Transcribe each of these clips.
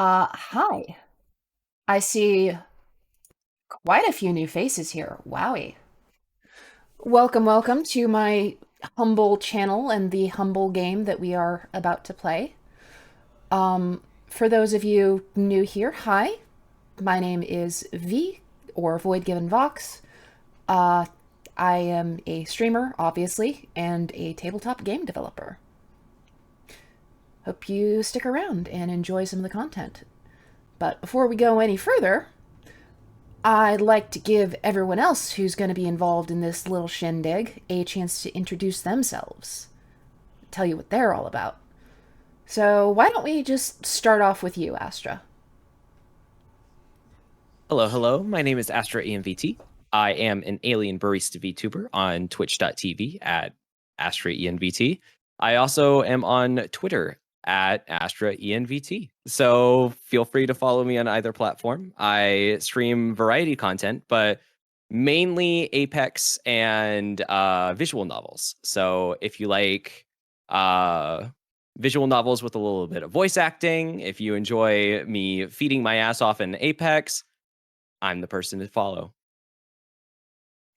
Hi. I see quite a few new faces here. Wowie. Welcome to my humble channel and the humble game that we are about to play. For those of you new here, hi. My name is V, or VoidgivenVox. I am a streamer, obviously, and a tabletop game developer. Hope you stick around and enjoy some of the content. But before we go any further, I'd like to give everyone else who's going to be involved in this little shindig a chance to introduce themselves, tell you what they're all about. So why don't we just start off with you, Astra? Hello. My name is Astra EMVT. I am an alien barista VTuber on twitch.tv at Astra ENVT. I also am on Twitter at Astra ENVT. So feel free to follow me on either platform. I stream variety content, but mainly Apex and visual novels. So if you like visual novels with a little bit of voice acting, if you enjoy me feeding my ass off in Apex, I'm the person to follow.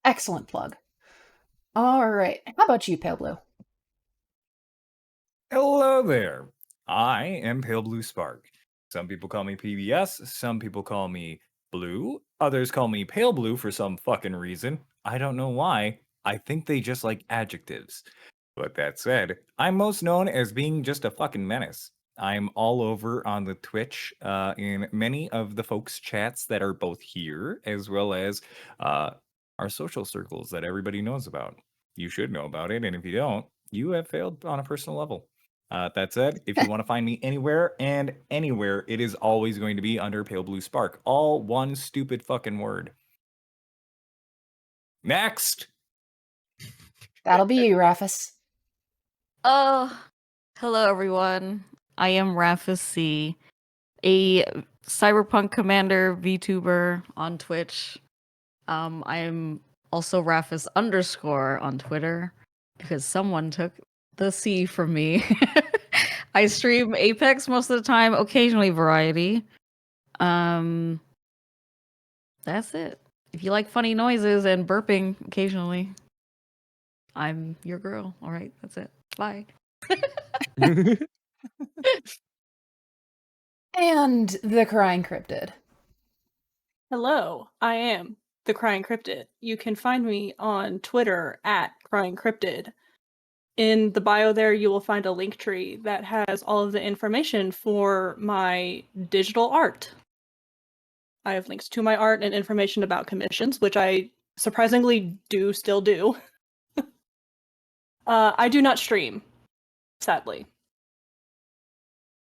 Excellent plug. All right. How about you, Pale Blue? Hello there. I am Pale Blue Spark. Some people call me PBS, some people call me Blue, others call me Pale Blue for some fucking reason. I don't know why. I think they just like adjectives. But that said, I'm most known as being just a fucking menace. I'm all over on the Twitch in many of the folks' chats that are both here as well as our social circles that everybody knows about. You should know about it, and if you don't, you have failed on a personal level. That said, if you want to find me anywhere and anywhere, it is always going to be under Pale Blue Spark. All one stupid fucking word. Next! That'll be you, Raphus. Hello everyone. I am Raphus C, a cyberpunk commander VTuber on Twitch. I am also Raphus _ on Twitter because someone took the C from me. I stream Apex most of the time, occasionally variety. That's it. If you like funny noises and burping occasionally, I'm your girl. All right, that's it. Bye. And the Crying Cryptid. Hello, I am the Crying Cryptid. You can find me on Twitter at Crying Cryptid. In the bio there, you will find a link tree that has all of the information for my digital art. I have links to my art and information about commissions, which I surprisingly still do. I do not stream, sadly.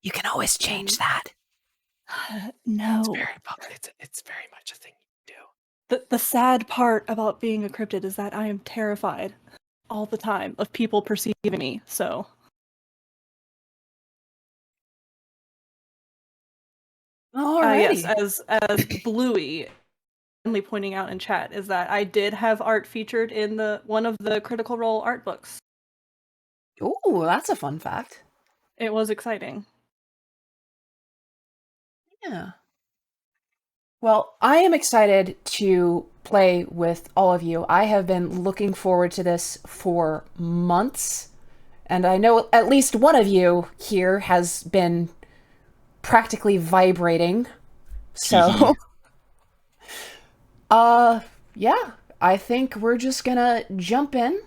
You can always change that. No. It's very much a thing you do. The sad part about being a cryptid is that I am terrified all the time of people perceiving me, so. Alrighty. Yes, as Bluey only pointing out in chat is that I did have art featured in one of the Critical Role art books. Ooh, that's a fun fact. It was exciting. Yeah. Well, I am excited to play with all of you. I have been looking forward to this for months, and I know at least one of you here has been practically vibrating. So, yeah, I think we're just gonna jump in.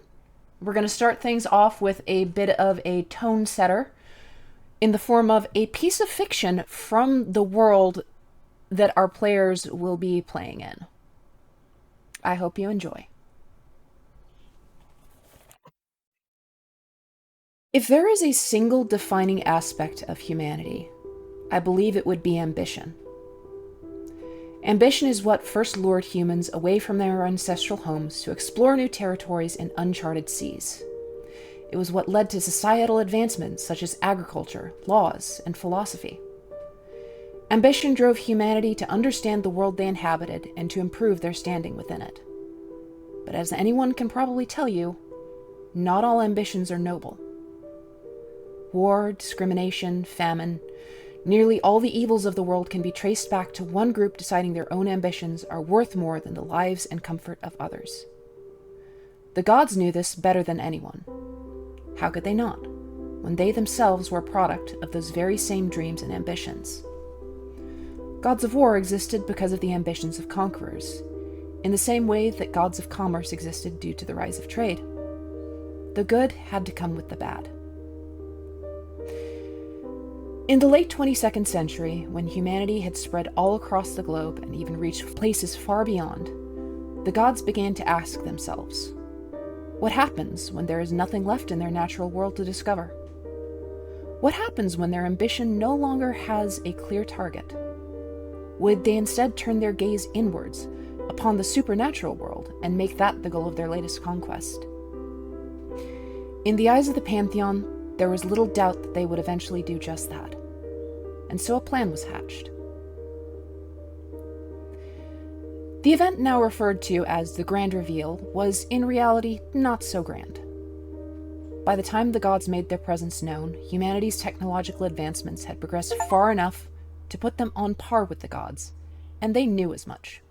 We're gonna start things off with a bit of a tone setter in the form of a piece of fiction from the world that our players will be playing in. I hope you enjoy. If there is a single defining aspect of humanity, I believe it would be ambition. Ambition is what first lured humans away from their ancestral homes to explore new territories and uncharted seas. It was what led to societal advancements such as agriculture, laws, and philosophy. Ambition drove humanity to understand the world they inhabited and to improve their standing within it. But as anyone can probably tell you, not all ambitions are noble. War, discrimination, famine, Nearly all the evils of the world can be traced back to one group deciding their own ambitions are worth more than the lives and comfort of others. The gods knew this better than anyone. How could they not, when they themselves were a product of those very same dreams and ambitions? Gods of war existed because of the ambitions of conquerors, in the same way that gods of commerce existed due to the rise of trade. The good had to come with the bad. In the late 22nd century, when humanity had spread all across the globe and even reached places far beyond, the gods began to ask themselves, what happens when there is nothing left in their natural world to discover? What happens when their ambition no longer has a clear target? Would they instead turn their gaze inwards, upon the supernatural world, and make that the goal of their latest conquest? In the eyes of the Pantheon, there was little doubt that they would eventually do just that. And so a plan was hatched. The event now referred to as the Grand Reveal was, in reality, not so grand. By the time the gods made their presence known, humanity's technological advancements had progressed far enough to put them on par with the gods, and they knew as much.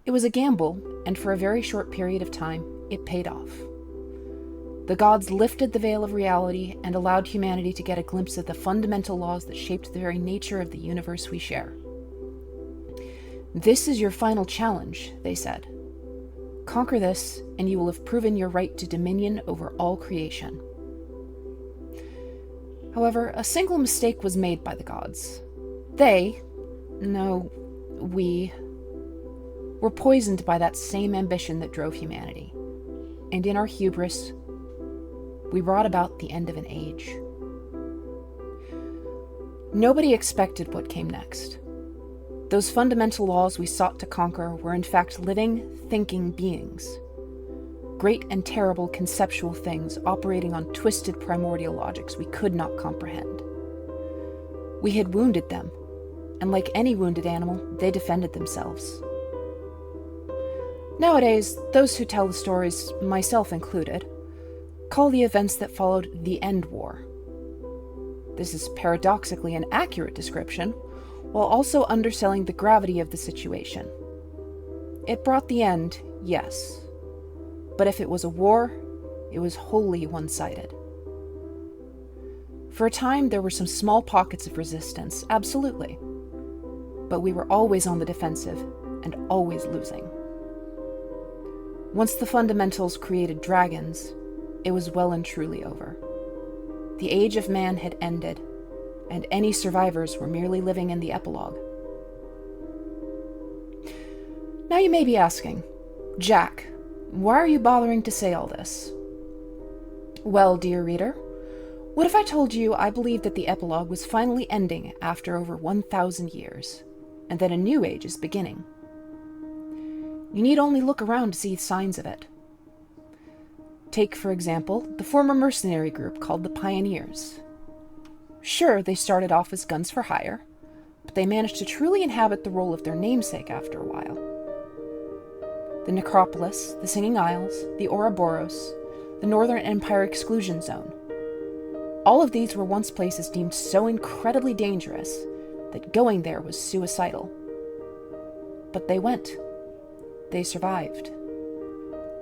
It was a gamble, and for a very short period of time, it paid off. The gods lifted the veil of reality and allowed humanity to get a glimpse of the fundamental laws that shaped the very nature of the universe we share. This is your final challenge, they said. Conquer this, and you will have proven your right to dominion over all creation. However, a single mistake was made by the gods. We, were poisoned by that same ambition that drove humanity. And in our hubris, we brought about the end of an age. Nobody expected what came next. Those fundamental laws we sought to conquer were in fact living, thinking beings. Great and terrible conceptual things operating on twisted primordial logics we could not comprehend. We had wounded them, and like any wounded animal, they defended themselves. Nowadays, those who tell the stories, myself included, call the events that followed the End War. This is paradoxically an accurate description, while also underselling the gravity of the situation. It brought the end, yes. But if it was a war, it was wholly one-sided. For a time, there were some small pockets of resistance, absolutely. But we were always on the defensive, and always losing. Once the fundamentals created dragons, it was well and truly over. The age of man had ended, and any survivors were merely living in the epilogue. Now you may be asking, Jack, why are you bothering to say all this? Well, dear reader, what if I told you I believed that the epilogue was finally ending after over 1,000 years, and that a new age is beginning? You need only look around to see signs of it. Take, for example, the former mercenary group called the Pioneers. Sure, they started off as guns for hire, but they managed to truly inhabit the role of their namesake after a while. The Necropolis, the Singing Isles, the Ouroboros, the Northern Empire Exclusion Zone. All of these were once places deemed so incredibly dangerous that going there was suicidal. But they went. They survived.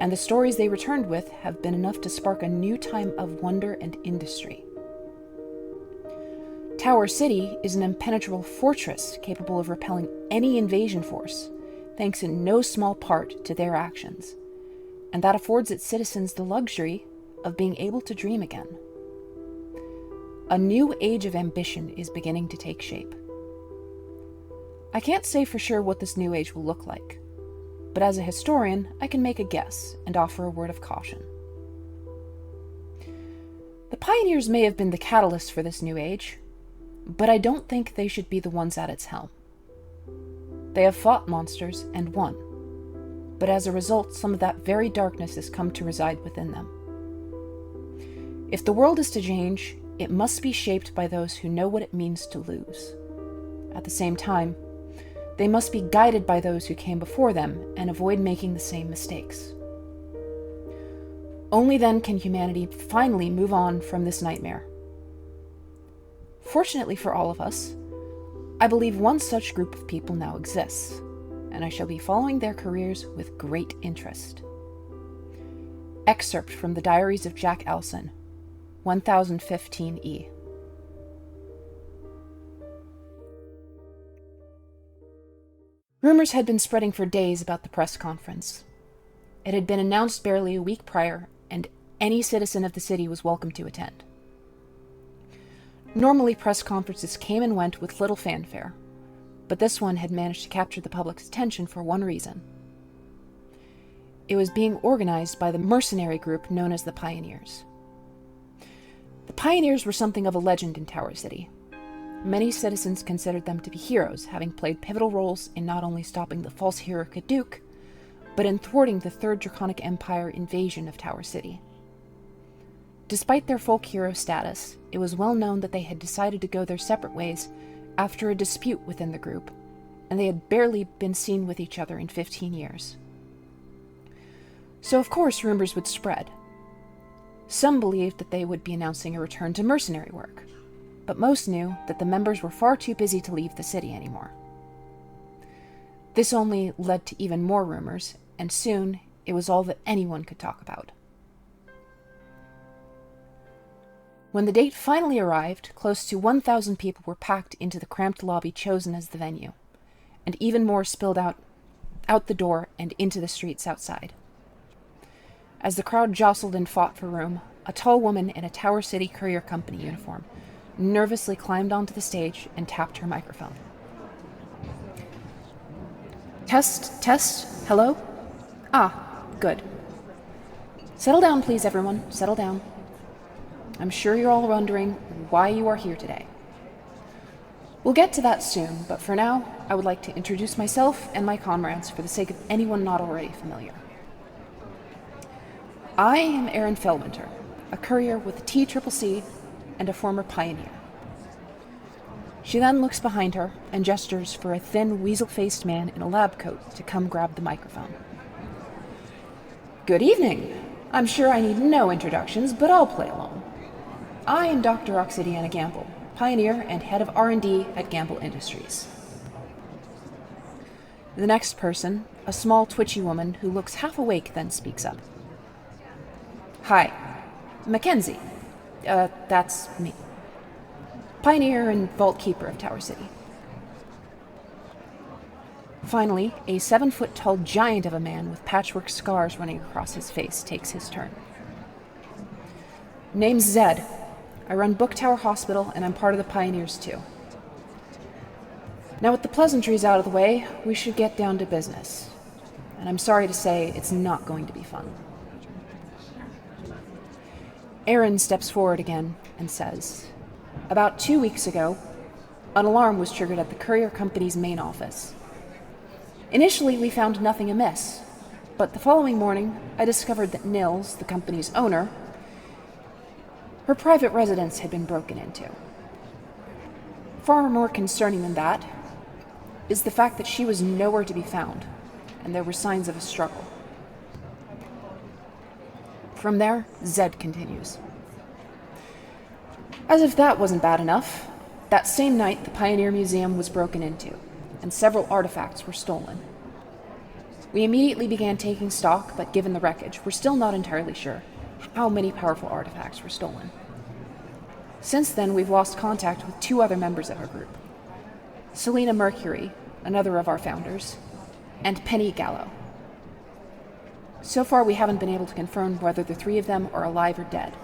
And the stories they returned with have been enough to spark a new time of wonder and industry. Tower City is an impenetrable fortress capable of repelling any invasion force, thanks in no small part to their actions, and that affords its citizens the luxury of being able to dream again. A new age of ambition is beginning to take shape. I can't say for sure what this new age will look like, but as a historian, I can make a guess and offer a word of caution. The Pioneers may have been the catalyst for this new age, but I don't think they should be the ones at its helm. They have fought monsters and won, but as a result, some of that very darkness has come to reside within them. If the world is to change, it must be shaped by those who know what it means to lose. At the same time, they must be guided by those who came before them and avoid making the same mistakes. Only then can humanity finally move on from this nightmare. Fortunately for all of us, I believe one such group of people now exists, and I shall be following their careers with great interest. Excerpt from the Diaries of Jack Elson, 1015E. Rumors had been spreading for days about the press conference. It had been announced barely a week prior, and any citizen of the city was welcome to attend. Normally, press conferences came and went with little fanfare, but this one had managed to capture the public's attention for one reason. It was being organized by the mercenary group known as the Pioneers. The Pioneers were something of a legend in Tower City. Many citizens considered them to be heroes, having played pivotal roles in not only stopping the false hero Caduc, but in thwarting the Third Draconic Empire invasion of Tower City. Despite their folk hero status, it was well known that they had decided to go their separate ways after a dispute within the group, and they had barely been seen with each other in 15 years. So of course rumors would spread. Some believed that they would be announcing a return to mercenary work, but most knew that the members were far too busy to leave the city anymore. This only led to even more rumors, and soon it was all that anyone could talk about. When the date finally arrived, close to 1,000 people were packed into the cramped lobby chosen as the venue, and even more spilled out the door and into the streets outside. As the crowd jostled and fought for room, a tall woman in a Tower City Courier Company uniform nervously climbed onto the stage and tapped her microphone. Test, hello? Ah, good. Settle down, please, everyone, settle down. I'm sure you're all wondering why you are here today. We'll get to that soon, but for now, I would like to introduce myself and my comrades for the sake of anyone not already familiar. I am Erin Fellwinter, a courier with the TCCC and a former pioneer. She then looks behind her and gestures for a thin, weasel-faced man in a lab coat to come grab the microphone. Good evening. I'm sure I need no introductions, but I'll play along. I am Dr. Oxidiana Gamble, pioneer and head of R&D at Gamble Industries. The next person, a small, twitchy woman who looks half awake, then speaks up. Hi, Mackenzie. That's me. Pioneer and Vault Keeper of Tower City. Finally, a 7-foot-tall giant of a man with patchwork scars running across his face takes his turn. Name's Zed. I run Book Tower Hospital, and I'm part of the Pioneers, too. Now, with the pleasantries out of the way, we should get down to business. And I'm sorry to say, it's not going to be fun. Erin steps forward again and says, about 2 weeks ago, an alarm was triggered at the Courier Company's main office. Initially, we found nothing amiss, but the following morning, I discovered that Nils, the company's owner, her private residence had been broken into. Far more concerning than that is the fact that she was nowhere to be found, and there were signs of a struggle. From there, Zed continues. As if that wasn't bad enough, that same night the Pioneer Museum was broken into, and several artifacts were stolen. We immediately began taking stock, but given the wreckage, we're still not entirely sure how many powerful artifacts were stolen. Since then, we've lost contact with 2 other members of our group. Selena Mercury, another of our founders, and Penny Gallo. So far, we haven't been able to confirm whether the 3 of them are alive or dead.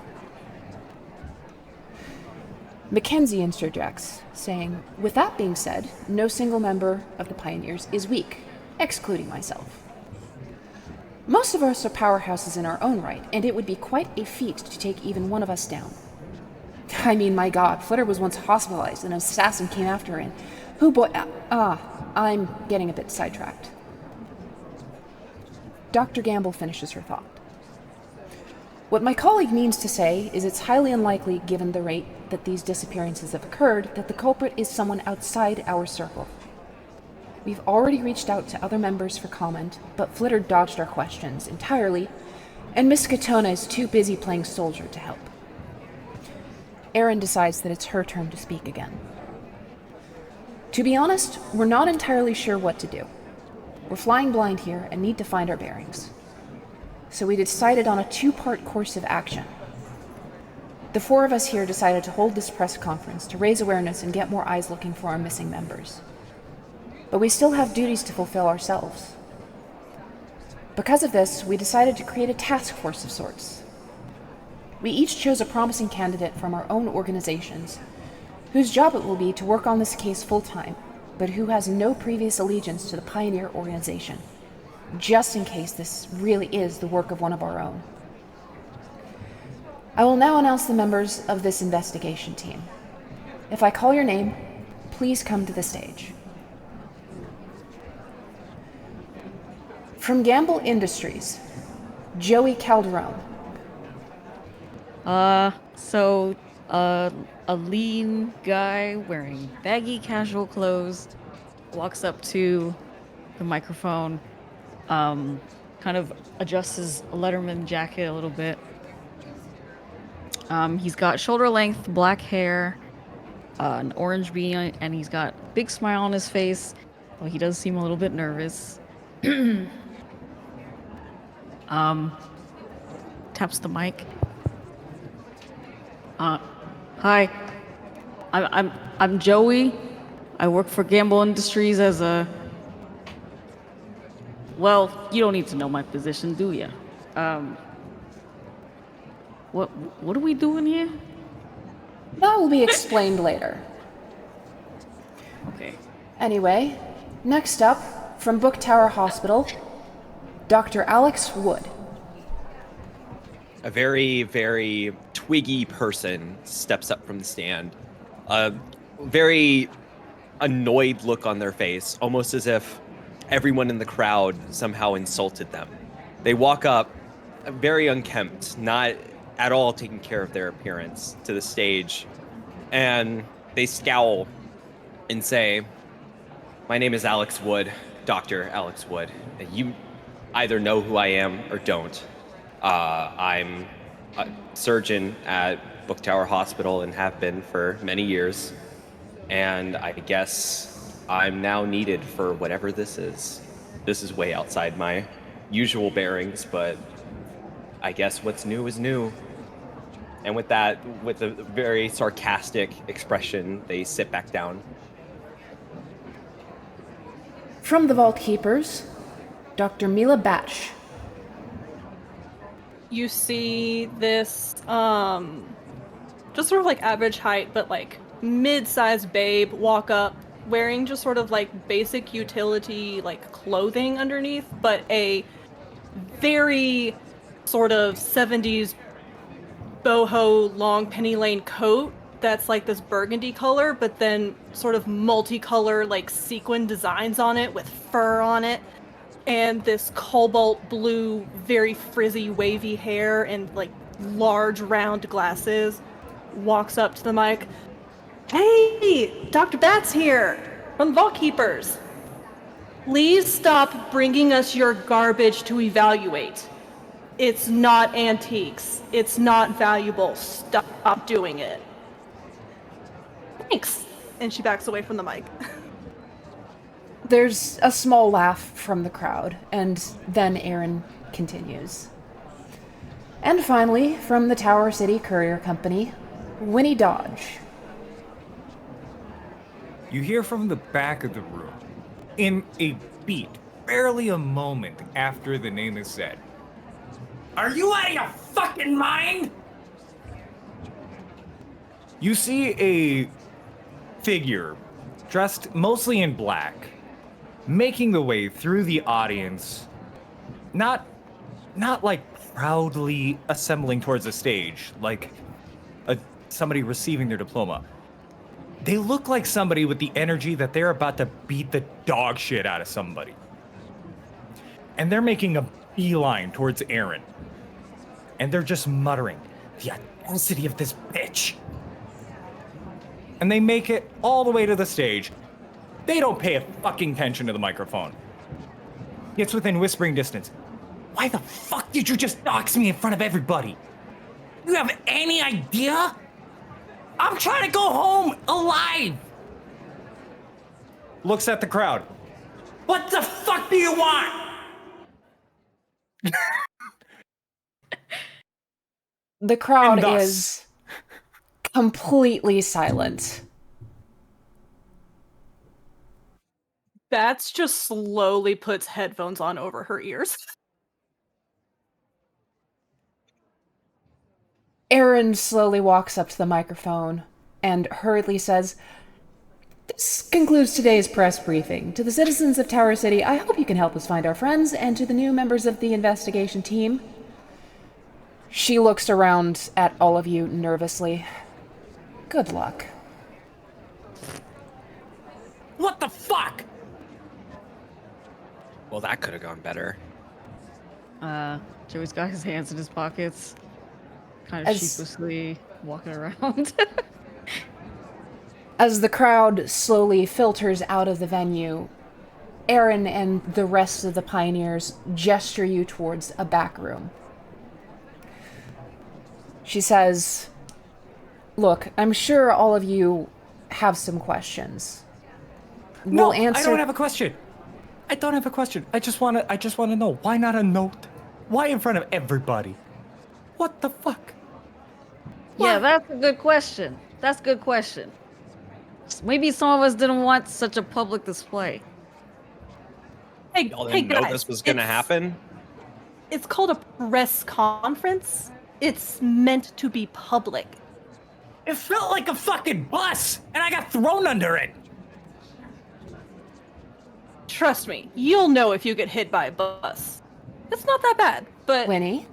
Mackenzie interjects, saying, with that being said, no single member of the Pioneers is weak, excluding myself. Most of us are powerhouses in our own right, and it would be quite a feat to take even one of us down. I mean, my god, Flitter was once hospitalized and an assassin came after her, and I'm getting a bit sidetracked. Dr. Gamble finishes her thought. What my colleague means to say is it's highly unlikely, given the rate that these disappearances have occurred, that the culprit is someone outside our circle. We've already reached out to other members for comment, but Flitter dodged our questions entirely, and Miss Katona is too busy playing soldier to help. Erin decides that it's her turn to speak again. To be honest, we're not entirely sure what to do. We're flying blind here and need to find our bearings. So we decided on a 2-part course of action. The 4 of us here decided to hold this press conference to raise awareness and get more eyes looking for our missing members. But we still have duties to fulfill ourselves. Because of this, we decided to create a task force of sorts. We each chose a promising candidate from our own organizations, whose job it will be to work on this case full-time, but who has no previous allegiance to the Pioneer organization, just in case this really is the work of one of our own. I will now announce the members of this investigation team. If I call your name, please come to the stage. From Gamble Industries, Joey Calderone. A lean guy wearing baggy casual clothes walks up to the microphone, kind of adjusts his Letterman jacket a little bit. He's got shoulder-length black hair, an orange beanie, and he's got a big smile on his face. Well, he does seem a little bit nervous. Taps the mic. Hi. I'm Joey. I work for Gamble Industries as a... Well, you don't need to know my position, do you? What are we doing here? That will be explained later. Okay. Anyway, next up, from Book Tower Hospital, Dr. Alyx Wood. A very, very twiggy person steps up from the stand. A very annoyed look on their face, almost as if everyone in the crowd somehow insulted them. They walk up, very unkempt, not at all taking care of their appearance, to the stage, and they scowl and say, "My name is Alyx Wood, Dr. Alyx Wood. You either know who I am or don't. I'm a surgeon at Book Tower Hospital and have been for many years, and I guess I'm now needed for whatever this is. This is way outside my usual bearings, but I guess what's new is new." And with that, with a very sarcastic expression, they sit back down. From the Vault Keepers, Dr. Mila Batsch. You see this, just sort of like average height, but like mid-sized babe walk up wearing just sort of like basic utility like clothing underneath, but a very sort of 70s boho long penny lane coat that's like this burgundy color, but then sort of multicolor like sequin designs on it with fur on it, and this cobalt blue, very frizzy, wavy hair and like large round glasses, walks up to the mic. "Hey, Dr. Bat's here from the Vault Keepers. Please stop bringing us your garbage to evaluate. It's not antiques. It's not valuable. Stop doing it." "Thanks." And she backs away from the mic. There's a small laugh from the crowd, and then Erin continues. And finally, from the Tower City Courier Company, Winnie Dodge. You hear from the back of the room, in a beat, barely a moment after the name is said, "Are you out of your fucking mind?" You see a figure dressed mostly in black, making the way through the audience, not like proudly assembling towards the stage, like somebody receiving their diploma. They look like somebody with the energy that they're about to beat the dog shit out of somebody. And they're making a beeline towards Erin. And they're just muttering, "The audacity of this bitch." And they make it all the way to the stage. They don't pay a fucking attention to the microphone. It's within whispering distance. "Why the fuck did you just dox me in front of everybody? You have any idea I'm trying to go home alive. Looks at the crowd. What the fuck do you want? The crowd And thus- is completely silent. Batch just slowly puts headphones on over her ears. Aaron slowly walks up to the microphone and hurriedly says, "This concludes today's press briefing. To the citizens of Tower City, I hope you can help us find our friends, and to the new members of the investigation team." She looks around at all of you nervously. "Good luck." What the fuck? Well, that could have gone better. Joey's got his hands in his pockets, kind of As- sheepishly walking around. As the crowd slowly filters out of the venue, Aaron and the rest of the pioneers gesture you towards a back room. She says, "Look, I'm sure all of you have some questions. No, We'll answer." I don't have a question. I don't have a question. I just want to know, why not a note? Why in front of everybody? What the fuck? Yeah, that's a good question. That's a good question. Maybe some of us didn't want such a public display. Hey, Y'all hey didn't know guys, this was gonna happen? It's called a press conference. It's meant to be public. It felt like a fucking bus, and I got thrown under it. Trust me, you'll know if you get hit by a bus. It's not that bad, but Winnie,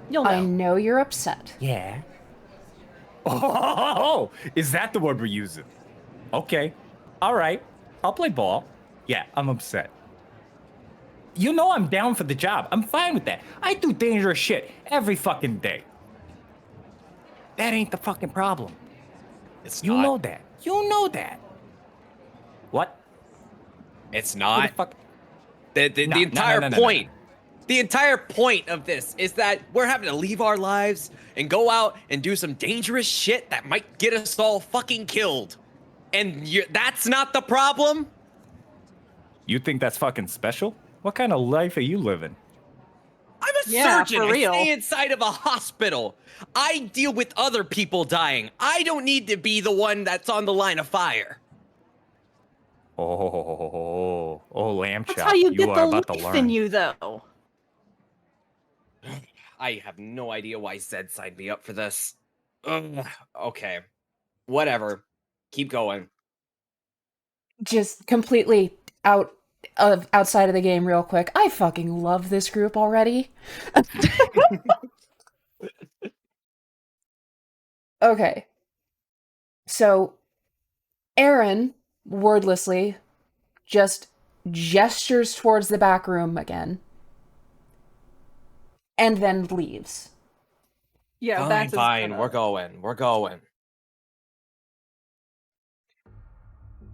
you'll know. I know you're upset. Yeah. Oh, is that the word we're using? Okay. All right. I'll play ball. Yeah, I'm upset. You know I'm down for the job. I'm fine with that. I do dangerous shit every fucking day. That ain't the fucking problem. It's You not. know that. You know that. What? It's Who not. the fuck? The No, no, entire no. point. The entire point of this is that we're having to leave our lives and go out and do some dangerous shit that might get us all fucking killed. And that's not the problem? You think that's fucking special? What kind of life are you living? I'm a Yeah, surgeon. for I real. stay inside of a hospital. I deal with other people dying. I don't need to be the one that's on the line of fire. Oh, lamb chop. That's how you get are the about to life learn. in you, though. I have no idea why Zed signed me up for this. Ugh, okay. Whatever. Keep going. Just completely outside of the game real quick. I fucking love this group already. Okay. So Aaron wordlessly just gestures towards the back room again and then leaves. Yeah, Fine, that's fine. We're going. We're going.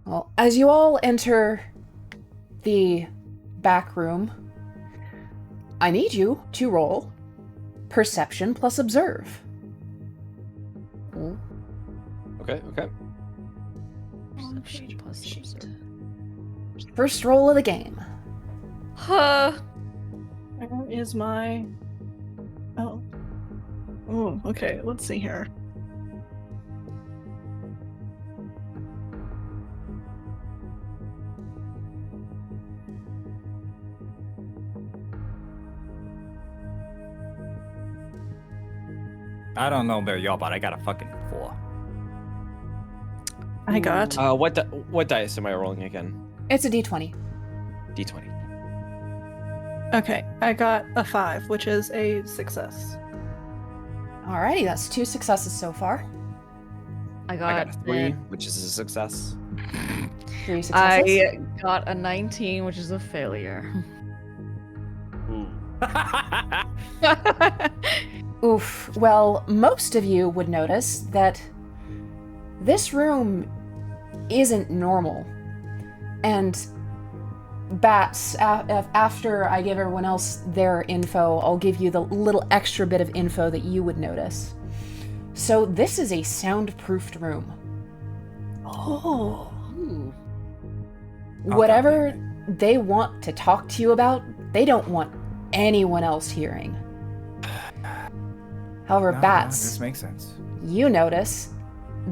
Well, as you all enter the back room, I need you to roll perception plus observe. Okay, okay. Perception plus observe. First roll of the game. Huh. Where is my... Oh. Oh, okay, let's see here. I don't know about y'all, but I got a fucking 4. I got... What dice am I rolling again? It's a d20. D20. Okay, I got a 5, which is a success. Alrighty, that's 2 successes so far. I I got, got a 3, which is a success. 3 successes. I got a 19, which is a failure. Oof. Well, most of you would notice that this room isn't normal. And Bats, after I give everyone else their info, I'll give you the little extra bit of info that you would notice. So this is a soundproofed room. Oh. Ooh. Whatever they want to talk to you about, they don't want anyone else hearing. However, Bats, this makes sense. you notice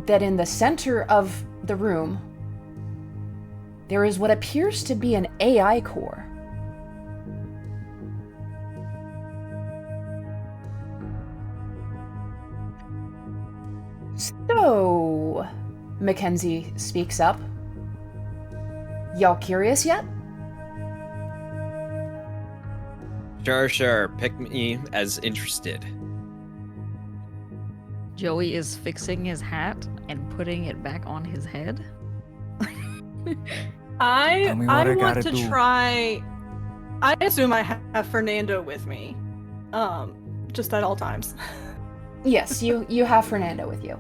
that in the center of the room, there is what appears to be an AI core. So, Mackenzie speaks up. Y'all curious yet? Sure. Pick me as interested. Joey is fixing his hat and putting it back on his head. I Tell me what I want gotta to do. try. I assume I have Fernando with me, just at all times. Yes, you have Fernando with you.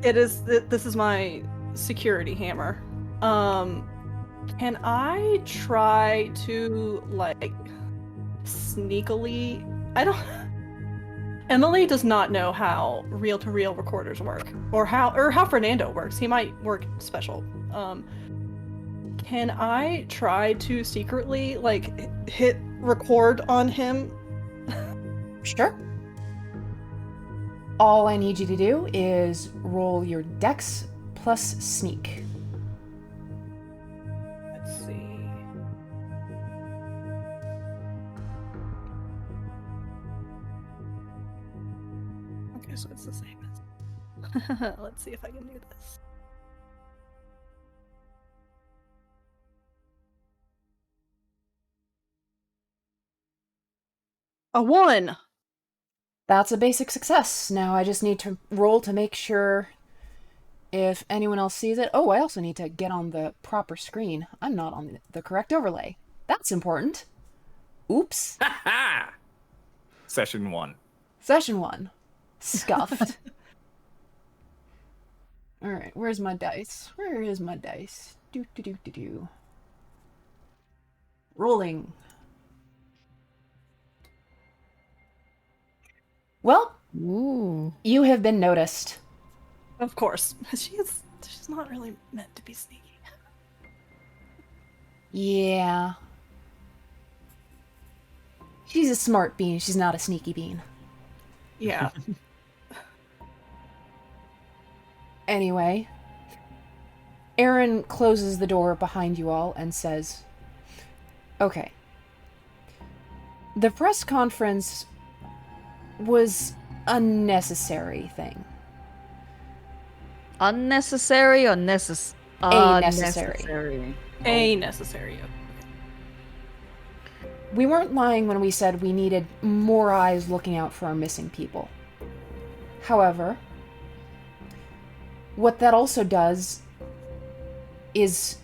This is my security hammer. Can I try to like sneakily? I don't. Emily does not know how reel-to-reel recorders work, or how Fernando works. He might work special. Can I try to secretly like hit record on him? Sure. All I need you to do is roll your dex plus sneak. Let's see. Okay, so it's the same as. Let's see if I can do this. A 1! That's a basic success. Now I just need to roll to make sure if anyone else sees it. Oh, I also need to get on the proper screen. I'm not on the correct overlay. That's important. Oops. Session 1. Session 1. Scuffed. Alright, where's my dice? Where is my dice? Do. Rolling. Well, Ooh. you have been noticed. Of course. She's not really meant to be sneaky. Yeah. She's a smart bean, she's not a sneaky bean. Yeah. Anyway, Aaron closes the door behind you all and says, okay. The press conference was a necessary thing. Unnecessary or Unnecessary. A necessary. We weren't lying when we said we needed more eyes looking out for our missing people. However, what that also does is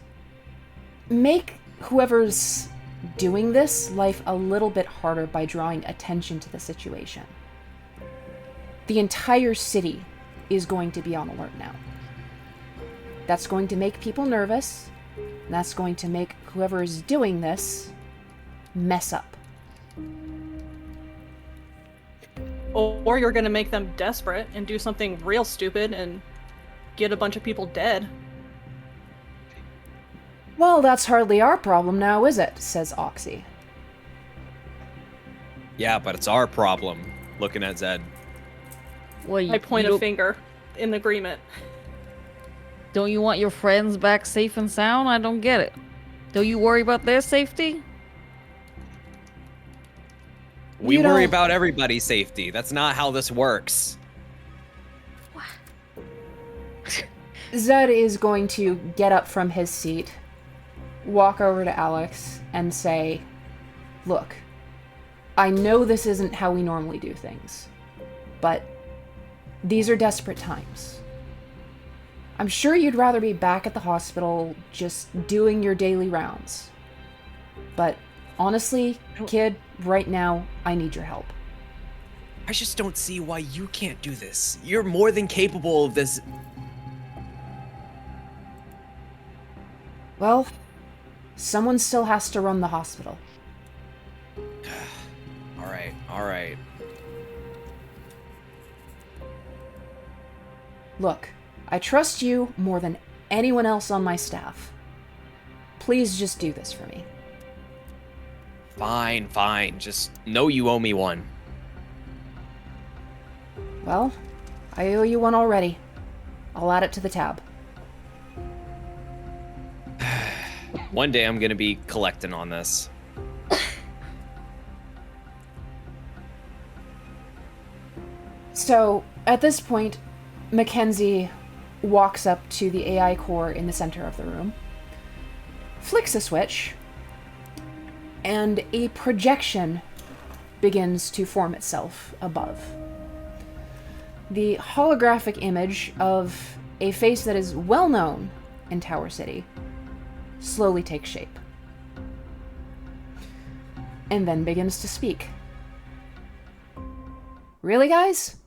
make whoever's doing this life a little bit harder by drawing attention to the situation. The entire city is going to be on alert now. That's going to make people nervous, and that's going to make whoever is doing this mess up. Or you're gonna make them desperate and do something real stupid and get a bunch of people dead. Well, that's hardly our problem now, is it? Says Oxy. Yeah, but it's our problem. Looking at Zed. Well, I point a finger in agreement. Don't you want your friends back safe and sound? I don't get it. Don't you worry about their safety? We You worry don't- about everybody's safety. That's not how this works. Zed is going to get up from his seat, walk over to Alyx, and say, look, I know this isn't how we normally do things, but these are desperate times. I'm sure you'd rather be back at the hospital just doing your daily rounds. But honestly, kid, right now, I need your help. I just don't see why you can't do this. You're more than capable of this. Well, someone still has to run the hospital. All right. Look, I trust you more than anyone else on my staff. Please just do this for me. Fine, fine. Just know you owe me one. Well, I owe you one already. I'll add it to the tab. One day I'm gonna be collecting on this. So, at this point, Mackenzie walks up to the AI core in the center of the room, flicks a switch, and a projection begins to form itself above. The holographic image of a face that is well known in Tower City slowly takes shape, and then begins to speak. Really, guys?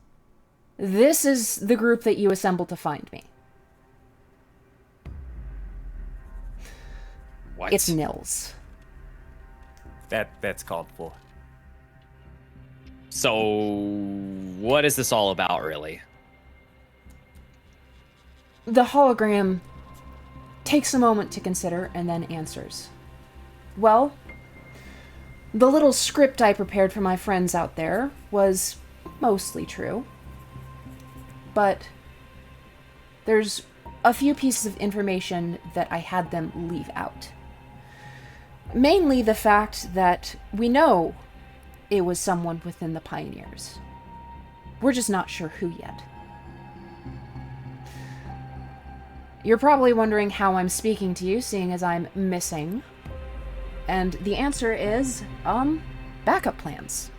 This is the group that you assembled to find me. What? It's Nils. That's called for. So, what is this all about, really? The hologram takes a moment to consider and then answers. Well, the little script I prepared for my friends out there was mostly true. But there's a few pieces of information that I had them leave out. Mainly the fact that we know it was someone within the Pioneers. We're just not sure who yet. You're probably wondering how I'm speaking to you, seeing as I'm missing. And the answer is, backup plans.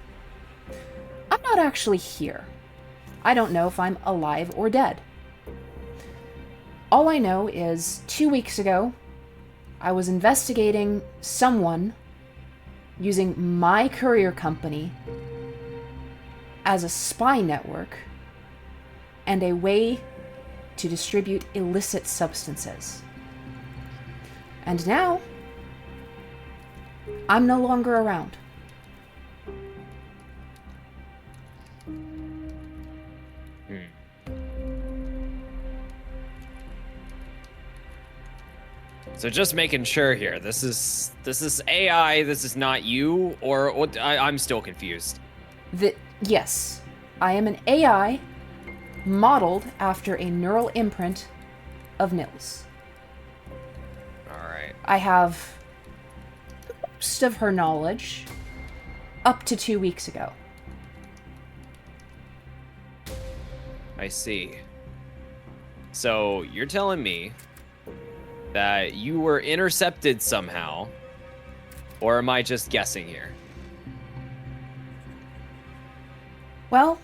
I'm not actually here. I don't know if I'm alive or dead. All I know is 2 weeks ago, I was investigating someone using my courier company as a spy network and a way to distribute illicit substances. And now, I'm no longer around. So just making sure here. This is AI. This is not you, or what? I'm still confused. Yes, I am an AI modeled after a neural imprint of Nils. All right. I have most of her knowledge up to 2 weeks ago. I see. So you're telling me that you were intercepted somehow, or am I just guessing here? Well,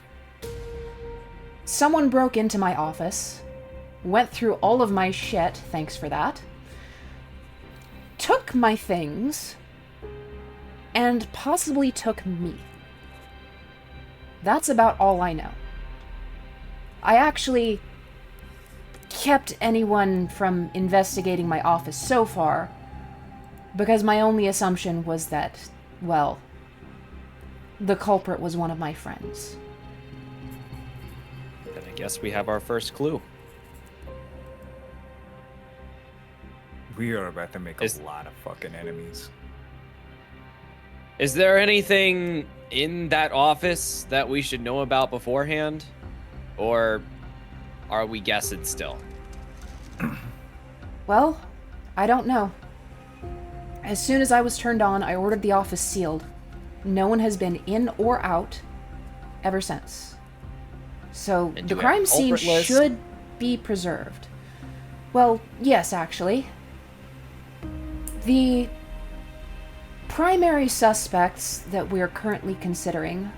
someone broke into my office, went through all of my shit, thanks for that, took my things, and possibly took me. That's about all I know. I actually kept anyone from investigating my office so far because my only assumption was that, well, the culprit was one of my friends. Then I guess we have our first clue. We are about to make a lot of fucking enemies. Is there anything in that office that we should know about beforehand? Or are we guessing still? Well, I don't know. As soon as I was turned on, I ordered the office sealed. No one has been in or out ever since. So And the do we have a crime scene culprit list? should be preserved. Well, yes, actually. The primary suspects that we're currently considering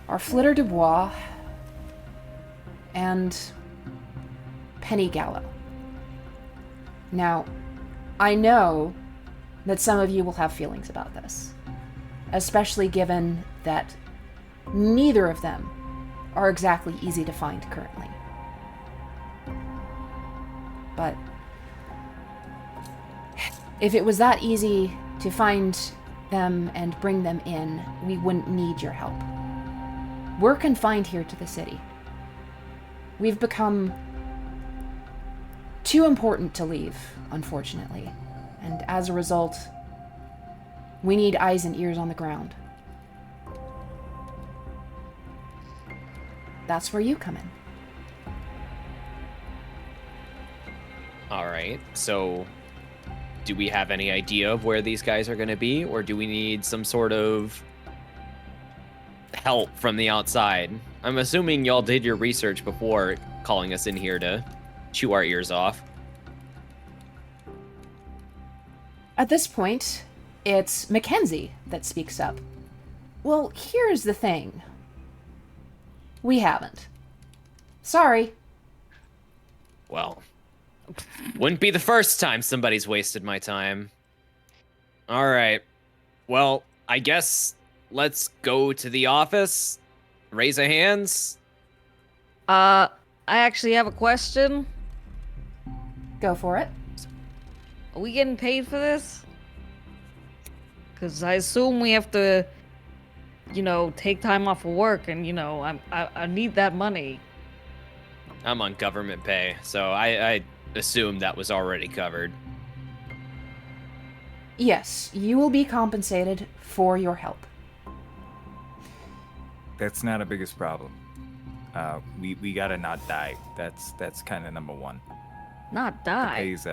are Flitter Dubois and Penny Gallo. Now, I know that some of you will have feelings about this, especially given that neither of them are exactly easy to find currently. But if it was that easy to find them and bring them in, we wouldn't need your help. We're confined here to the city. We've become too important to leave, unfortunately. And as a result, we need eyes and ears on the ground. That's where you come in. All right. So, do we have any idea of where these guys are going to be, or do we need some sort of help from the outside? I'm assuming y'all did your research before calling us in here to chew our ears off. At this point, it's Mackenzie that speaks up. Well, here's the thing. We haven't. Sorry. Well, wouldn't be the first time somebody's wasted my time. All right. Well, I guess let's go to the office. Raise a hands. I actually have a question. Go for it. Are we getting paid for this? Because I assume we have to, take time off of work, and I need that money. I'm on government pay, so I assume that was already covered. Yes, you will be compensated for your help. That's not a biggest problem. We gotta not die. That's kind of number one. Not The die. pays,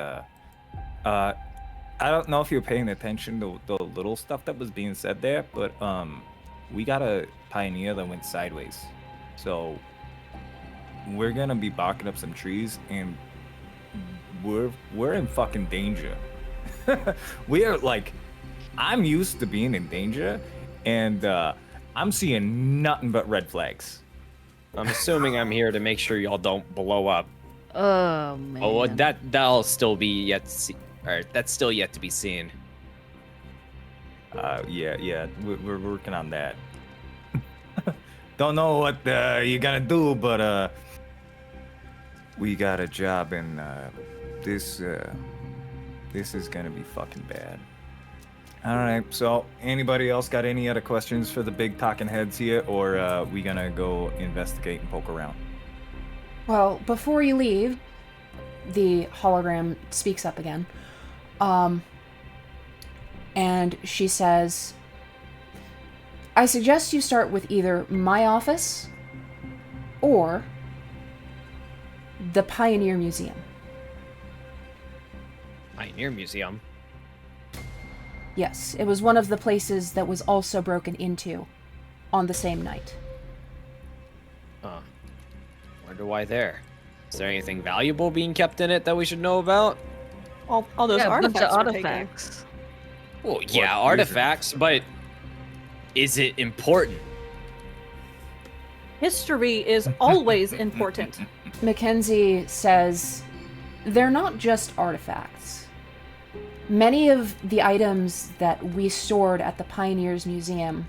I don't know if you're paying attention to the little stuff that was being said there, but we got a pioneer that went sideways. So we're gonna be barking up some trees, and we're in fucking danger. We are like, I'm used to being in danger, and I'm seeing nothing but red flags. I'm assuming I'm here to make sure y'all don't blow up. Oh man. Oh, well, that'll still be yet to see. Or that's still yet to be seen. Yeah, we're working on that. Don't know what you're gonna do, but we got a job, and this is gonna be fucking bad. All right, so anybody else got any other questions for the big talking heads here, or we gonna go investigate and poke around? Well, before you leave, the hologram speaks up again. And she says, I suggest you start with either my office or the Pioneer Museum. Pioneer Museum. Yes, it was one of the places that was also broken into on the same night. Huh. Wonder why there. Is there anything valuable being kept in it that we should know about? All those Yeah, a bunch artifacts of were taken. artifacts. Well, yeah, What artifacts, but is it important? History is always important. Mackenzie says, they're not just artifacts. Many of the items that we stored at the Pioneers Museum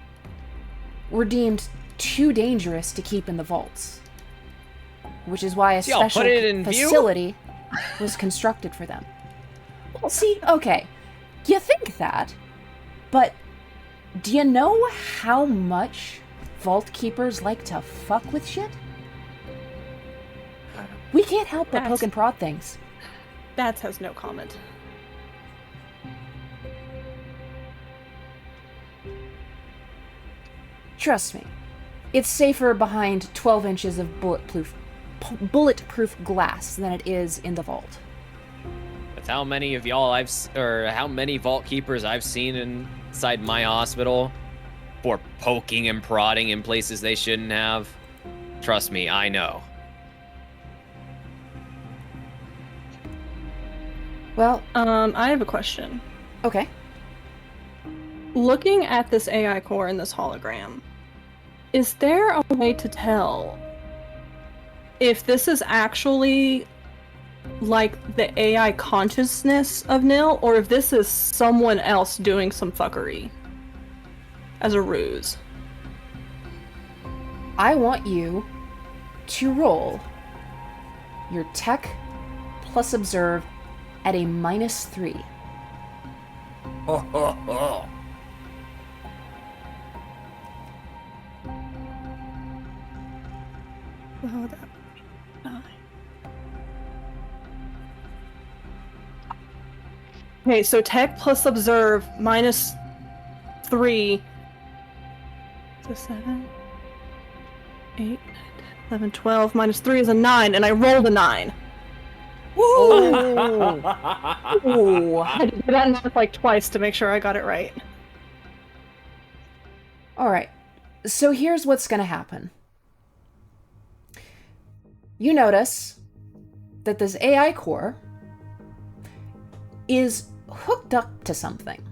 were deemed too dangerous to keep in the vaults, which is why a See, I'll special put it in view. facility was constructed for them. Well, see, okay, you think that, but do you know how much vault keepers like to fuck with shit? We can't help but poke and prod things. Bats has no comment. Trust me, it's safer behind 12 inches of bulletproof glass than it is in the vault. That's how many of y'all how many vault keepers I've seen inside my hospital for poking and prodding in places they shouldn't have. Trust me, I know. Well, I have a question. okay. Looking at this AI core and this hologram, is there a way to tell if this is actually like the AI consciousness of Nil, or if this is someone else doing some fuckery as a ruse? I want you to roll your tech plus observe at a -3. Oh, that 9. Okay, so tech plus observe minus 3. So 7, 8, 9, 10, 11, 12. Minus 3 is a 9, and I rolled a 9. Ooh. Ooh. I had to do that math like twice to make sure I got it right. All right. So here's what's going to happen. You notice that this AI core is hooked up to something.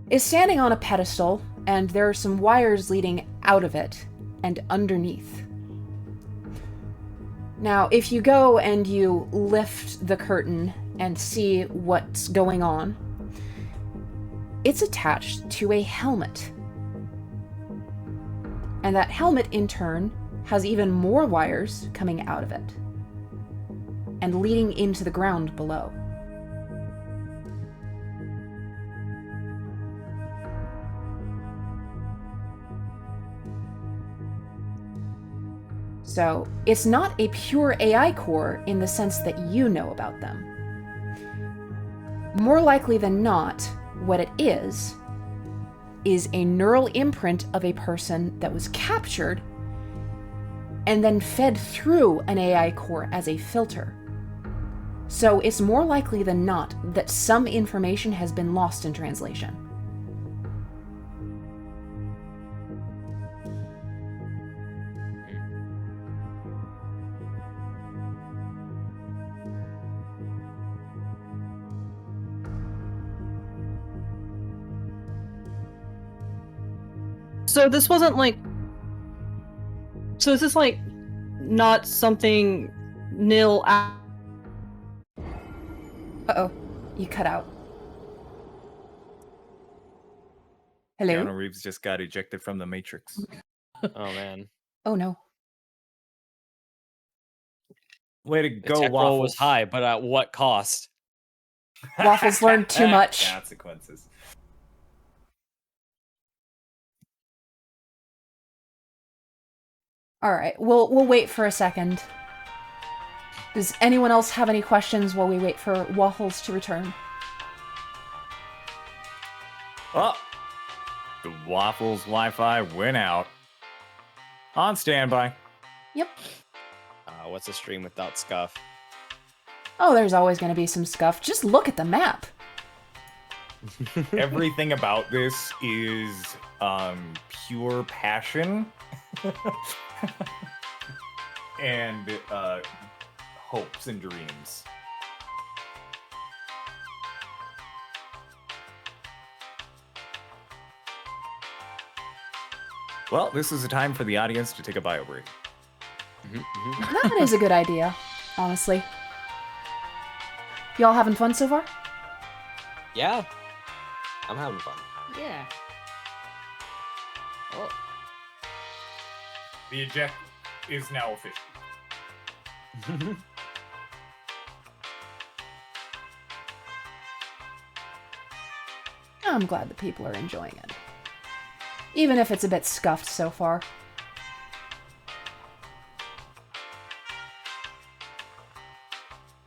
It's standing on a pedestal, and there are some wires leading out of it and underneath. Now, if you go and you lift the curtain and see what's going on, it's attached to a helmet. And that helmet, in turn, has even more wires coming out of it and leading into the ground below. So, it's not a pure AI core in the sense that you know about them. More likely than not, what it is a neural imprint of a person that was captured and then fed through an AI core as a filter. So it's more likely than not that some information has been lost in translation. So this wasn't like... So is this like not something nil... Uh-oh, you cut out. Hello? Keanu Reeves just got ejected from the Matrix. Oh man. Oh no. Way to The go, tech Waffles. roll was high, but at what cost? Waffles learned too much. Consequences. Alright, we'll wait for a second. Does anyone else have any questions while we wait for Waffles to return? Oh, the Waffles Wi-Fi went out. On standby. Yep. What's a stream without scuff? Oh, there's always going to be some scuff. Just look at the map. Everything about this is pure passion and hopes and dreams. Well, this is a time for the audience to take a bio break. That is a good idea, honestly. Y'all having fun so far? Yeah. I'm having fun. Yeah. Oh. The eject is now official. I'm glad that people are enjoying it. Even if it's a bit scuffed so far.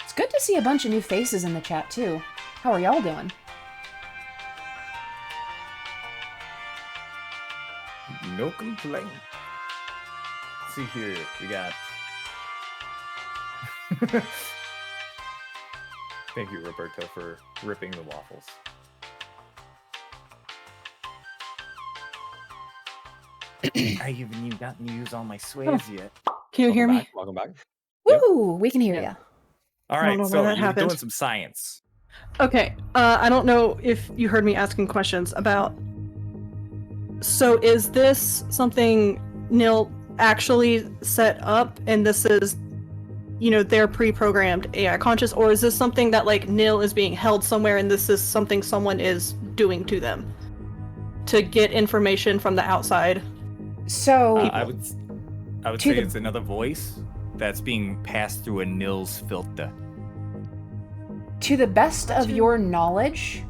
It's good to see a bunch of new faces in the chat, too. How are y'all doing? No complaint. Let's see here, we got... Thank you, Roberto, for ripping the waffles. I haven't even gotten to use all my sways yet. Can you hear me? Welcome back. Woo! We can hear Yeah. ya. All I don't right, know so why that you're doing happened. some science. Okay, I don't know if you heard me asking questions about... So is this something Nil actually set up, and this is, you know, their pre-programmed AI conscious, or is this something that, like, Nil is being held somewhere and this is something someone is doing to them to get information from the outside? So, I would To say the- it's another voice that's being passed through a Nils filter. to the best of your knowledge,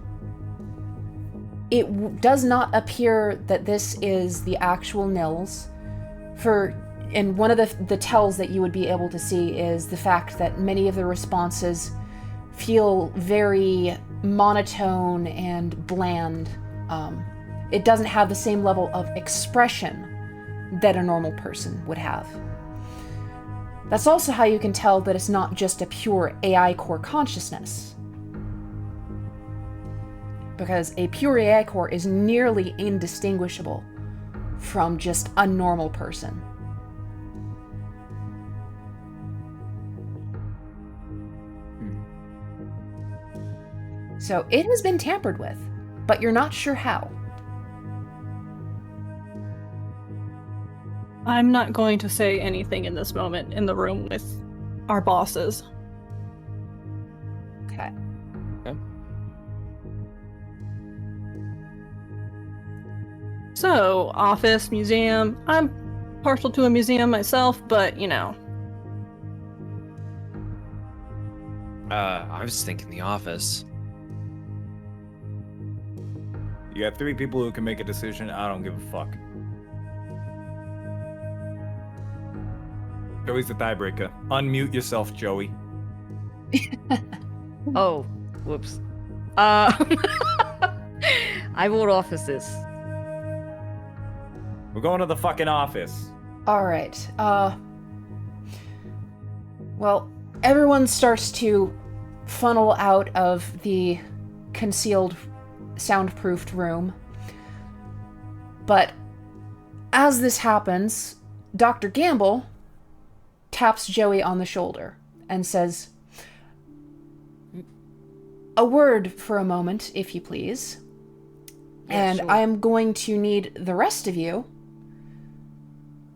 it does not appear that this is the actual Nils. For and one of the tells that you would be able to see is the fact that many of the responses feel very monotone and bland. It doesn't have the same level of expression that a normal person would have. That's also how you can tell that it's not just a pure AI core consciousness. Because a pure AI core is nearly indistinguishable from just a normal person. So it has been tampered with, but you're not sure how. I'm not going to say anything in this moment in the room with our bosses. Okay. Okay. So, office, museum. I'm partial to a museum myself, but you know. I was thinking the office. You got 3 people who can make a decision. I don't give a fuck. Joey's the tiebreaker. Unmute yourself, Joey. Oh, whoops. I vote offices. We're going to the fucking office. Alright, well, everyone starts to funnel out of the concealed, soundproofed room. But as this happens, Dr. Gamble taps Joey on the shoulder and says, "A word for a moment, if you please. Yeah, And sure. I am going to need the rest of you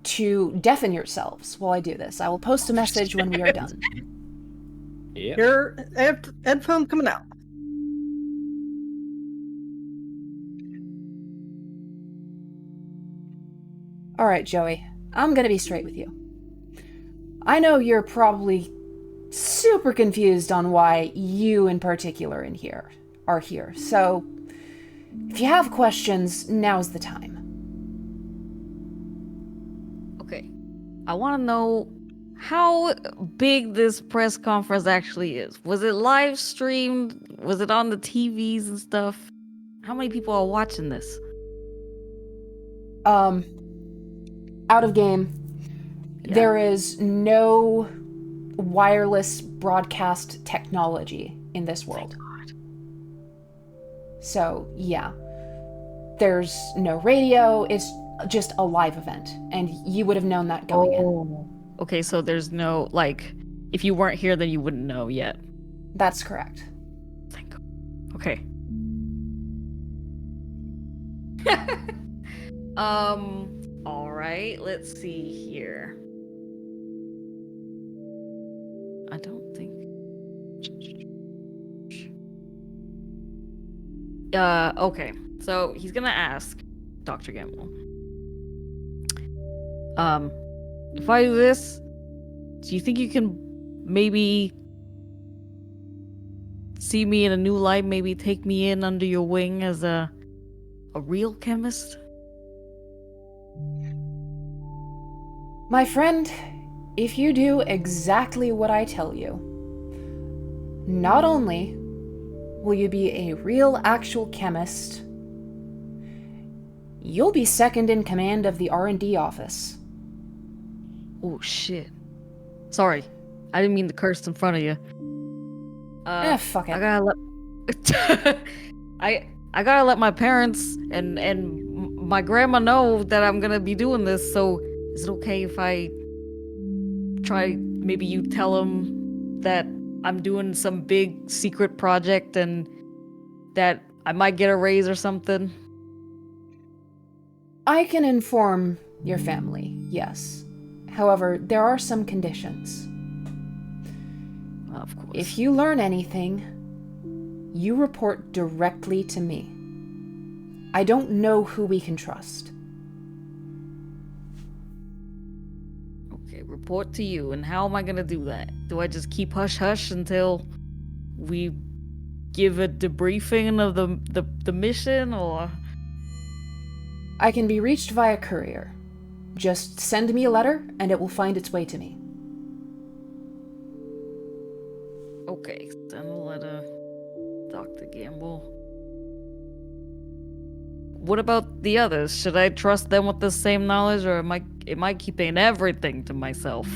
to deafen yourselves while I do this. I will post a message when we are done." Yeah. Your headphone coming out. Alright, Joey, I'm gonna be straight with you. I know you're probably super confused on why you in particular are here, so if you have questions, now's the time. Okay. I want to know how big this press conference actually is. Was it live streamed? Was it on the TVs and stuff? How many people are watching this? Out of game. Yeah. There is no wireless broadcast technology in this world. So, yeah. There's no radio, it's just a live event, and you would have known that going in. Okay, so there's no, like, if you weren't here, then you wouldn't know yet. That's correct. Thank God. Okay. All right, let's see here. I don't think. Okay. So he's gonna ask Dr. Gamble. If I do this, do you think you can maybe see me in a new light? Maybe take me in under your wing as a real chemist? My friend, if you do exactly what I tell you, not only will you be a real actual chemist, you'll be second in command of the R&D office. Oh shit. Sorry. I didn't mean to curse in front of you. Fuck it. I gotta let I gotta let my parents and my grandma know that I'm gonna be doing this, so is it okay if I try, maybe you tell them that I'm doing some big secret project and that I might get a raise or something? I can inform your family, yes. However, there are some conditions. Of course. If you learn anything, you report directly to me. I don't know who we can trust. Okay, report to you, and how am I gonna do that? Do I just keep hush-hush until we give a debriefing of the mission, or...? I can be reached via courier. Just send me a letter, and it will find its way to me. Okay, send a letter, Dr. Gamble. What about the others? Should I trust them with the same knowledge, or am I keeping everything to myself?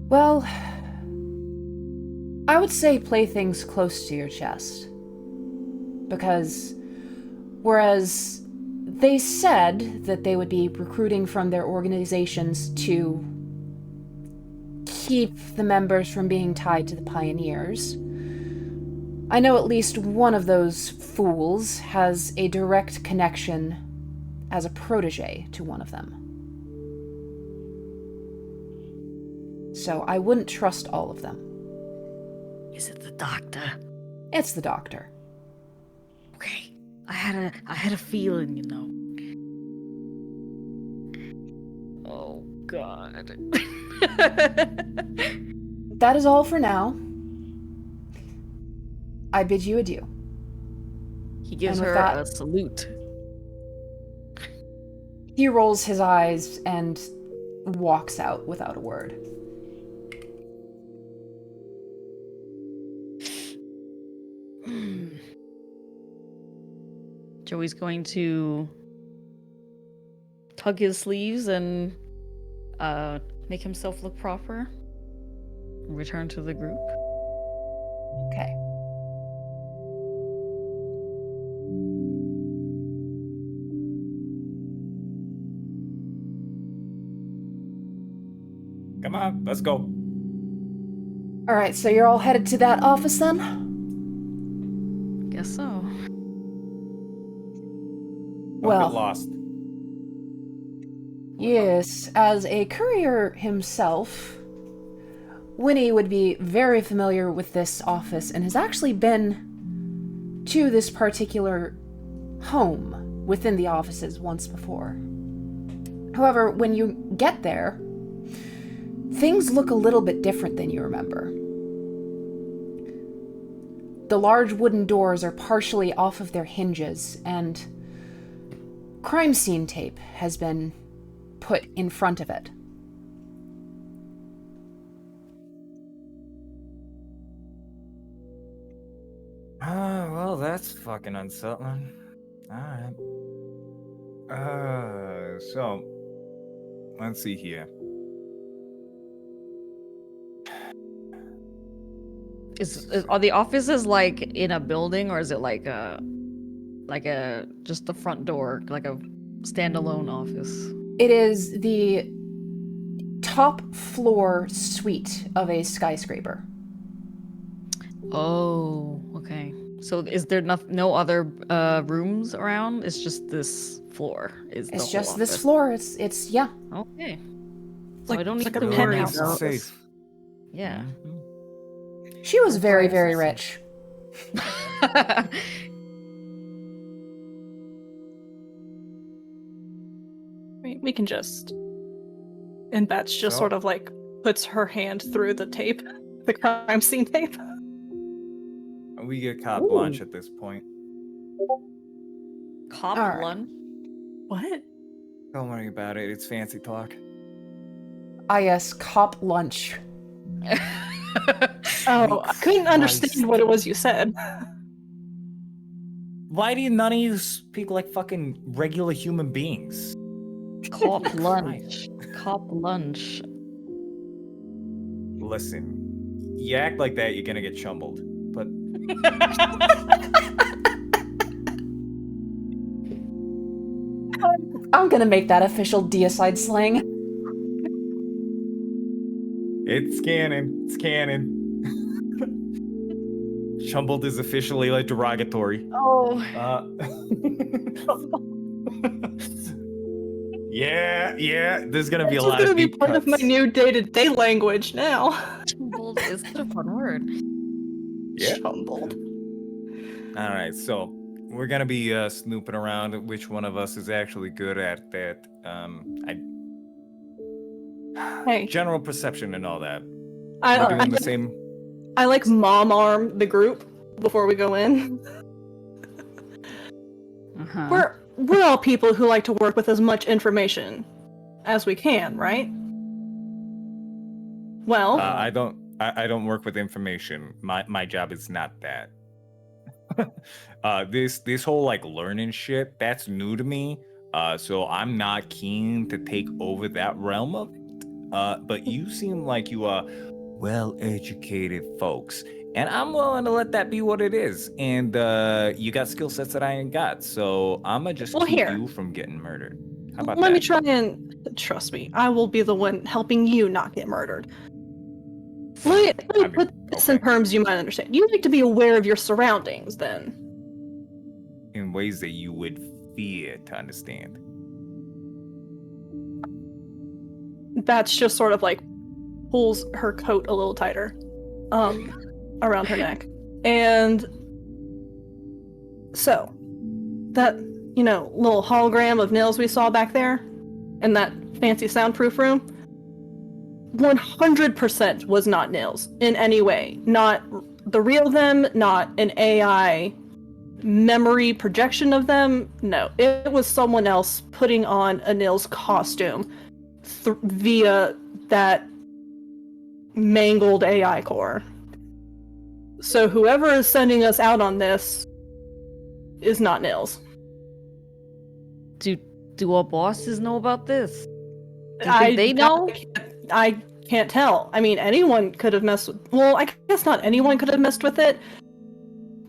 Well, I would say play things close to your chest. Because whereas they said that they would be recruiting from their organizations to keep the members from being tied to the pioneers, I know at least one of those fools has a direct connection as a protege to one of them. So I wouldn't trust all of them. Is it the doctor? It's the doctor. Okay. I had a feeling, Oh god. That is all for now. I bid you adieu. He gives And with her that- a salute. He rolls his eyes and walks out without a word. Joey's going to tug his sleeves and make himself look proper. Return to the group. Okay. Come on, let's go. Alright, so you're all headed to that office then? Guess so. Don't Well, get lost. yes, as a courier himself, Winnie would be very familiar with this office and has actually been to this particular home within the offices once before. However, when you get there, things look a little bit different than you remember. The large wooden doors are partially off of their hinges, and crime scene tape has been put in front of it. Well, that's fucking unsettling. Alright. So, let's see here. Are the offices like in a building, or is it like just the front door, like a standalone office? It is the top floor suite of a skyscraper. Oh, okay. So is there no other rooms around? It's just this floor. It's the whole just this office. floor. It's yeah. Okay. It's So like, I don't it's need like a to Really worry penthouse. nice and about- safe. Yeah. She was very, very Privacy. rich. We can just. And Batch just So? sort of like puts her hand through the tape, the crime scene tape. We get carte blanche at this point. Cop All right. lunch. What? Don't worry about it. It's fancy talk. Ah yes, cop lunch. Oh, I couldn't Christ. understand what it was you said. Why do none of you speak like fucking regular human beings? Cop lunch. Cop lunch. Listen, you act like that, you're gonna get chumbled. But I'm gonna make that official Deicide slang. it's canon. It's canon. Chumbled is officially like derogatory. Oh. Yeah. There's gonna be This a is lot gonna of be deep part of my cuts. new day-to-day language now. Bold is such a fun word. Yeah. Chumbled. All right, so we're gonna be snooping around at which one of us is actually good at that. Hey, General perception and all that. I, We're doing I, the same. I like mom arm the group before we go in. Uh-huh. we're all people who like to work with as much information as we can, right? Well, I don't work with information. My job is not that. This whole like learning shit, that's new to me. So I'm not keen to take over that realm of it. But you seem like you are well-educated folks, and I'm willing to let that be what it is. And you got skill sets that I ain't got, so I'ma just keep here. you from getting murdered. How about let that? me try and trust me. I will be the one helping you not get murdered. Let me put this in terms you might understand. You need to be aware of your surroundings, then. In ways that you would fear to understand. Batch just sort of like pulls her coat a little tighter, around her neck. And so, that, little hologram of Nils we saw back there in that fancy soundproof room, 100% was not Nils in any way. Not the real them, not an AI memory projection of them. No, it was someone else putting on a Nils costume via that mangled AI core. So whoever is sending us out on this is not Nils. Do our bosses know about this? Do you think they know? I can't tell. I mean, anyone could have messed with... Well, I guess not anyone could have messed with it,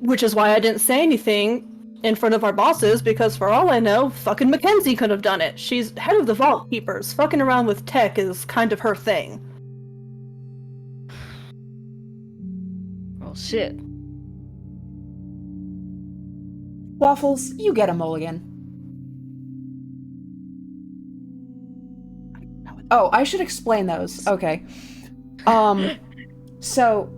which is why I didn't say anything in front of our bosses, because for all I know, fucking Mackenzie could have done it. She's head of the Vault Keepers. Fucking around with tech is kind of her thing. Oh, shit. Waffles, you get a mulligan. Oh, I should explain those. Okay. So,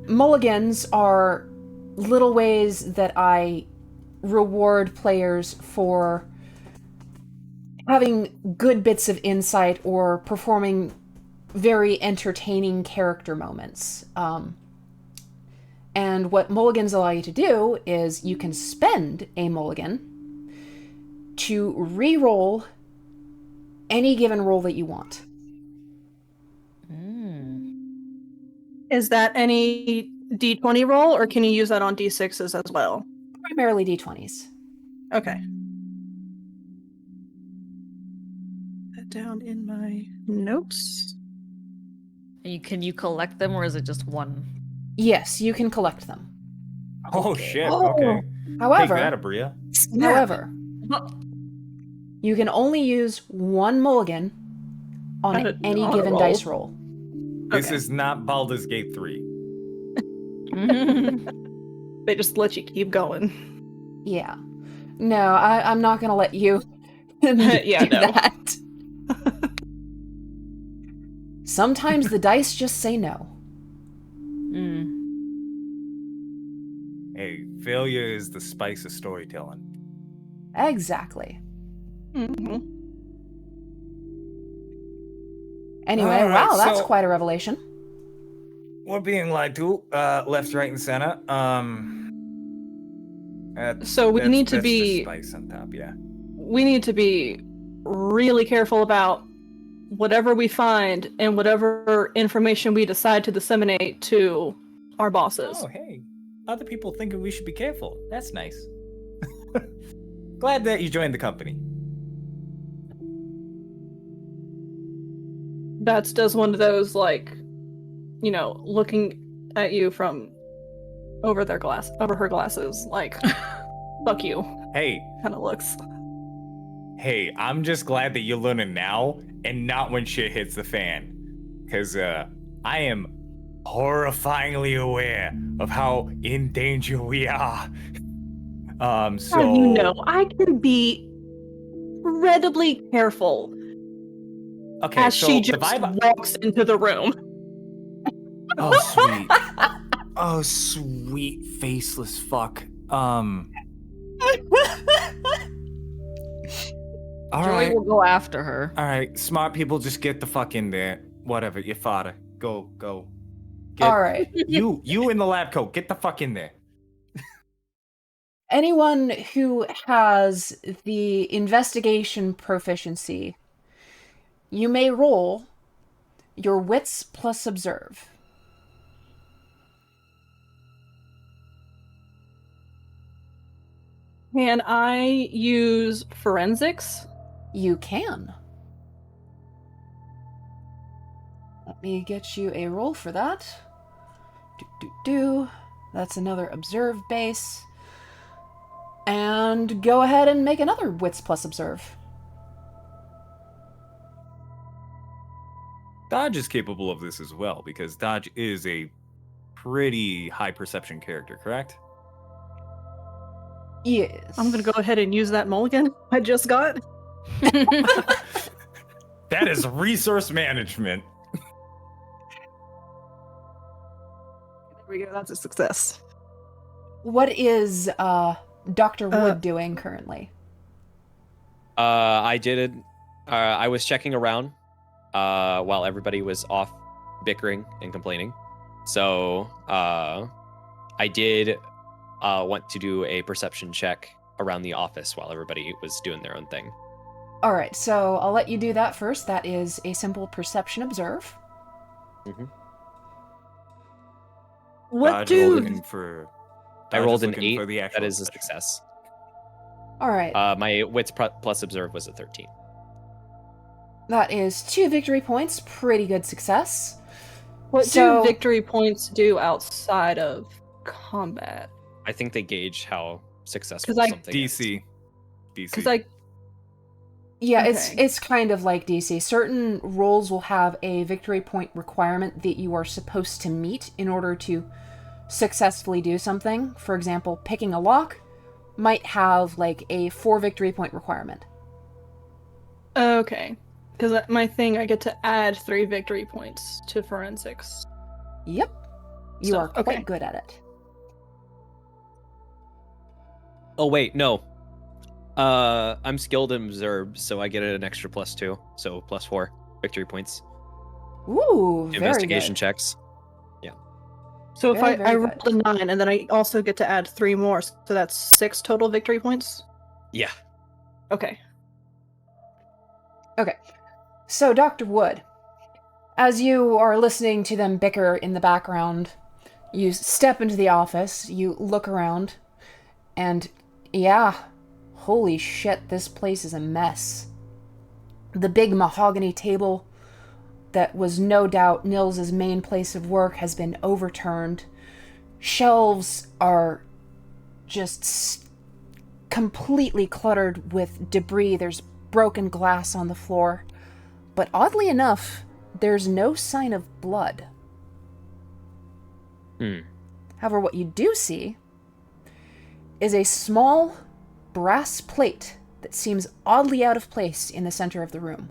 mulligans are little ways that I reward players for having good bits of insight or performing very entertaining character moments. And what mulligans allow you to do is you can spend a mulligan to re-roll any given roll that you want. Is that any D20 roll, or can you use that on D6s as well? Primarily D20s. Okay. That down in my notes. Can you collect them, or is it just one? Yes, you can collect them. Oh shit, okay. However, Take that, Abria. However, you can only use one mulligan on any given dice roll. This is not Baldur's Gate 3. They just let you keep going. Yeah. No, I'm not going to let you do that. Sometimes the dice just say no. Hey, failure is the spice of storytelling. Exactly. Mm-hmm. Anyway, right, wow, that's so- quite a revelation. We're being lied to, left, right, and center. So we need to that's be... the spice on top, yeah. We need to be really careful about whatever we find and whatever information we decide to disseminate to our bosses. Oh, hey. Other people thinking we should be careful. That's nice. Glad that you joined the company. Bats does one of those, like, looking at you from over her glasses, like, fuck you. Hey. Kind of looks. Hey, I'm just glad that you're learning now and not when shit hits the fan. Because I am horrifyingly aware of how in danger we are. So... How do you know? I can be incredibly careful Okay, as so she the just vibe... walks into the room. Oh, sweet. Oh, sweet faceless fuck. All Joy right. will go after her. All right, smart people, just get the fuck in there. Whatever, your father. Go. All right. You in the lab coat, get the fuck in there. anyone who has the investigation proficiency, you may roll your wits plus observe. Can I use forensics? You can. Let me get you a roll for that. That's another observe base. And go ahead and make another wits plus observe. Dodge is capable of this as well, because Dodge is a pretty high perception character, correct? Yes. I'm gonna go ahead and use that mulligan I just got. That is resource management. There we go, that's a success. What is Dr. Wood doing currently? I was checking around while everybody was off bickering and complaining. So I did want to do a perception check around the office while everybody was doing their own thing. All right, so I'll let you do that first. That is a simple perception observe. Mm-hmm. What Dodge do looking for? I Dodge rolled is an looking 8. for the That actual is a special. success. All right, My wits plus observe was a 13. that is 2 victory points. Pretty good success. what So- do victory points do outside of combat? I think they gauge how successful 'Cause I- something is. DC. Because I Yeah, Okay. it's kind of like DC. Certain roles will have a victory point requirement that you are supposed to meet in order to successfully do something. For example, picking a lock might have like a 4 victory point requirement. okay, because my thing I get to add 3 victory points to forensics. Yep. You So, are quite okay. good at it. Oh wait, no. I'm skilled in observe, so I get an extra +2, so +4 victory points. Ooh, very Investigation good. checks. So if Very, I very rolled a 9, and then I also get to add 3 more, so that's 6 total victory points. Yeah. Okay. Okay. So, Dr. Wood, as you are listening to them bicker in the background, you step into the office, you look around, and yeah, holy shit, this place is a mess. The big mahogany table that was no doubt Nils's main place of work has been overturned. Shelves are just completely cluttered with debris. There's broken glass on the floor. But oddly enough, there's no sign of blood. However, what you do see is a small brass plate that seems oddly out of place in the center of the room.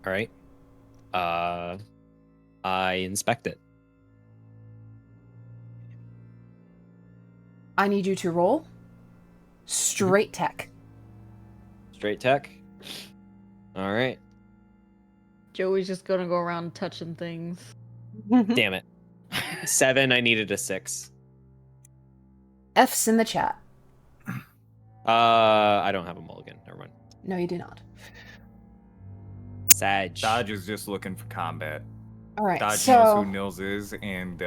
All right. I inspect it. I need you to roll straight tech. Straight tech. All right. Joey's just gonna go around touching things. Damn it. 7. I needed a 6. F's in the chat. I don't have a mulligan. Never mind. No, you do not. Sag. Dodge is just looking for combat. All right, Dodge knows so... who Nils is and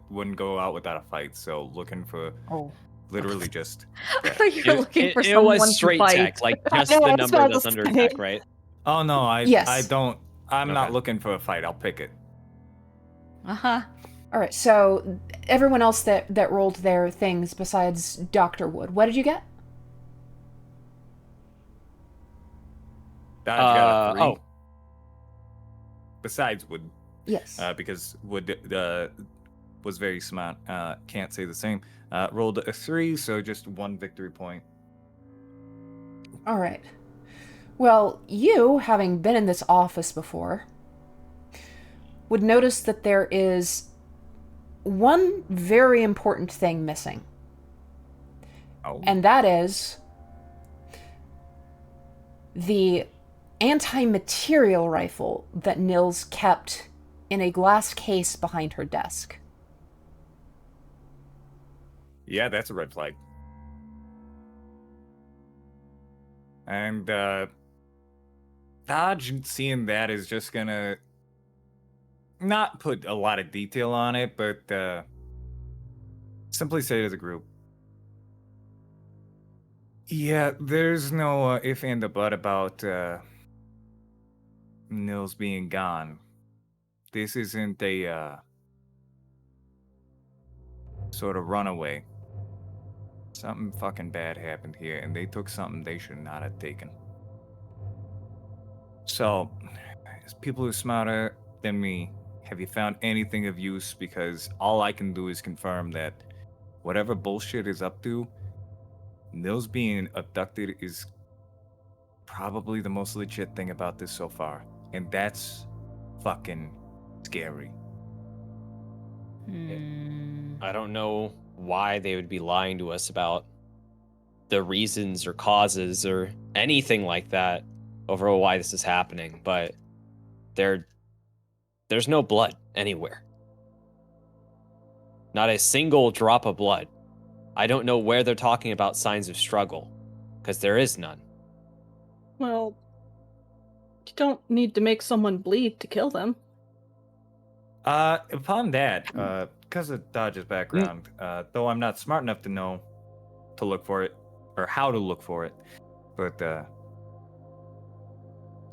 wouldn't go out without a fight. So looking for Oh. literally just. I thought you were looking for it someone was to straight fight. tech, like just know, the I was number about to that's under say. attack, right? Oh no, I Yes. don't. I'm not Okay. looking for a fight. I'll pick it. Uh-huh. All right, so everyone else that rolled their things besides Dr. Wood, what did you get? Dodge got a 3. oh. Besides Wood, Yes. because Wood was very smart. Can't say the same. Rolled a 3, so just 1 victory point. All right. Well, you, having been in this office before, would notice that there is one very important thing missing. Oh. And that is the anti-material rifle that Nils kept in a glass case behind her desk. Yeah, that's a red flag. And Dodge, seeing that, is just gonna not put a lot of detail on it, but simply say to the group, yeah, there's no if and a but about Nils being gone. This isn't a sort of runaway. Something fucking bad happened here, and they took something they should not have taken. So, as people who are smarter than me, have you found anything of use? Because all I can do is confirm that whatever bullshit is up to, Nils being abducted is probably the most legit thing about this so far. And that's fucking scary. I don't know why they would be lying to us about the reasons or causes or anything like that over why this is happening, but there's no blood anywhere. Not a single drop of blood. I don't know where they're talking about signs of struggle, because there is none. Well, you don't need to make someone bleed to kill them. Upon that, because of Dodge's background, though I'm not smart enough to know to look for it or how to look for it, but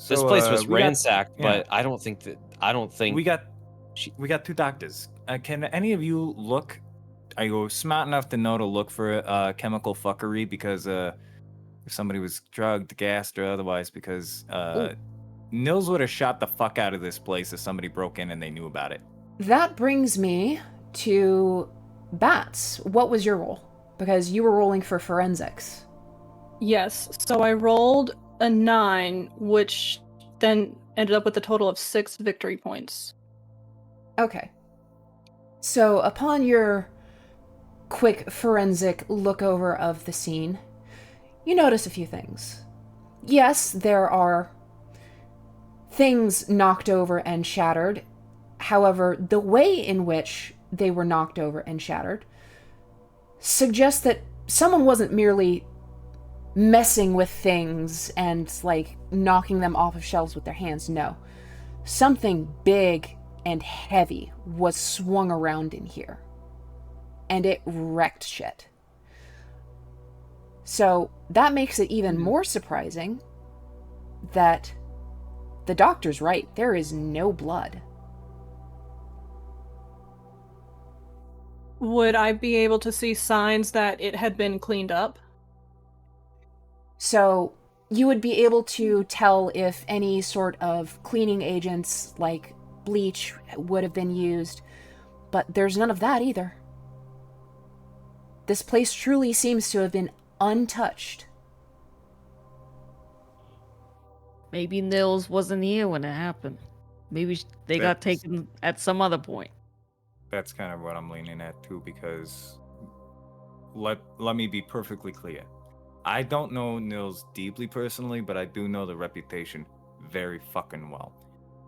This so, place was we got- ransacked, yeah. but I don't think we got two doctors. Can any of you look? Are you smart enough to know to look for chemical fuckery? Because if somebody was drugged, gassed, or otherwise, because Nils would have shot the fuck out of this place if somebody broke in and they knew about it. That brings me to Bats. What was your roll? Because you were rolling for forensics. Yes, so I rolled a 9, which then ended up with a total of 6 victory points. Okay. So upon your quick forensic look over of the scene, you notice a few things. Yes, there are things knocked over and shattered. However, the way in which they were knocked over and shattered suggests that someone wasn't merely messing with things and, like, knocking them off of shelves with their hands. No. Something big and heavy was swung around in here. And it wrecked shit. So that makes it even more surprising that the doctor's right. There is no blood. Would I be able to see signs that it had been cleaned up? So you would be able to tell if any sort of cleaning agents like bleach would have been used, but there's none of that either. This place truly seems to have been untouched. Maybe Nils wasn't here when it happened. Maybe they got That's- taken at some other point. That's kind of what I'm leaning at too, because let me be perfectly clear. I don't know Nils deeply personally, but I do know the reputation very fucking well.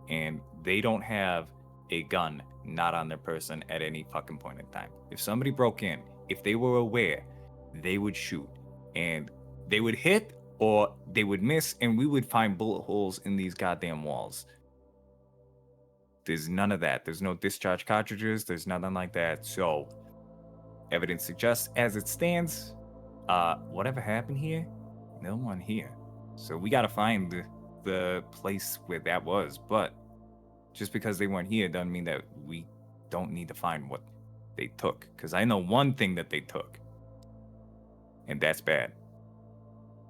And they don't have a gun not on their person at any fucking point in time. If somebody broke in, if they were aware, they would shoot. And they would hit or they would miss, and we would find bullet holes in these goddamn walls. There's none of that. There's no discharge cartridges. There's nothing like that. So, evidence suggests, as it stands, whatever happened here, no one here. So we gotta find the place where that was. But just because they weren't here doesn't mean that we don't need to find what they took. Because I know one thing that they took, and that's bad.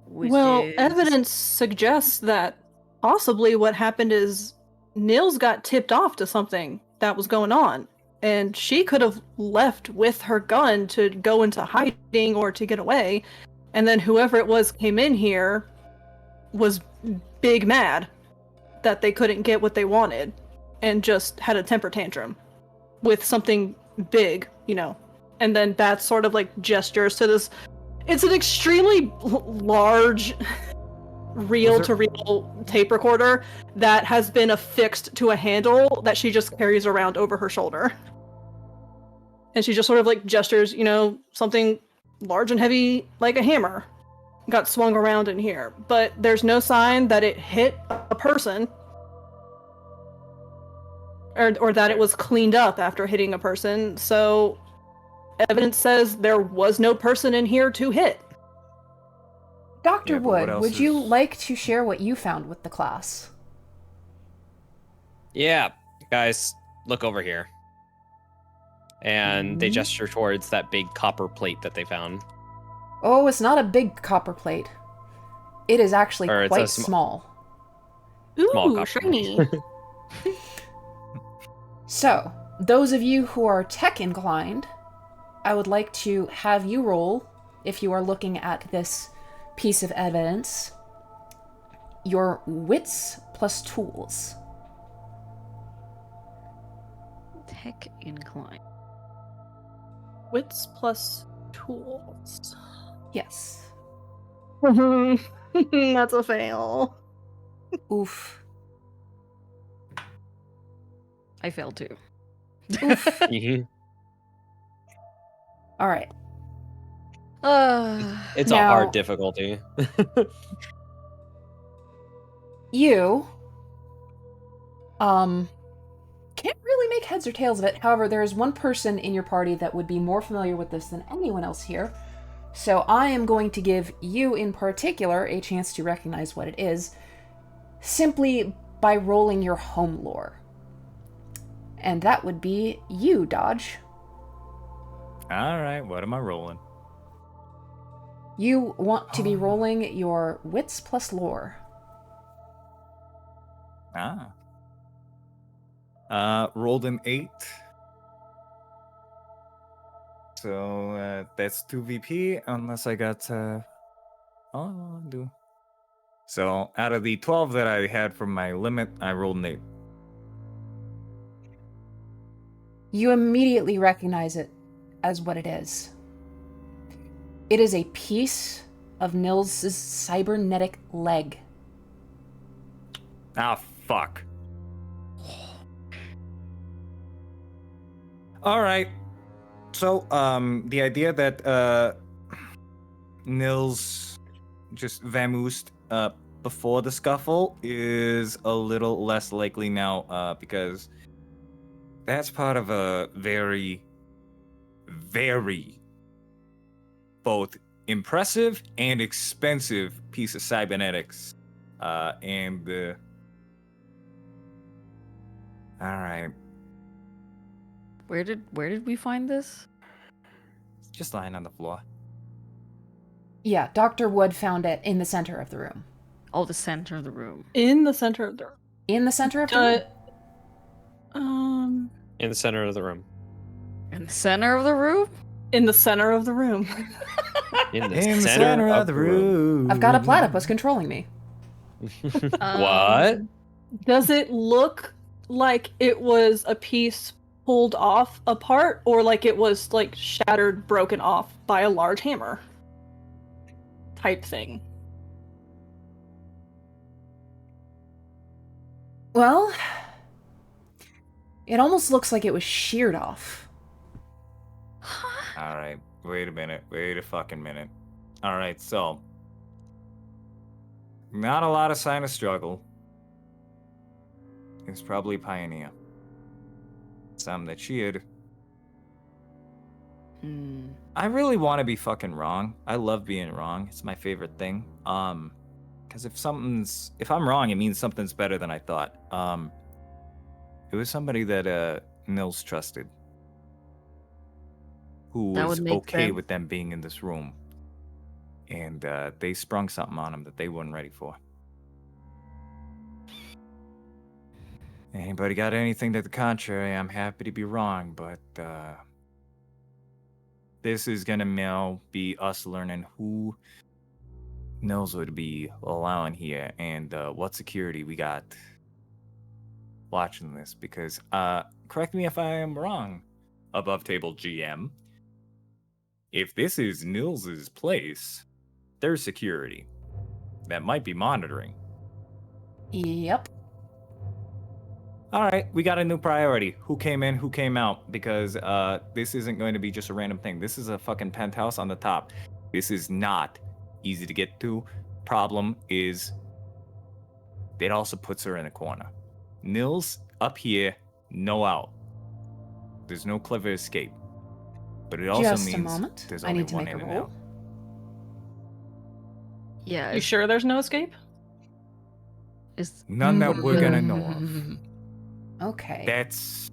Which Well, is... evidence suggests that possibly what happened is Nils got tipped off to something that was going on, and she could have left with her gun to go into hiding or to get away, and then whoever it was came in here was big mad that they couldn't get what they wanted and just had a temper tantrum with something big, you know. And then that sort of like gestures to this. It's an extremely large reel-to-reel tape recorder that has been affixed to a handle that she just carries around over her shoulder. And she just sort of like gestures, something large and heavy like a hammer got swung around in here. But there's no sign that it hit a person or that it was cleaned up after hitting a person. So evidence says there was no person in here to hit. Dr. Yeah, but what Wood, else would you is- like to share what you found with the class? Yeah, guys, look over here. And they Mhm. gesture towards that big copper plate that they found. Oh, it's not a big copper plate. It is actually Or it's a quite small. Small Ooh, copper shiny. So, those of you who are tech inclined, I would like to have you roll, if you are looking at this piece of evidence, your wits plus tools. Tech incline. Wits plus tools. Yes. That's a fail. Oof. I failed too. Oof. Mhm. All right. It's Now- a hard difficulty. You can't really make heads or tails of it. However, there is one person in your party that would be more familiar with this than anyone else here. So I am going to give you in particular a chance to recognize what it is, simply by rolling your home lore. And that would be you, Dodge. All right, what am I rolling? You want to be rolling your wits plus lore. Rolled an 8. So that's 2 VP, unless I got. I'll do. So out of the 12 that I had from my limit, I rolled an 8. You immediately recognize it as what it is. It is a piece of Nils' cybernetic leg. Ah, fuck. All right. So, the idea that Nils just vamoosed before the scuffle is a little less likely now, because that's part of a very, very both impressive and expensive piece of cybernetics. All right. Where did we find this? It's just lying on the floor. Yeah, Dr. Wood found it in the center of the room. Oh, the center of the room. In the center of the In the center of the room. In the center of the room. In the center of the room? In the center of the room. In the center of the room. I've got a platypus controlling me. What? Does it look like it was a piece pulled off apart, or like it was like shattered, broken off by a large hammer type thing? Well, it almost looks like it was sheared off. All right, wait a minute. Wait a fucking minute. All right, so not a lot of sign of struggle. It's probably Pioneer. Some that cheered. I really want to be fucking wrong. I love being wrong. It's my favorite thing. Because if I'm wrong, it means something's better than I thought. It was somebody that Nils trusted, who That was would make okay sense. with them being in this room, and they sprung something on him that they weren't ready for. Anybody got anything to the contrary? I'm happy to be wrong, but this is gonna now be us learning who knows what to be allowing here and what security we got watching this. Because correct me if I am wrong, above table GM. If this is Nils's place, there's security that might be monitoring. Yep. all right, we got a new priority. Who came in, who came out? Because this isn't going to be just a random thing. This is a fucking penthouse on the top. This is not easy to get to. Problem is, it also puts her in a corner. Nils up here, no out. There's no clever escape. But it also Just means a moment. there's I only need to one make a in and roll. out. Yeah. You sure there's no escape? Is None that we're gonna know of. Okay. That's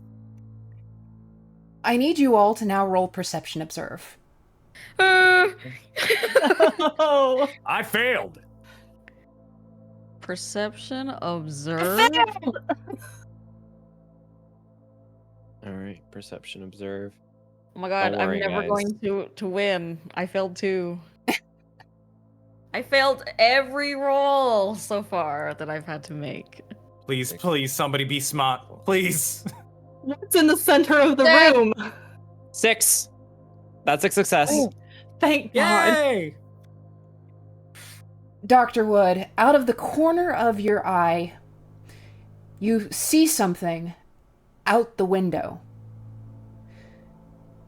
I need you all to now roll Perception Observe. Oh, I failed. Perception observe. All right, perception observe. Oh my god, Don't I'm worry, never guys. going to win. I failed too. I failed every roll so far that I've had to make. Please, please, somebody be smart. Please. what's in the center of the Dang. room? 6. That's a success. Oh. Thank God. Yay! Dr. Wood, out of the corner of your eye, you see something out the window.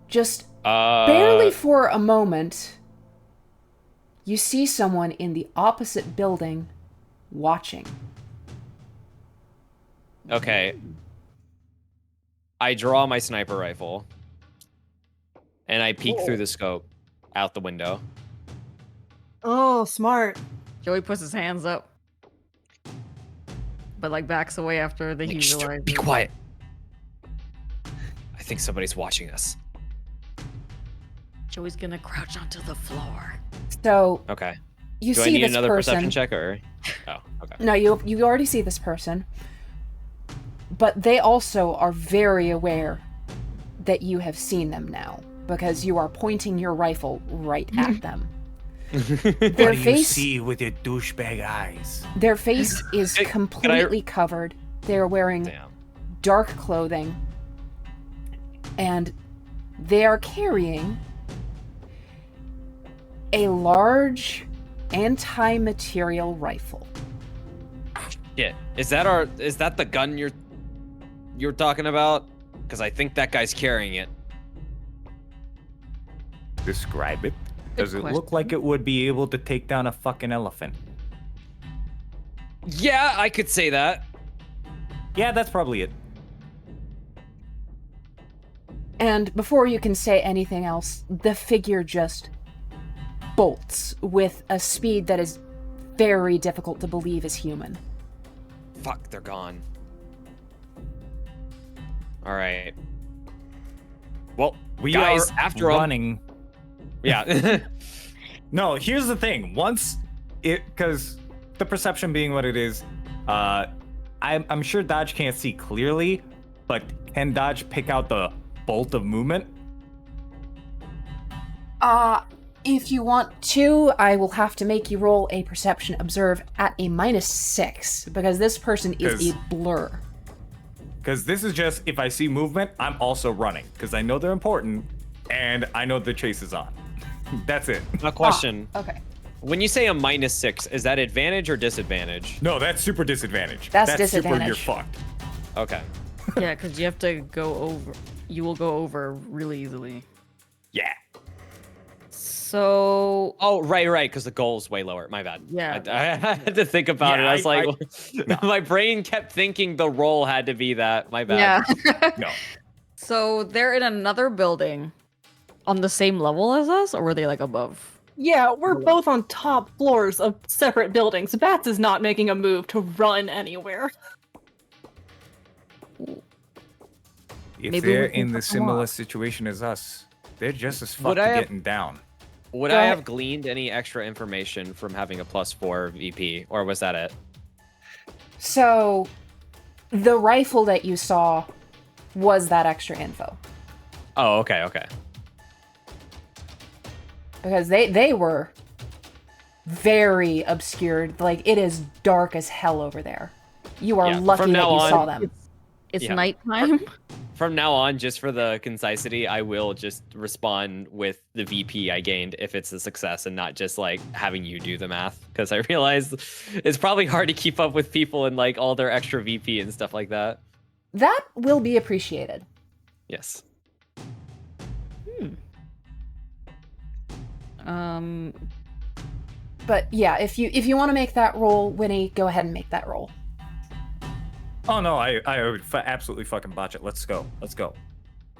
Just barely for a moment, you see someone in the opposite building watching. Okay. I draw my sniper rifle. And I peek through the scope out the window. Oh, smart. Joey puts his hands up, but like backs away after he Like, "Shh, realizes. be quiet. I think somebody's watching us. Joey's gonna crouch onto the floor. So Okay. you Do I see need this another person. perception check or? Oh, okay. No, you already see this person. But they also are very aware that you have seen them now, because you are pointing your rifle right at them. Their face, with your douchebag eyes? their face is Hey, can I- completely covered. They're wearing Damn. dark clothing, and they are carrying a large anti-material rifle. Shit. Is that the gun you're talking about? Because I think that guy's carrying it. Describe it. Does it Good look like it would be able to take down a fucking elephant? Yeah, I could say that. Yeah, that's probably it. And before you can say anything else, the figure just bolts with a speed that is very difficult to believe is human. Fuck, they're gone. All right. Well, We guys, are after all, running. yeah. No, here's the thing. Once it, because the perception being what it is, I'm sure Dodge can't see clearly, but can Dodge pick out the bolt of movement? If you want to, I will have to make you roll a perception observe at a -6, because this person is a blur. Because this is just, if I see movement, I'm also running, because I know they're important, and I know the chase is on. That's it. A question. Okay. When you say a -6, is that advantage or disadvantage? No, that's super disadvantage. That's super, disadvantage. you're fucked. Okay. Yeah, because you have to go over. You will go over really easily. Yeah. So Oh, right, because the goal's way lower. My bad. Yeah. I had to think about it. Yeah, I was like, my brain kept thinking the roll had to be that. My bad. yeah. No. So they're in another building, on the same level as us, or were they like above? Yeah, we're both on top floors of separate buildings. Bats is not making a move to run anywhere. If Maybe they're we can in the cut them similar off. situation as us, they're just as Would fucked I have- getting down. Would Go I ahead. have gleaned any extra information from having a +4 VP, or was that it? So, the rifle that you saw was that extra info. Oh, okay. Because they were very obscured. Like, it is dark as hell over there. You are Yeah, lucky from that now you on- saw them. It's Yeah. nighttime. From now on, just for the concisity, I will just respond with the VP I gained if it's a success and not just like having you do the math. Because I realize it's probably hard to keep up with people and like all their extra VP and stuff like that. That will be appreciated. Yes. But yeah, if you want to make that roll, Winnie, go ahead and make that roll. Oh no, I would absolutely fucking botch it. Let's go.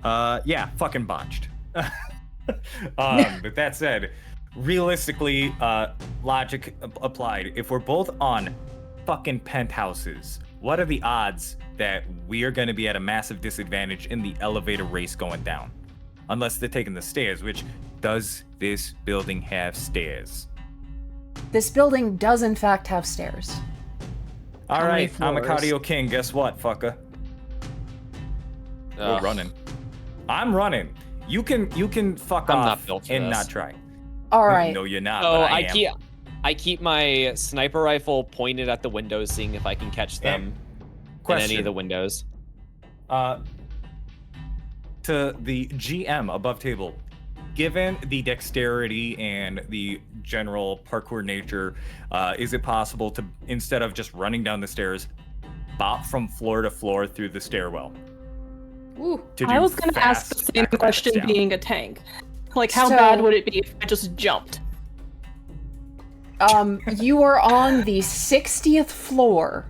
Yeah, fucking botched. But that said, realistically, logic applied. If we're both on fucking penthouses, what are the odds that we are going to be at a massive disadvantage in the elevator race going down? Unless they're taking the stairs, which does this building have stairs? This building does in fact have stairs. All many right, I'm a floors? cardio king. Guess what, fucker? We're running. I'm running. You can fuck I'm off not built for and this. not try. All right. No, you're not. So but I am. I keep my sniper rifle pointed at the windows, seeing if I can catch them in any of the windows. To the GM above table, given the dexterity and the general parkour nature, is it possible to, instead of just running down the stairs, bop from floor to floor through the stairwell? Ooh. To I do was going to ask the fast same acrobatics question down? being a tank. Like, how So- bad would it be if I just jumped? You are on the 60th floor.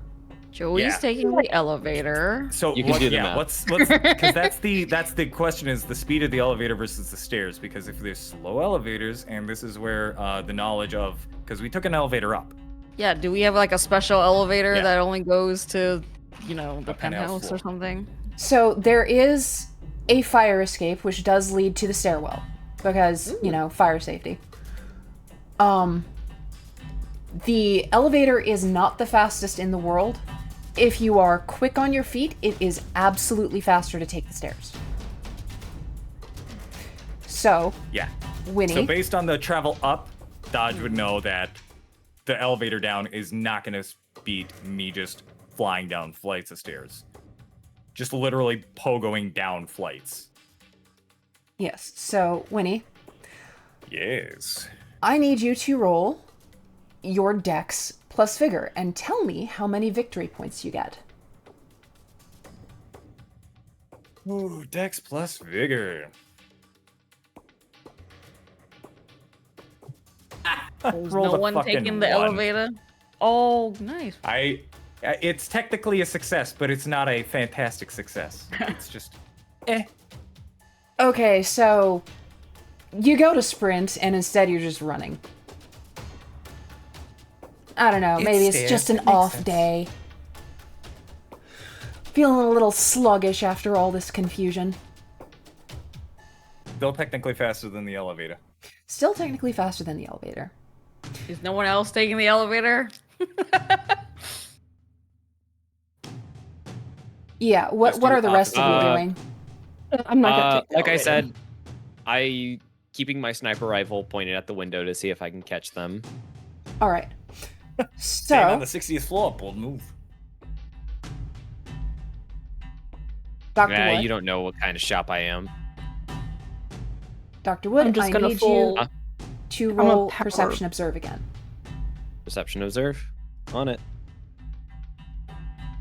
Joey's Yeah. taking the elevator. So You can do the math. let's because that's the question is the speed of the elevator versus the stairs, because if there's slow elevators, and this is where the knowledge of, because we took an elevator up. Yeah, do we have like a special elevator Yeah. that only goes to, the penthouse penthouse floor. or something? So there is a fire escape which does lead to the stairwell because, fire safety. The elevator is not the fastest in the world. If you are quick on your feet, it is absolutely faster to take the stairs. So, Yeah. Winnie, So based on the travel up, Dodge would know that the elevator down is not going to beat me just flying down flights of stairs. Just literally pogoing down flights. yes. So, Winnie, Yes. I need you to roll your dex plus vigor and tell me how many victory points you get. Ooh, Dex plus Vigor. There's Rolled no a one fucking taking the 1. elevator. Oh, nice. It's technically a success, but it's not a fantastic success. It's just, Okay, so you go to sprint and instead you're just running. I don't know, maybe it's just an off day. Feeling a little sluggish after all this confusion. Still technically faster than the elevator. Still technically faster than the elevator. Is no one else taking the elevator? Yeah, what Just are do the rest of you opposite. doing? I'm not going to take the Like I elevator. said, I keeping my sniper rifle pointed at the window to see if I can catch them. Alright. Staying on So, the 60th floor, bold move. Dr. Yeah, Wood, you don't know what kind of shop I am. Dr. Wood, I'm just I gonna need full- you to I'm a roll power- Perception Observe again. Perception observe. On it.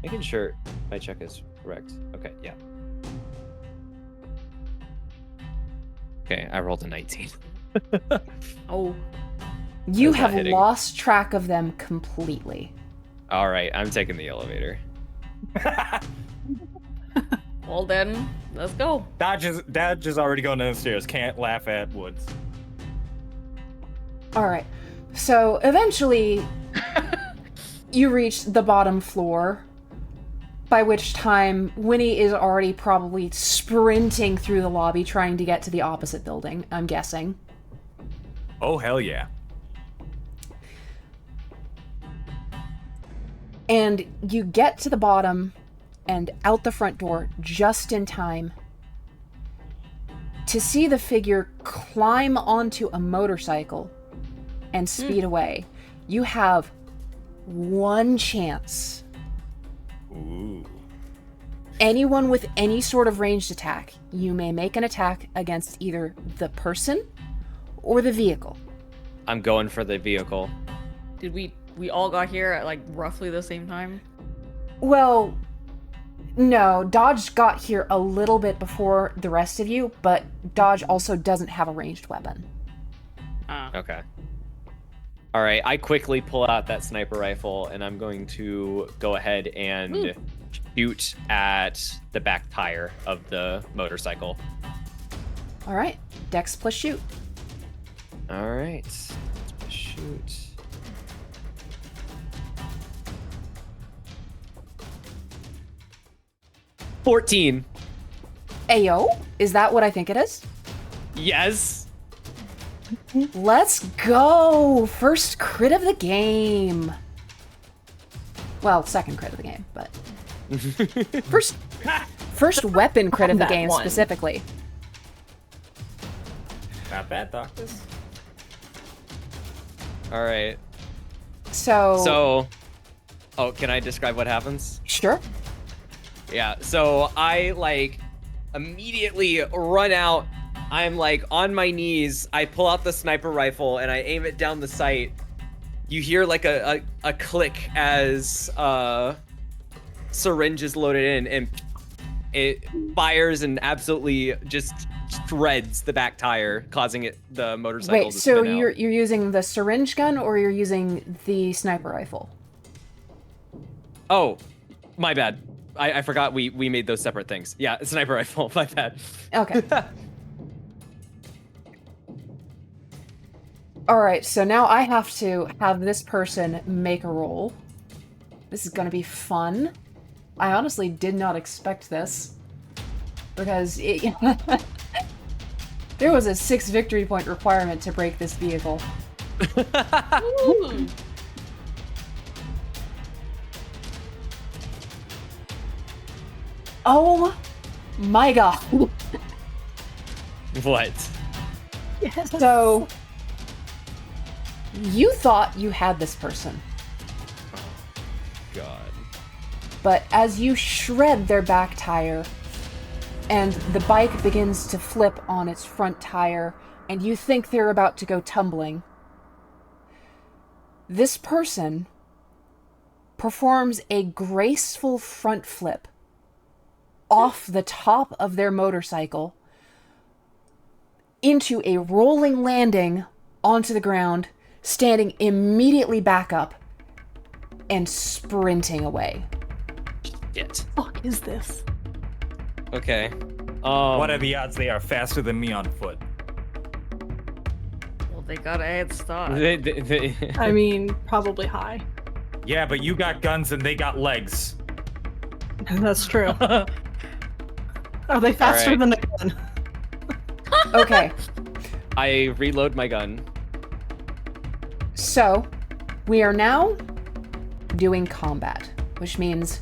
Making sure my check is correct. Okay, yeah. Okay, I rolled a 19. Oh, You Is that have hitting? lost track of them completely. All right, I'm taking the elevator. well then, let's go. Dodge is already going downstairs. Can't laugh at Woods. Alright. So eventually you reach the bottom floor, by which time Winnie is already probably sprinting through the lobby trying to get to the opposite building, I'm guessing. Oh, hell yeah. And you get to the bottom and out the front door just in time to see the figure climb onto a motorcycle and speed away. You have one chance. Ooh. Anyone with any sort of ranged attack, you may make an attack against either the person or the vehicle. I'm going for the vehicle. Did we all got here at like roughly the same time? Well, No, Dodge got here a little bit before the rest of you, but Dodge also doesn't have a ranged weapon. Okay. All right, I quickly pull out that sniper rifle, and I'm going to go ahead and shoot at the back tire of the motorcycle. All right, Dex plus shoot. All right, let's shoot. $14. Ayo, is that what I think it is? Yes. Let's go! First crit of the game. Well, second crit of the game, but first weapon crit of the That game one. specifically. Not bad, doctors. All right. So Oh, can I describe what happens? sure. Yeah, so I like immediately run out. I'm like on my knees. I pull out the sniper rifle and I aim it down the sight. You hear like a click as syringe is loaded in, and it fires and absolutely just shreds the back tire, causing the motorcycle Wait, to so spin you're out. using the syringe gun or you're using the sniper rifle? Oh, my bad. I forgot we made those separate things. Yeah, sniper rifle. My bad. Okay. All right, so now I have to have this person make a roll. This is going to be fun. I honestly did not expect this because there was a 6 victory point requirement to break this vehicle. Ooh. Oh my god. What? Yes. So you thought you had this person, God. but as you shred their back tire and the bike begins to flip on its front tire and you think they're about to go tumbling, this person performs a graceful front flip off the top of their motorcycle into a rolling landing onto the ground, standing immediately back up and sprinting away. Shit. Fuck is this? Okay. What are the odds they are faster than me on foot? Well, they got a head start. I mean, probably high. Yeah, but you got guns and they got legs. That's true. Are they faster right. than the gun? Okay, I reload my gun. so we are now doing combat, which means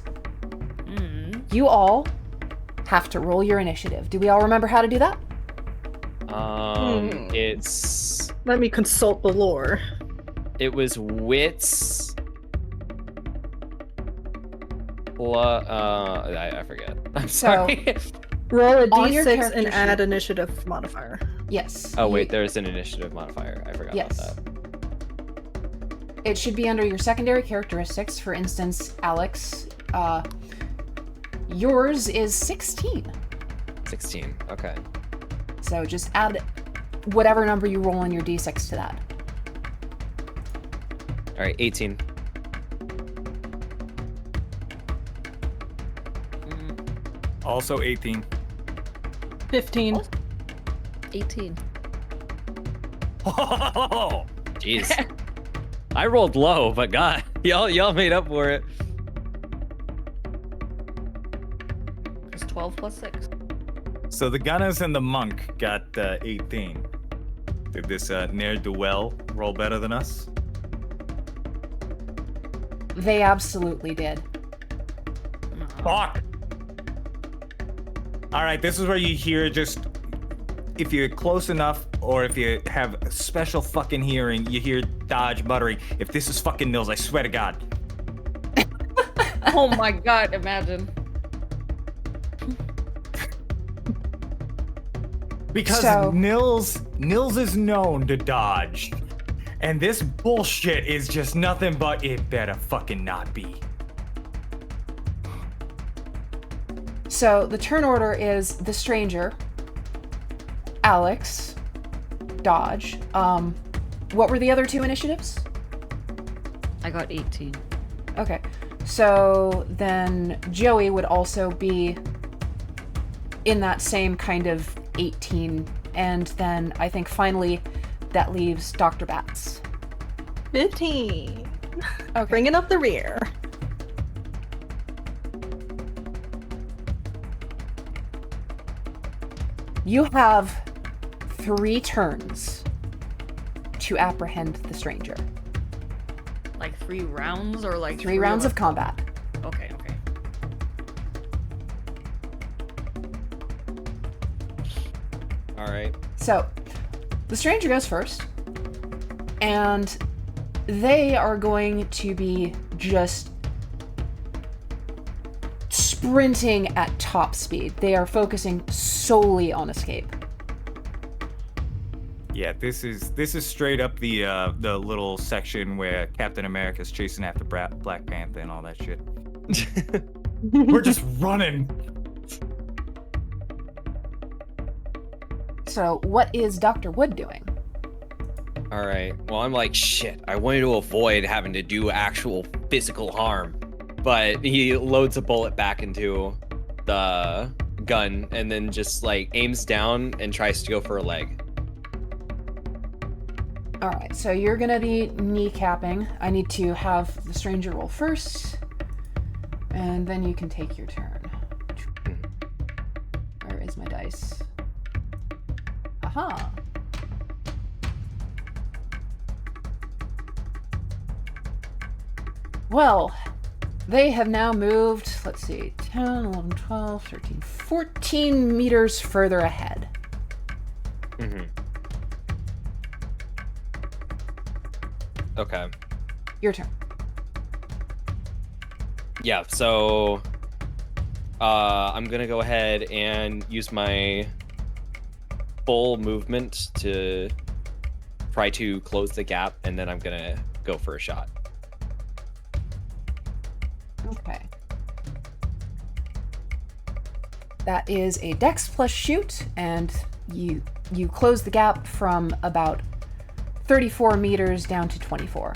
you all have to roll your initiative. Do we all remember how to do that? It's Let me consult the lore. it was wits. I forget. I'm So- sorry. Roll a On your d6 character and add sheet. initiative modifier. Yes. Oh wait, You- there's an initiative modifier. I forgot Yes. about that. It should be under your secondary characteristics. For instance, Alyx, yours is 16. 16. Okay. So just add whatever number you roll in your d6 to that. All right, 18. Also 18. 15. 18. Oh, Jeez. I rolled low, but God, y'all made up for it. It's 12 plus 6. so the gunners and the monk got 18. Did this ne'er-do-well roll better than us? They absolutely did. Fuck! Alright, this is where you hear just... If you're close enough, or if you have special fucking hearing, you hear Dodge muttering, "If this is fucking Nils, I swear to God." Oh my god, imagine. Because So- Nils is known to dodge. And this bullshit is just nothing but it better fucking not be. So the turn order is the stranger, Alyx, Dodge. What were the other 2 initiatives? I got 18. Okay. So then Joey would also be in that same kind of 18. And then I think finally that leaves Dr. Batts. 15. Okay. Bringing up the rear. You have 3 turns to apprehend the stranger. Like 3 rounds or like 3 rounds of combat. Okay. All right. So, the stranger goes first, and they are going to be just sprinting at top speed. They are focusing solely on escape. Yeah, this is straight up the little section where Captain America's chasing after Black Panther and all that shit. We're just running. So, what is Dr. Wood doing? All right. Well, I'm like, shit. I wanted to avoid having to do actual physical harm, but he loads a bullet back into the gun and then just like aims down and tries to go for a leg. Alright, so you're gonna be kneecapping. I need to have the stranger roll first, and then you can take your turn. Where is my dice? Aha! Well, they have now moved, let's see, 10, 11, 12, 13, 14 meters further ahead. Mm-hmm. Okay. Your turn. Yeah, so I'm gonna go ahead and use my full movement to try to close the gap, and then I'm gonna go for a shot. Okay. That is a Dex plus shoot, and you close the gap from about 34 meters down to 24.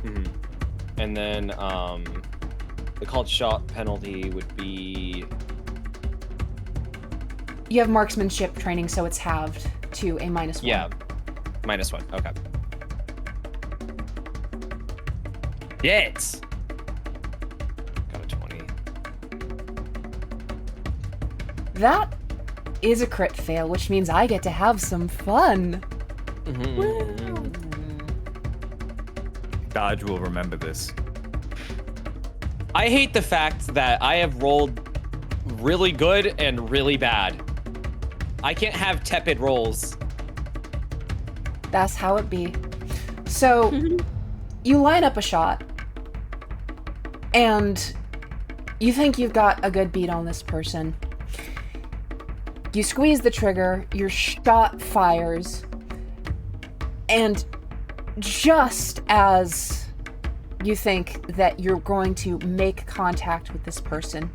Mm-hmm. And then the called shot penalty would be... You have marksmanship training, so it's halved to a -1. Yeah, -1. Okay. Yes! Got a 20. That is a crit fail, which means I get to have some fun. Mm-hmm. Dodge will remember this. I hate the fact that I have rolled really good and really bad. I can't have tepid rolls. That's how it be. So, you line up a shot, and you think you've got a good beat on this person. You squeeze the trigger, your shot fires, and just as you think that you're going to make contact with this person,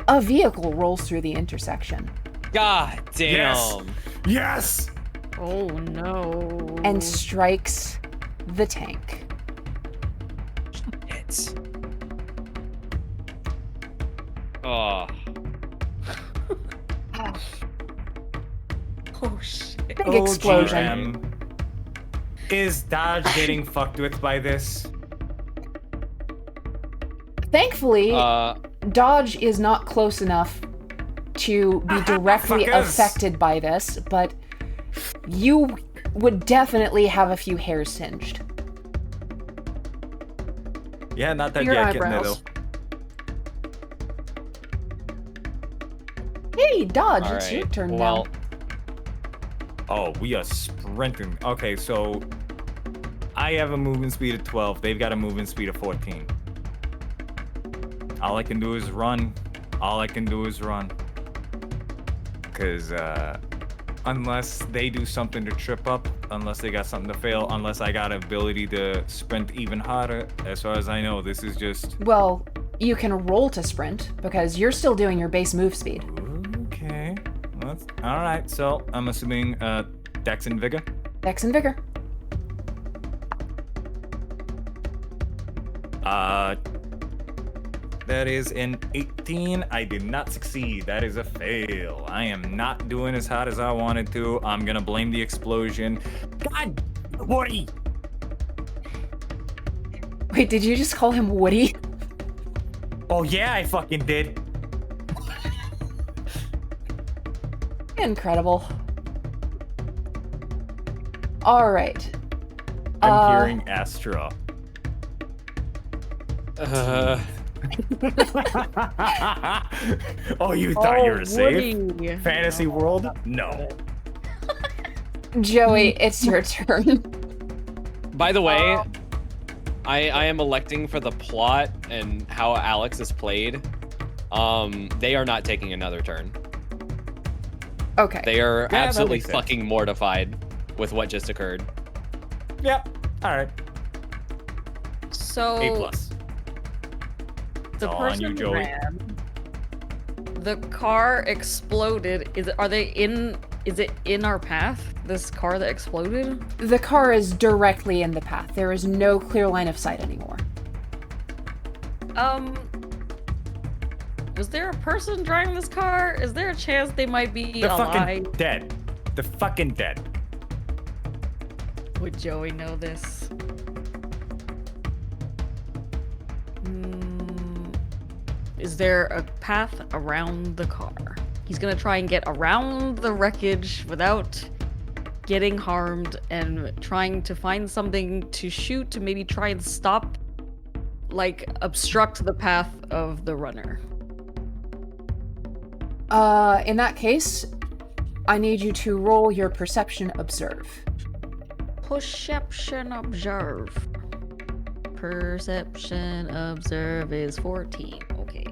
a vehicle rolls through the intersection God damn. Yes! Oh no. and strikes the tank. It's... Oh. Oh shit. Big explosion. GM. Is Dodge getting fucked with by this? Thankfully, Uh, Dodge is not close enough to be directly Fuckers. affected by this, but you would definitely have a few hairs singed. Yeah, not that Your yet. Getting there, eyebrows. though. Hey, Dodge, all it's your right. turn Well, now. Oh, we are sprinting. Okay, so I have a movement speed of 12. They've got a movement speed of 14. All I can do is run. All I can do is run. Because unless they do something to trip up, unless they got something to fail, unless I got ability to sprint even harder, as far as I know, this is just... Well, You can roll to sprint because you're still doing your base move speed. Okay. All right. So I'm assuming Dex and Vigor. Dex and Vigor. That is an 18. I did not succeed. That is a fail. I am not doing as hot as I wanted to. I'm gonna blame the explosion. God, Woody. Wait, did you just call him Woody? Oh yeah, I fucking did. Incredible. All right. I'm hearing Astra. Oh, you thought you were safe? Woody. Fantasy world? No. Joey, it's your turn. By the way, I am electing for the plot and how Alyx is played. They are not taking another turn. Okay. They are that absolutely makes sense. fucking mortified with what just occurred. Yep. All right. So A+. the all on you, person Joey. ran. The car exploded. Is it in our path? This car that exploded? The car is directly in the path. There is no clear line of sight anymore. Was there a person driving this car? Is there a chance they might be They're alive? fucking dead. They're fucking dead. Would Joey know this? Is there a path around the car? He's gonna try and get around the wreckage without getting harmed and trying to find something to shoot to maybe try and stop, like, obstruct the path of the runner. In that case, I need you to roll your perception observe. Perception observe. Perception observe is 14. Okay.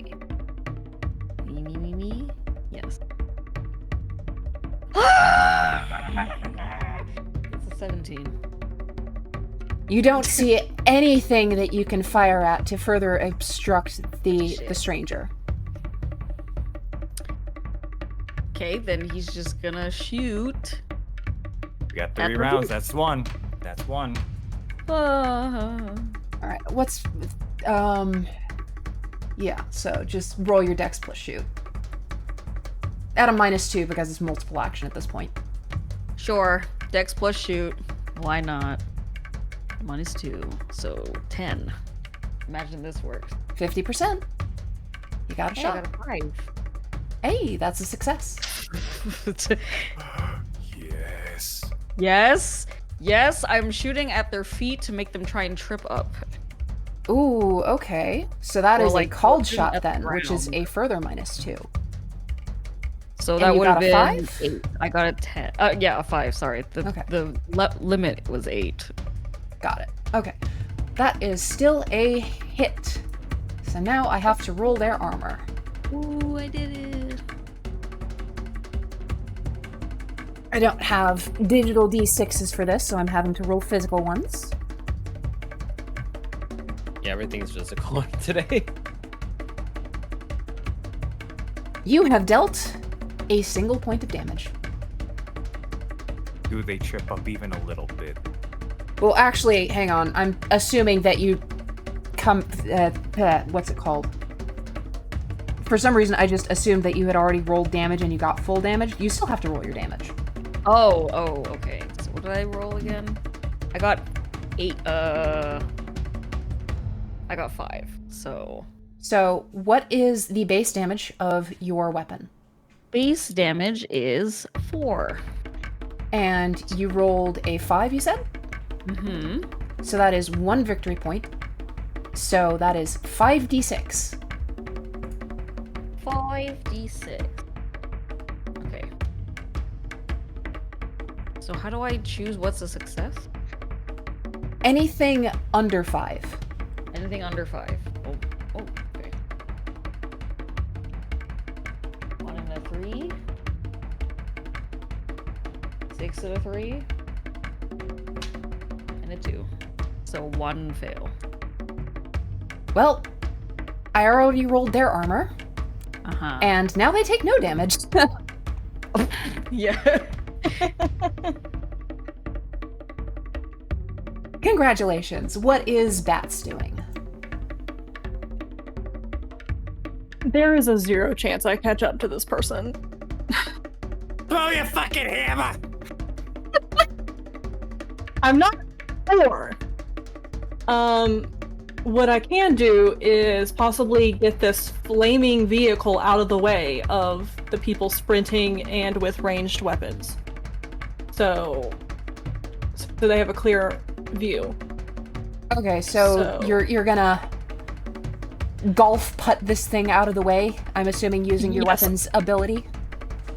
Me. Yes. It's a 17. You don't see anything that you can fire at to further obstruct the stranger. Okay, then he's just gonna shoot. We got At 3 the rounds. roof. That's one. That's one. All right, what's yeah, so just roll your dex plus shoot. At a -2 because it's multiple action at this point. Sure. Dex plus shoot. Why not? -2. So 10. Imagine this works. 50%. You got a Hey, I shot. got a 5. Hey, that's a success. Yes. Yes, I'm shooting at their feet to make them try and trip up. Ooh, okay. So that Or, is like, a called shooting shot at the then, which is ground. a further -2. So And that you would have got a been 5? 8. I got a 10. Yeah, a 5, sorry. Okay. The limit was 8. Got it. Okay. That is still a hit. So now I have to roll their armor. Ooh, I did it. I don't have digital D6s for this, so I'm having to roll physical ones. Yeah, everything's physical today. You have dealt a single point of damage. Do they trip up even a little bit? Well, actually, hang on. I'm assuming that you come... what's it called? For some reason, I just assumed that you had already rolled damage and you got full damage. You still have to roll your damage. Oh, okay. So what did I roll again? I got 8. I got 5. So So, what is the base damage of your weapon? base damage is 4. And you rolled a 5, you said? Mm-hmm. So that is 1 victory point. So that is 5d6. 5d6. Okay. So how do I choose what's a success? Anything under 5. Anything under 5. Oh, okay. 1 and a 3. 6 and a 3. And a 2. So 1 fail. Well, I already rolled their armor, Uh-huh. and now they take no damage. Yeah. Congratulations. What is Bats doing? There is a 0 chance I catch up to this person. Throw your fucking hammer! I'm not sure. What I can do is possibly get this flaming vehicle out of the way of the people sprinting and with ranged weapons. So they have a clear view. Okay, so you're gonna golf putt this thing out of the way. I'm assuming using your Yes. weapon's ability.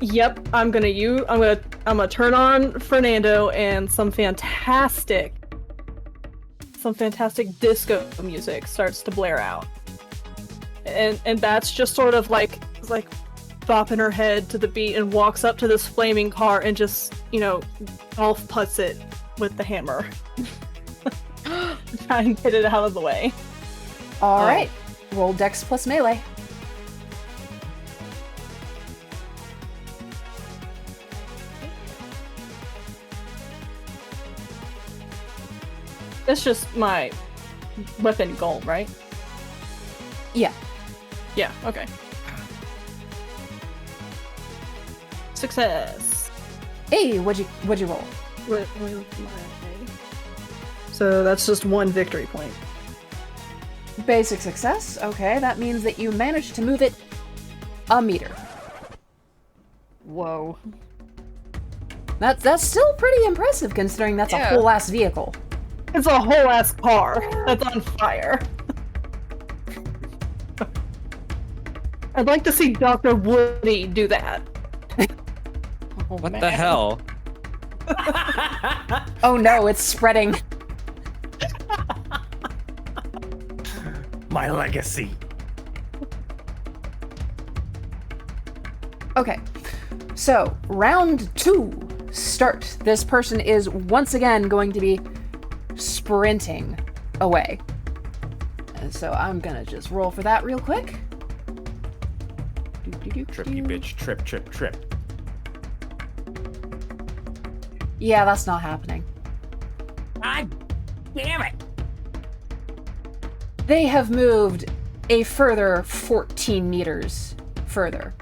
Yep, I'm gonna turn on Fernando and some fantastic disco music starts to blare out. And that's just sort of like bopping her head to the beat and walks up to this flaming car and just, golf putts it with the hammer. Try and get it out of the way. All right, roll Dex plus melee. That's just my weapon goal, right? Yeah. Yeah, okay. Success. Hey, what'd you roll? So that's just 1 victory point. Basic success. Okay, that means that you managed to move it a meter. Whoa. That's still pretty impressive considering that's a Yeah. whole ass vehicle. It's a whole ass car that's on fire. I'd like to see Dr. Woody do that. Oh, What man. the hell? Oh no, it's spreading. My legacy. Okay, so round 2 start. This person is once again going to be sprinting away. And so I'm gonna just roll for that real quick. Trip, you bitch. Trip, trip, trip. Yeah, that's not happening. God damn it! They have moved a further 14 meters further.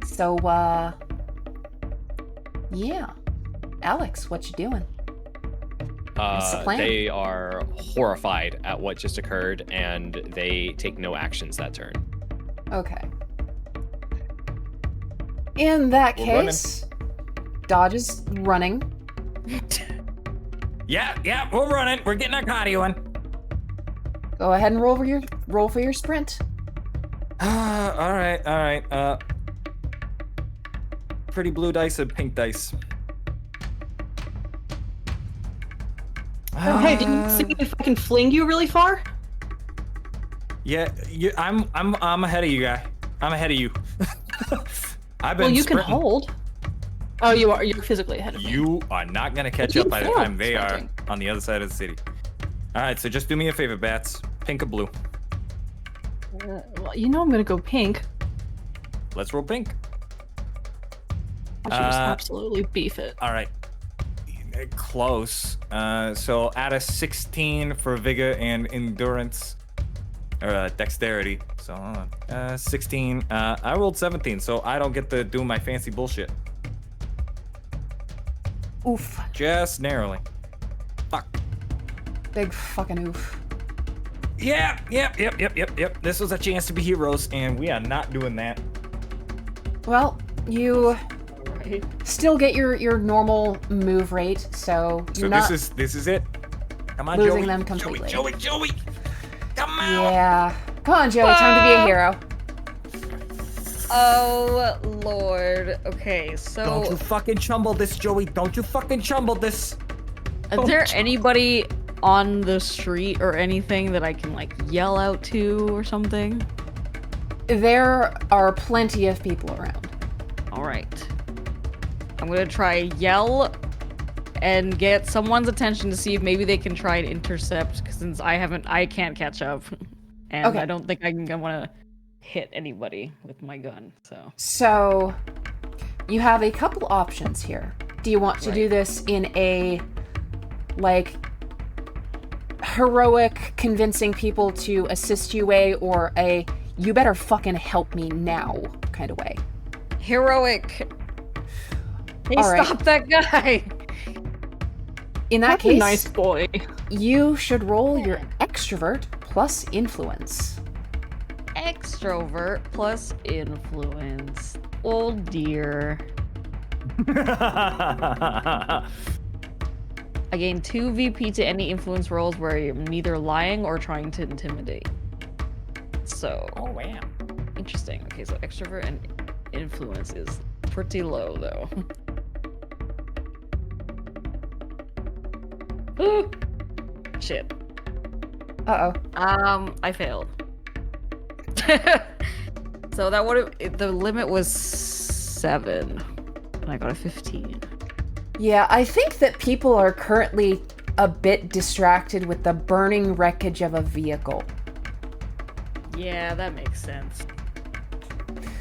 So, yeah. Alyx, what you doing? What's the plan? They are horrified at what just occurred, and they take no actions that turn. Okay. In that We're case, Dodge is running. Yeah, we're running. We're getting our cardio in. Go ahead and roll for your sprint. All right. Pretty blue dice and pink dice. Oh, hey, do you see if I can fling you really far? Yeah, I'm ahead of you, guy. I'm ahead of you. I've been. Well, you sprinting. can hold. Oh, you are. You're physically ahead of me. You are not gonna catch You up by the failed time they sprinting. are on the other side of the city. All right, so just do me a favor, Bats. Pink or blue? Well, I'm gonna go pink. Let's roll pink. I should just absolutely beef it. All right. Close. So add a 16 for vigor and endurance, or dexterity. So hold on. 16. I rolled 17, so I don't get to do my fancy bullshit. Oof. Just narrowly. Fuck. Big fucking oof. Yep. This was a chance to be heroes, and we are not doing that. Well, you still get your normal move rate, so you're So not this is it. Come on, losing Joey. them completely. Joey. Come on. Yeah. Come on, Joey. Time to be a hero. Oh, Lord. Okay, so... Don't you fucking chumble this, Joey. Don't you fucking chumble this. Is there anybody on the street or anything that I can, like, yell out to or something? There are plenty of people around. All right. I'm gonna try yell and get someone's attention to see if maybe they can try and intercept. Since I can't catch up, and Okay. I don't think I want to hit anybody with my gun. So, you have a couple options here. Do you want to do this in a, like, heroic, convincing people to assist you way, or a you better fucking help me now kind of way? Heroic. Hey, All right. stop that guy! In that That's a case, nice boy. you should roll your extrovert plus influence. Extrovert plus influence. Oh dear. I gain 2 VP to any influence rolls where I'm neither lying or trying to intimidate. So. Oh wow. Interesting. Okay, so extrovert and influence is pretty low though. Shit. Uh-oh. I failed. So that would have, the limit was 7. And I got a 15. Yeah, I think that people are currently a bit distracted with the burning wreckage of a vehicle. Yeah, that makes sense.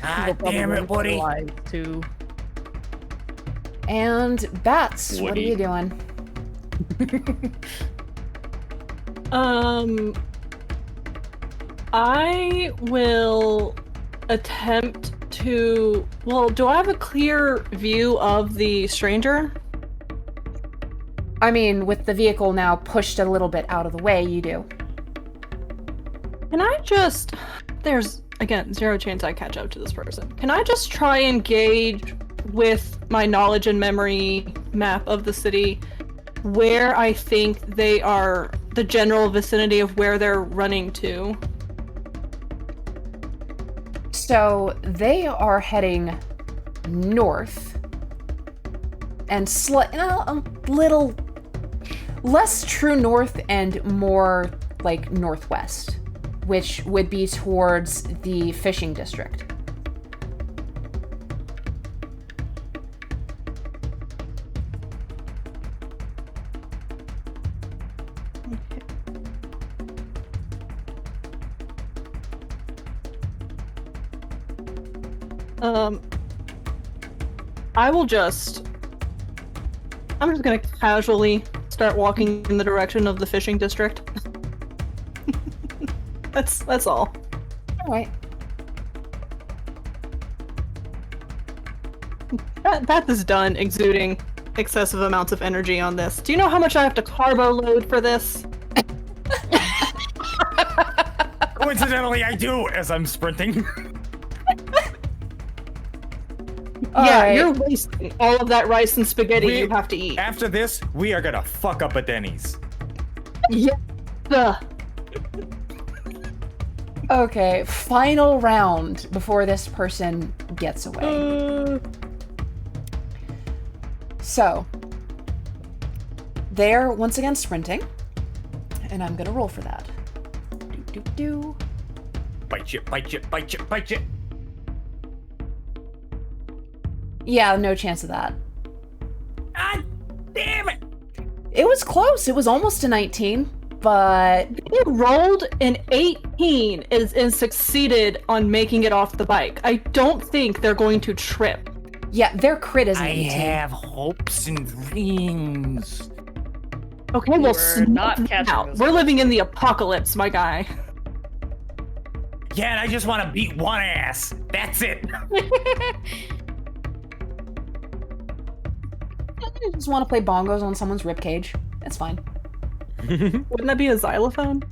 Ah, damn it, buddy. Too. And Bats, what are Woody. you doing? I will attempt to. Well, do I have a clear view of the stranger? I mean, with the vehicle now pushed a little bit out of the way, you do. Can I just. There's, again, zero chance I catch up to this person. Can I just try and gauge with my knowledge and memory map of the city where I think they are, the general vicinity of where they're running to? So they are heading north and a little less true north and more like northwest, which would be towards the fishing district. I'm just gonna casually start walking in the direction of the fishing district. That's all. All right. Beth is done exuding excessive amounts of energy on this. Do you know how much I have to carbo load for this? Coincidentally, I do as I'm sprinting. Yeah, right. you're wasting all of that rice and spaghetti you have to eat. After this, we are gonna fuck up a Denny's. Yeah. Ugh. Okay, final round before this person gets away. So, they're once again sprinting, and I'm gonna roll for that. Do. Bite you, bite you, bite you, bite you. Yeah, no chance of that. Ah, damn it! It was close. It was almost a 19, but They rolled an 18 and succeeded on making it off the bike. I don't think they're going to trip. yeah, their crit is an I 18. have hopes and dreams. Okay, well, We're not snap catching out. this We're one. living in the apocalypse, my guy. Yeah, and I just want to beat one ass. That's it. I just want to play bongos on someone's ribcage. That's fine. Wouldn't that be a xylophone?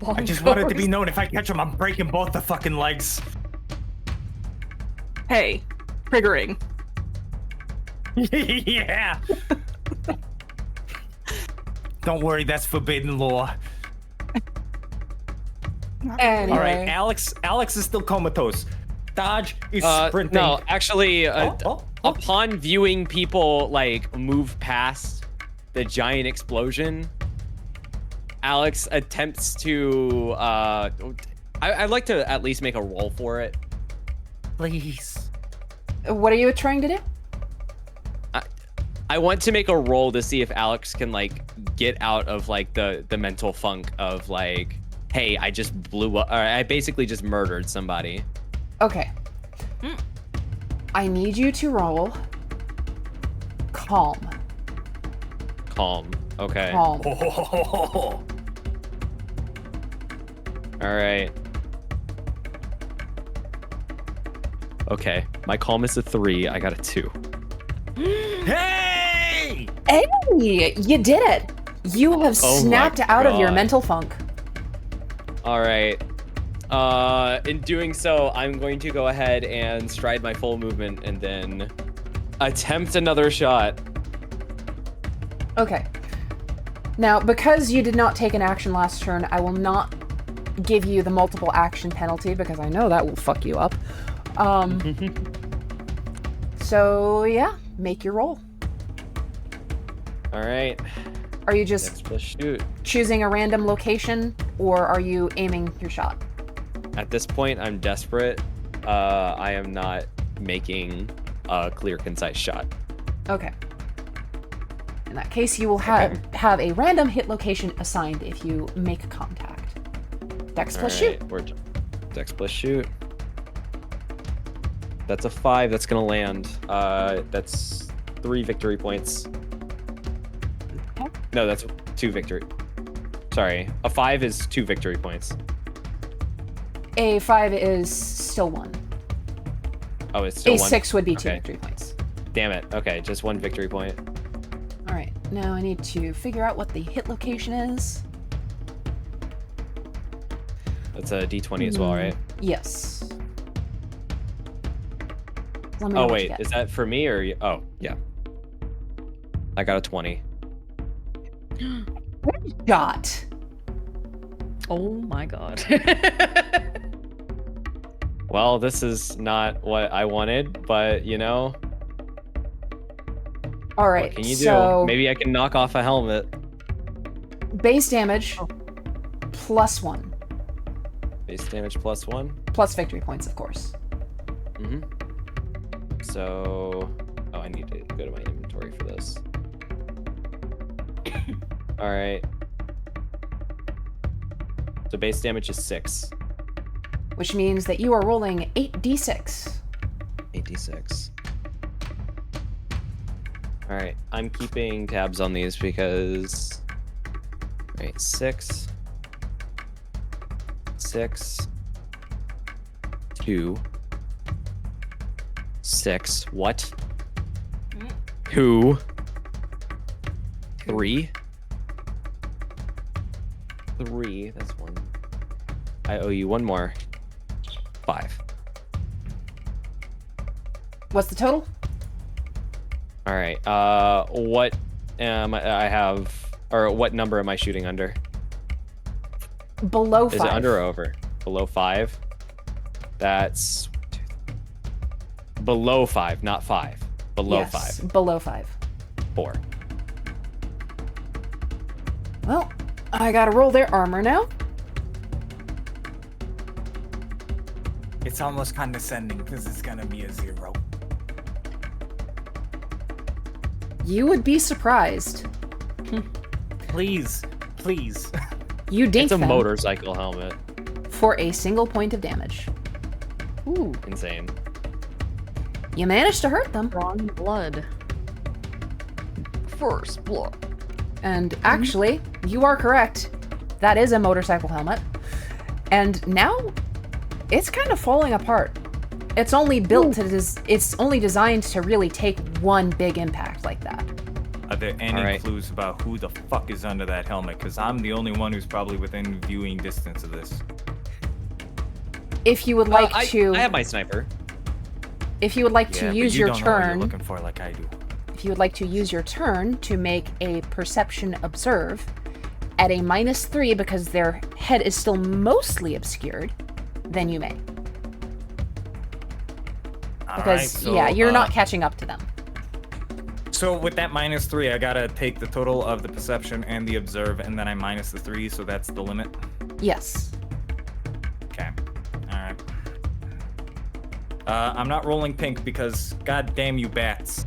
I just want it to be known if I catch him, I'm breaking both the fucking legs. Hey, triggering. Yeah. Don't worry, that's forbidden law. Anyway. All right, Alyx is still comatose. Dodge is sprinting. No, actually, Oh. upon viewing people like move past the giant explosion, Alyx attempts to. I'd like to at least make a roll for it. Please. What are you trying to do? I want to make a roll to see if Alyx can like get out of like the mental funk of like, hey, I just blew up, or I basically just murdered somebody. Okay. I need you to roll calm. Calm. Okay. Calm. All right. Okay. My calm is a 3. I got a 2. Hey! Hey, you did it. You have Oh my snapped out of your God. mental funk. All right. In doing so, I'm going to go ahead and stride my full movement and then attempt another shot. Okay. Now, because you did not take an action last turn, I will not give you the multiple action penalty because I know that will fuck you up. So yeah, make your roll. All right. Are you just Dex plus shoot. choosing a random location, or are you aiming your shot? At this point, I'm desperate. I am not making a clear, concise shot. Okay. In that case, you will have a random hit location assigned if you make contact. Dex plus shoot. We're Dex plus shoot. That's a 5. That's gonna land. That's 3 victory points. Okay. No, that's 2 victory. Sorry, a 5 is 2 victory points. A 5 is still 1. Oh, it's still A 1. 6 would be 2 Okay. victory points. Damn it. Okay, just 1 victory point. All right. Now I need to figure out what the hit location is. That's a D20 as well, right? Yes. Let me know Oh what you wait, get. is that for me or you? Oh yeah. I got a 20. Got. Oh my god. Well, this is not what I wanted, but you know, All right. what can you so do? Maybe I can knock off a helmet. base damage +1 Base damage plus 1. plus victory points, of course. Mm-hmm. So, oh, I need to go to my inventory for this. All right. So base damage is 6. Which means that you are rolling 8d6. 86. All right, I'm keeping tabs on these because. All right, 6, 6, 2, 6. What? 2, 3, 3. That's 1. I owe you 1 more. 5. What's the total? All right. What I have, or what number am I shooting under? Below 5. Is it under or over? Below 5. That's below 5, not 5. Below Yes, 5. below 5. 4. Well, I gotta roll their armor now. It's almost condescending because it's gonna be a 0. You would be surprised. Please, please. You dink It's a them motorcycle helmet. for a single point of damage. Ooh. Insane. You managed to hurt them. Wrong blood. First blood. And actually, you are correct. That is a motorcycle helmet. And now, it's kind of falling apart. It's only built to it's only designed to really take one big impact like that. Are there any Alright. clues about who the fuck is under that helmet? Because I'm the only one who's probably within viewing distance of this. If you would like I have my sniper. if you would like Yeah, to but use you your don't know what you're turn, looking for like I do. if you would like to use your turn to make a perception observe at a -3 because their head is still mostly obscured, then you may. Because yeah, you're not catching up to them. So with that -3, I gotta take the total of the perception and the observe, and then I minus the 3, so that's the limit. Yes. Okay. All right. I'm not rolling pink because god damn you bats.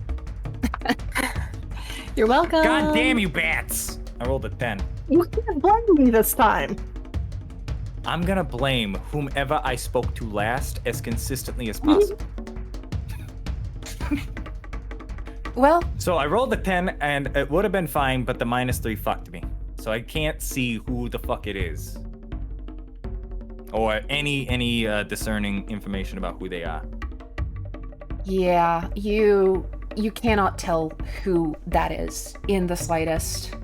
You're welcome. God damn you bats! I rolled a 10. You can't blame me this time. I'm gonna blame whomever I spoke to last as consistently as possible. Well, So I rolled a 10 and it would have been fine, but the -3 fucked me. So I can't see who the fuck it is. Or any discerning information about who they are. yeah, you cannot tell who that is in the slightest.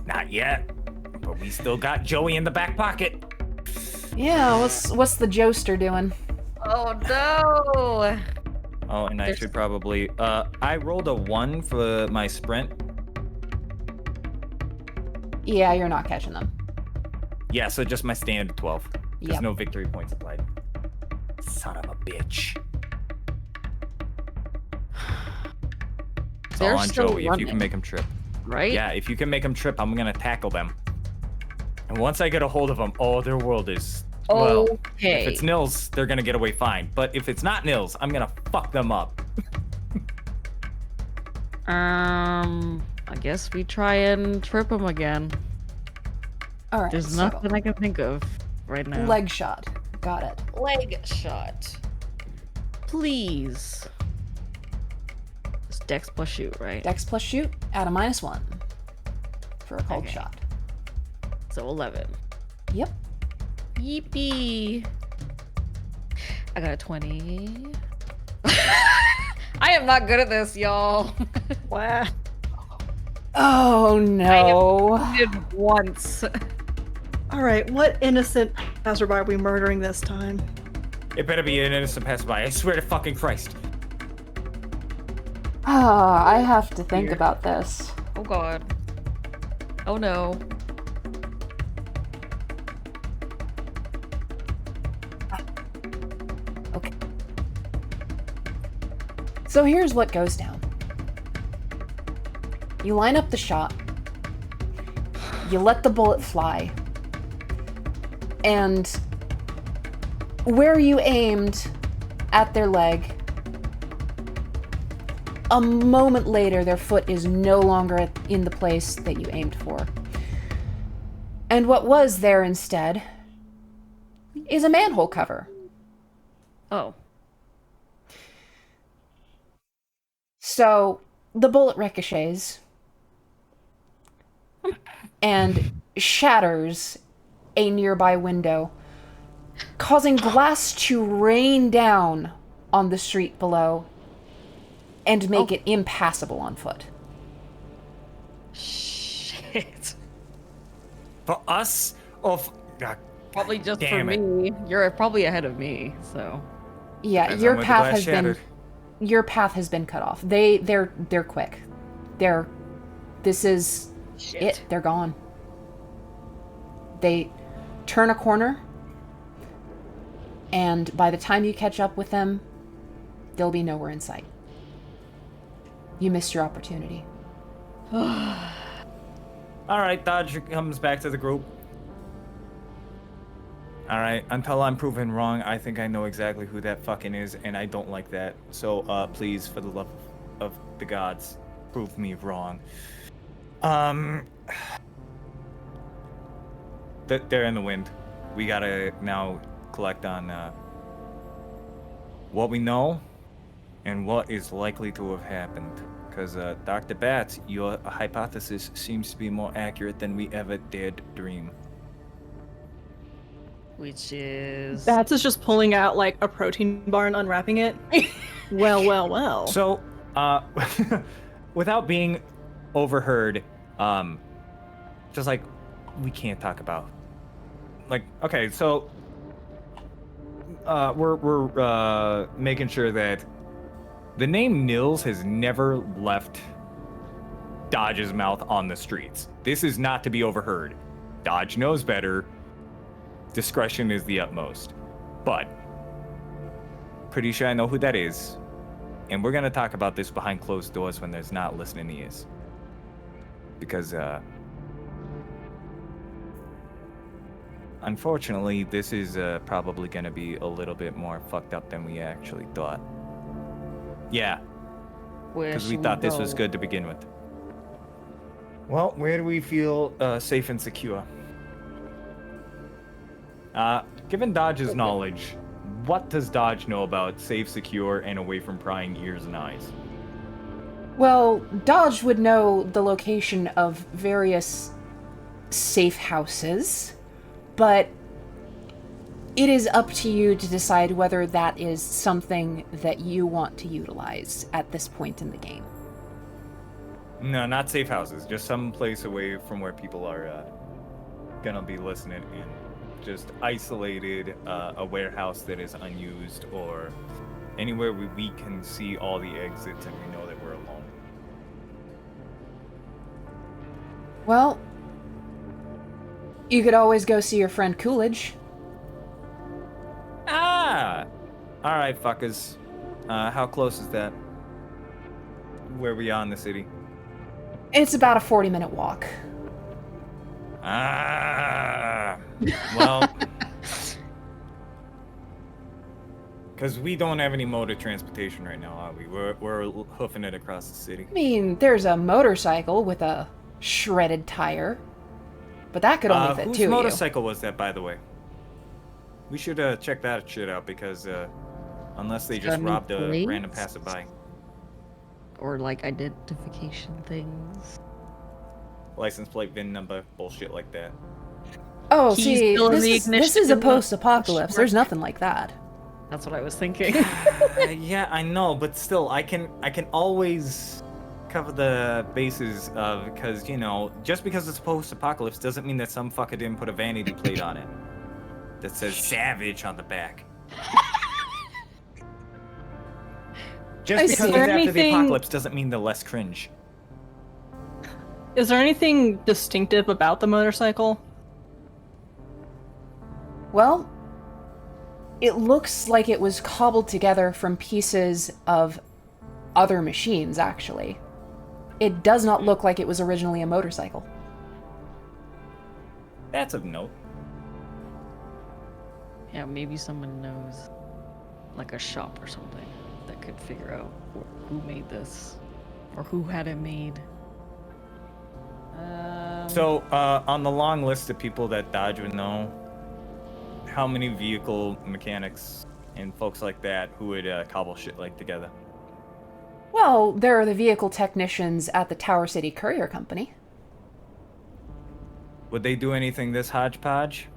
Not yet. But we still got Joey in the back pocket. Yeah, what's the Joester doing? Oh no! Oh, and I should probably I rolled a 1 for my sprint. Yeah, you're not catching them. Yeah, so just my standard 12. There's Yep. no victory points applied. Son of a bitch. It's They're all on still Joey if you running. can make him trip. Right? Yeah, if you can make them trip, I'm gonna tackle them. And once I get a hold of them, oh, their world is well. Okay. If it's Nils, they're gonna get away fine. But if it's not Nils, I'm gonna fuck them up. I guess we try and trip him again. All right. There's so, nothing I can think of right now. leg shot. Got it. Leg shot. Please. It's Dex plus shoot, right? Dex plus shoot at a -1 for a cold Okay. shot. So 11. Yep. Yippee. I got a 20. I am not good at this, y'all. Wow. Oh no. Did once. All right, what innocent passerby are we murdering this time? It better be an innocent passerby. I swear to fucking Christ. Ah, I have to think about this. Oh god. Oh no. Okay. So here's what goes down. You line up the shot. You let the bullet fly. And where you aimed at their leg, a moment later, their foot is no longer in the place that you aimed for. And what was there instead is a manhole cover. Oh. So the bullet ricochets and shatters a nearby window, causing glass to rain down on the street below and make it impassable on foot. Shit. For us? Probably just for Damn it. me. You're probably ahead of me, so. Yeah, Depends your on where the path glass has shattered. been your path has been cut off. They're quick. This is Shit. it. They're gone. They turn a corner, and by the time you catch up with them, they'll be nowhere in sight. You missed your opportunity. All right, Dodge comes back to the group. All right, until I'm proven wrong, I think I know exactly who that fucking is, and I don't like that. So, please, for the love of the gods, prove me wrong. They're in the wind. We gotta now collect on what we know and what is likely to have happened. Because, Dr. Batts, your hypothesis seems to be more accurate than we ever dared dream. Which is. Bats is just pulling out like a protein bar and unwrapping it. Well. So, without being overheard, just like, we can't talk about. Like, okay, so, we're making sure that the name Nils has never left Dodge's mouth on the streets. This is not to be overheard. Dodge knows better. Discretion is the utmost. But pretty sure I know who that is. And we're gonna talk about this behind closed doors when there's not listening ears. Because unfortunately, this is probably going to be a little bit more fucked up than we actually thought. Yeah, because we thought this was good to begin with. Well, where do we feel safe and secure? Given Dodge's knowledge, what does Dodge know about safe, secure, and away from prying ears and eyes? Well, Dodge would know the location of various safe houses, but it is up to you to decide whether that is something that you want to utilize at this point in the game. No, not safe houses. Just some place away from where people are gonna be listening in. Just isolated, a warehouse that is unused, or anywhere we can see all the exits and we know that we're alone. Well, you could always go see your friend Coolidge. Ah! Alright, fuckers. How close is that? Where we are in the city? It's about a 40-minute walk. Ah! Well... Because we don't have any mode of transportation right now, are we? We're hoofing it across the city. I mean, there's a motorcycle with a shredded tire, but that could only fit two of you. Whose motorcycle was that, by the way? We should check that shit out, because unless they just robbed a random passerby. Or like identification things. License plate, VIN number, bullshit like that. Oh, Keys see, still in the this is ignition a in the- post-apocalypse. There's nothing like that. That's what I was thinking. Yeah, I know, but still, I can always cover the bases of, because, you know, just because it's post-apocalypse doesn't mean that some fucker didn't put a vanity plate on it that says savage on the back. Just I because see. it's after the Anything- apocalypse doesn't mean they're less cringe. Is there anything distinctive about the motorcycle? Well, it looks like it was cobbled together from pieces of other machines, actually. It does not look like it was originally a motorcycle. That's of note. Yeah, maybe someone knows, like a shop or something, that could figure out who made this, or who had it made. So, on the long list of people that Dodge would know, how many vehicle mechanics and folks like that who would cobble shit like together? Well, there are the vehicle technicians at the Tower City Courier Company. Would they do anything this hodgepodge?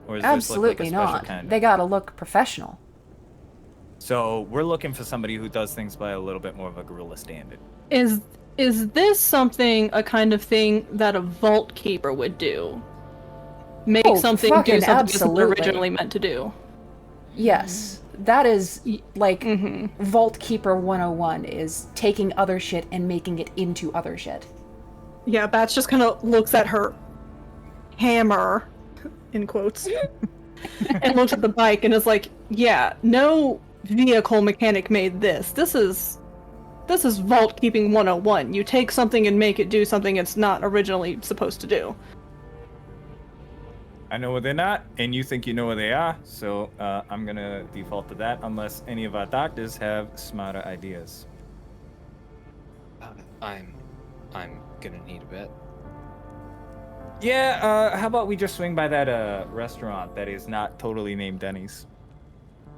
Or is this Absolutely look like a special not. kind? They gotta look professional. So we're looking for somebody who does things by a little bit more of a guerrilla standard. Is this something, a kind of thing that a vault keeper would do? Make Oh, something fucking do something it wasn't absolutely. originally meant to do. Yes, that is like Mm-hmm. Vault Keeper 101 is taking other shit and making it into other shit. Yeah, Batch just kind of looks at her hammer, in quotes, and looks at the bike and is like, yeah, no vehicle mechanic made this. This is vault keeping 101. You take something and make it do something it's not originally supposed to do. I know where they're not, and you think you know where they are, so I'm gonna default to that unless any of our doctors have smarter ideas. I'm gonna need a bit. Yeah, how about we just swing by that restaurant that is not totally named Denny's?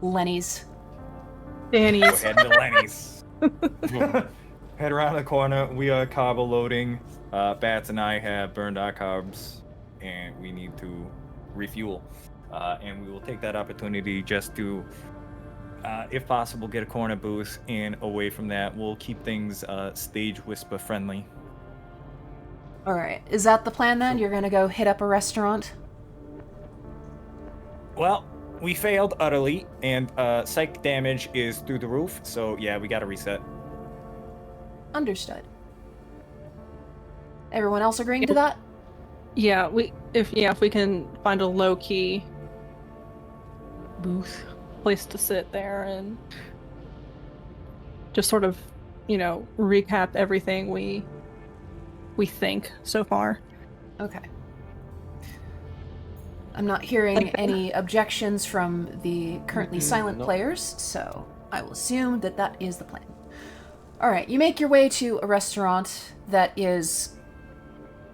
Lenny's. Go Danny's. head to Lenny's. Head around the corner. We are carb loading. Bats and I have burned our carbs, and we need to refuel. And we will take that opportunity just to, if possible, get a corner booth. And away from that, we'll keep things stage whisper friendly. Alright, is that the plan then? You're gonna go hit up a restaurant? Well, we failed utterly, and psych damage is through the roof. So yeah, we gotta reset. Understood. Everyone else agreeing to that? Yeah, if we can find a low key Booth. place to sit there and just sort of, recap everything we think so far. Okay. I'm not hearing any objections from the currently silent nope. players, so I will assume that that is the plan. All right, you make your way to a restaurant that is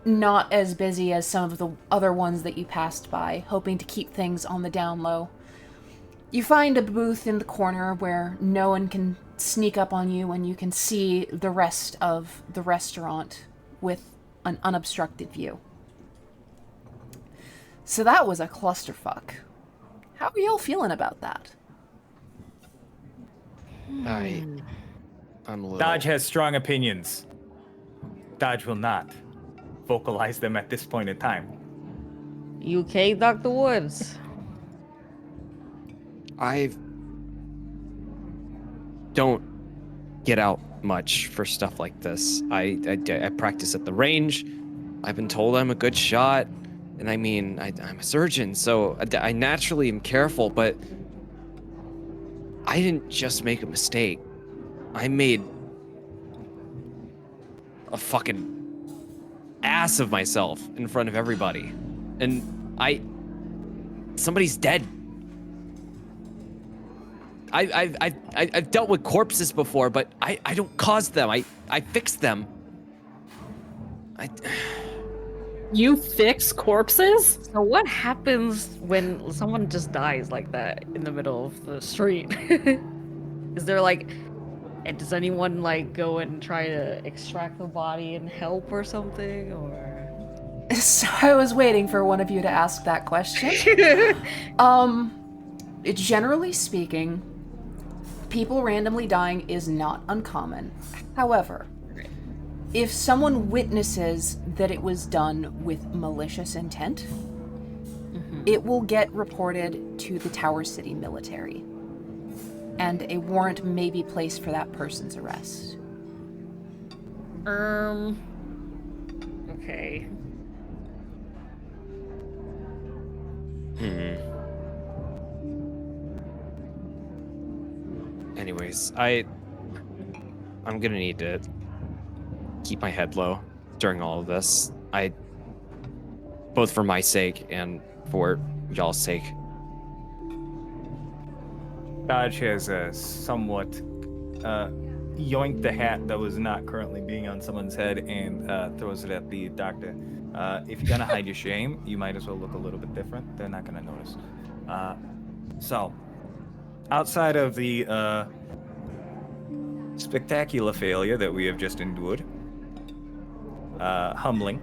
not as busy as some of the other ones that you passed by, hoping to keep things on the down low. You find a booth in the corner where no one can sneak up on you, and you can see the rest of the restaurant with an unobstructed view. So that was a clusterfuck. How are y'all feeling about that? I'm a little... Dodge has strong opinions. Dodge will not vocalize them at this point in time. UK Dr. Woods. I don't get out much for stuff like this. I practice at the range. I've been told I'm a good shot. And I mean, I'm a surgeon, so I naturally am careful, but I didn't just make a mistake. I made a fucking ass of myself in front of everybody. And somebody's dead. I've dealt with corpses before, but I don't cause them. I fix them. You fix corpses? So what happens when someone just dies like that in the middle of the street? Is there like, does anyone like go and try to extract the body and help or something, or? So I was waiting for one of you to ask that question. Generally speaking, people randomly dying is not uncommon. However, if someone witnesses that it was done with malicious intent, it will get reported to the Tower City military, and a warrant may be placed for that person's arrest. Okay. Anyways, I'm gonna need to keep my head low during all of this. Both for my sake and for y'all's sake. Dodge has somewhat yoinked the hat that was not currently being on someone's head and throws it at the doctor. If you're gonna hide your shame, you might as well look a little bit different. They're not gonna notice. So, outside of the spectacular failure that we have just endured, humbling.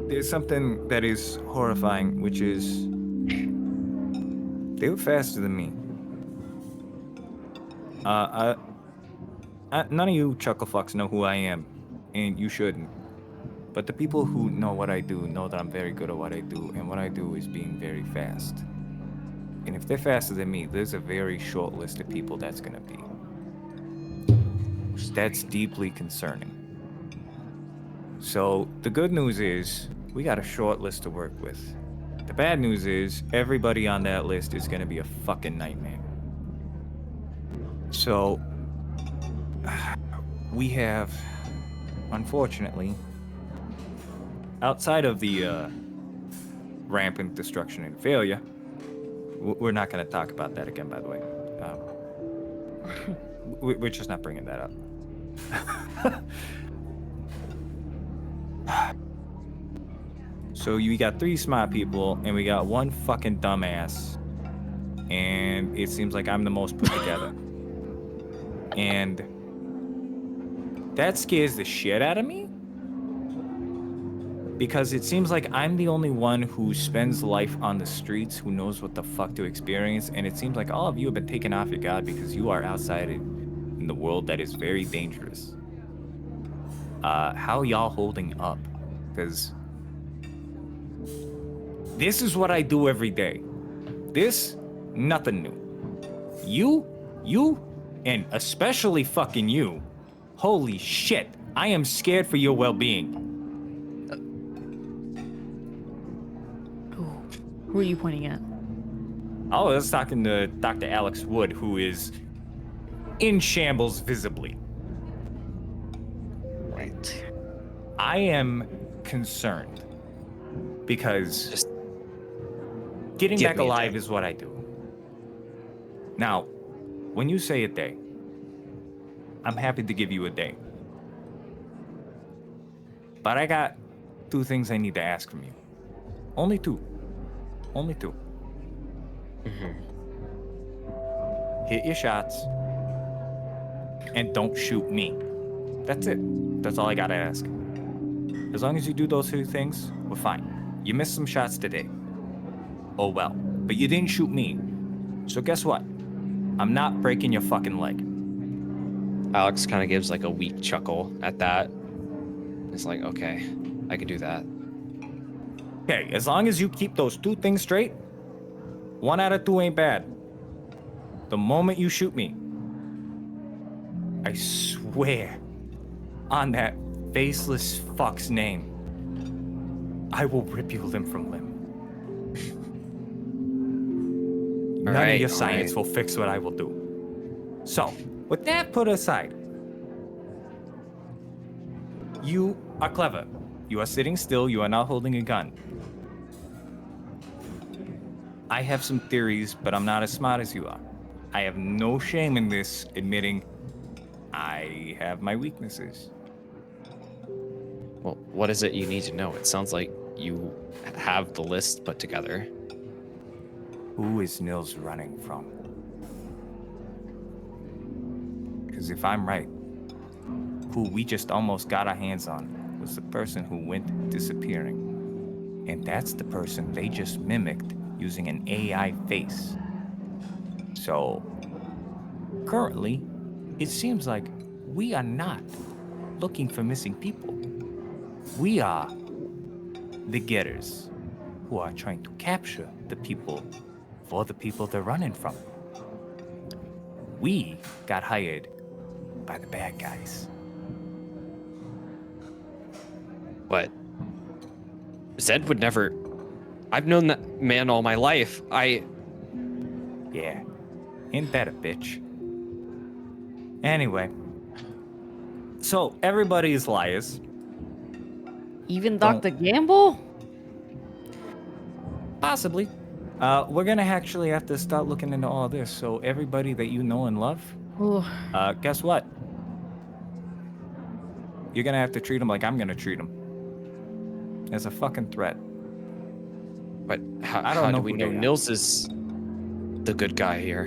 There's something that is horrifying, which is they were faster than me. None of you chucklefucks know who I am, and you shouldn't. But the people who know what I do know that I'm very good at what I do, and what I do is being very fast. And if they're faster than me, there's a very short list of people that's gonna be. That's deeply concerning. So the good news is we got a short list to work with. The bad news is everybody on that list is gonna be a fucking nightmare. So we have, unfortunately, outside of the rampant destruction and failure, we're not going to talk about that again, by the way. We're just not bringing that up. So you got 3 smart people, and we got 1 fucking dumbass, and it seems like I'm the most put together. And that scares the shit out of me, because it seems like I'm the only one who spends life on the streets, who knows what the fuck to experience, and it seems like all of you have been taken off your guard because you are outside in the world that is very dangerous. How y'all holding up? Because this is what I do every day. This, nothing new. You, and especially fucking you, holy shit, I am scared for your well-being. Who are you pointing at? I was talking to Dr. Alyx Wood, who is in shambles visibly. Right. I am concerned because Just getting give back me a alive day. is what I do. Now, when you say a day, I'm happy to give you a day. But I got 2 things I need to ask from you. Only 2. Only 2. Hit your shots and don't shoot me. That's it. That's all I gotta ask. As long as you do those 2 things, we're fine. You missed some shots today. Oh well. But you didn't shoot me. So guess what? I'm not breaking your fucking leg. Alyx kind of gives like a weak chuckle at that. It's like, okay, I can do that. Okay, as long as you keep those 2 things straight, 1 out of 2 ain't bad. The moment you shoot me, I swear on that faceless fuck's name, I will rip you limb from limb. None of your science will fix what I will do. So, with that put aside, you are clever. You are sitting still. You are not holding a gun. I have some theories, but I'm not as smart as you are. I have no shame in this, admitting I have my weaknesses. Well, what is it you need to know? It sounds like you have the list put together. Who is Nils running from? Because if I'm right, who we just almost got our hands on was the person who went disappearing. And that's the person they just mimicked using an AI face. So, currently, it seems like we are not looking for missing people. We are the getters who are trying to capture the people for the people they're running from. We got hired by the bad guys. But Zed would never. I've known that man all my life. Yeah, ain't that a bitch? Anyway, so everybody is liars. Even Don't- Dr. Gamble? Possibly. We're gonna actually have to start looking into all this. So everybody that you know and love, Ooh. guess what? You're gonna have to treat them like I'm gonna treat them. As a fucking threat. But how, I don't how know do we who know they are. Nils is the good guy here?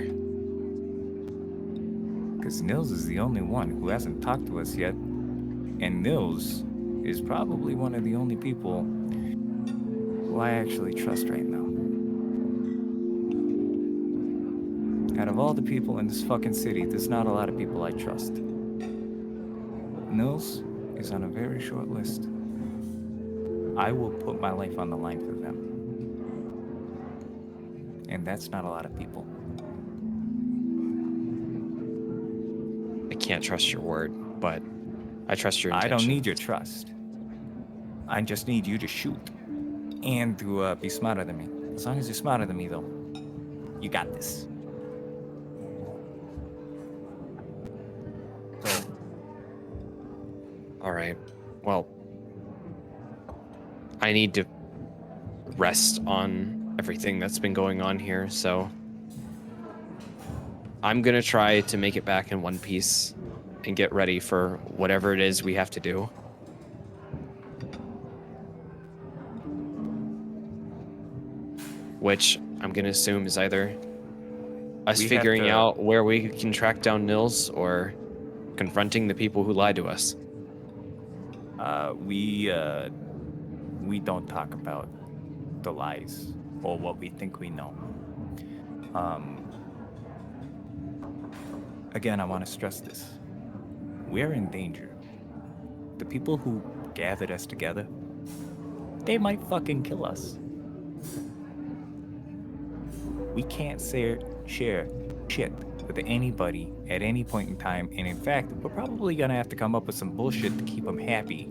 Because Nils is the only one who hasn't talked to us yet. And Nils is probably one of the only people who I actually trust right now. Out of all the people in this fucking city, there's not a lot of people I trust. Nils is on a very short list. I will put my life on the line for them. And that's not a lot of people. I can't trust your word, but I trust your I intention. don't need your trust. I just need you to shoot. And to be smarter than me. As long as you're smarter than me, though, you got this. So, All right. Well, I need to rest on everything that's been going on here, so I'm gonna try to make it back in one piece and get ready for whatever it is we have to do. Which I'm gonna assume is either us We have figuring to- out where we can track down Nils or confronting the people who lied to us. we don't talk about the lies or what we think we know. Again, I want to stress this. We're in danger. The people who gathered us together, they might fucking kill us. We can't share shit with anybody at any point in time, and in fact, we're probably gonna have to come up with some bullshit to keep them happy.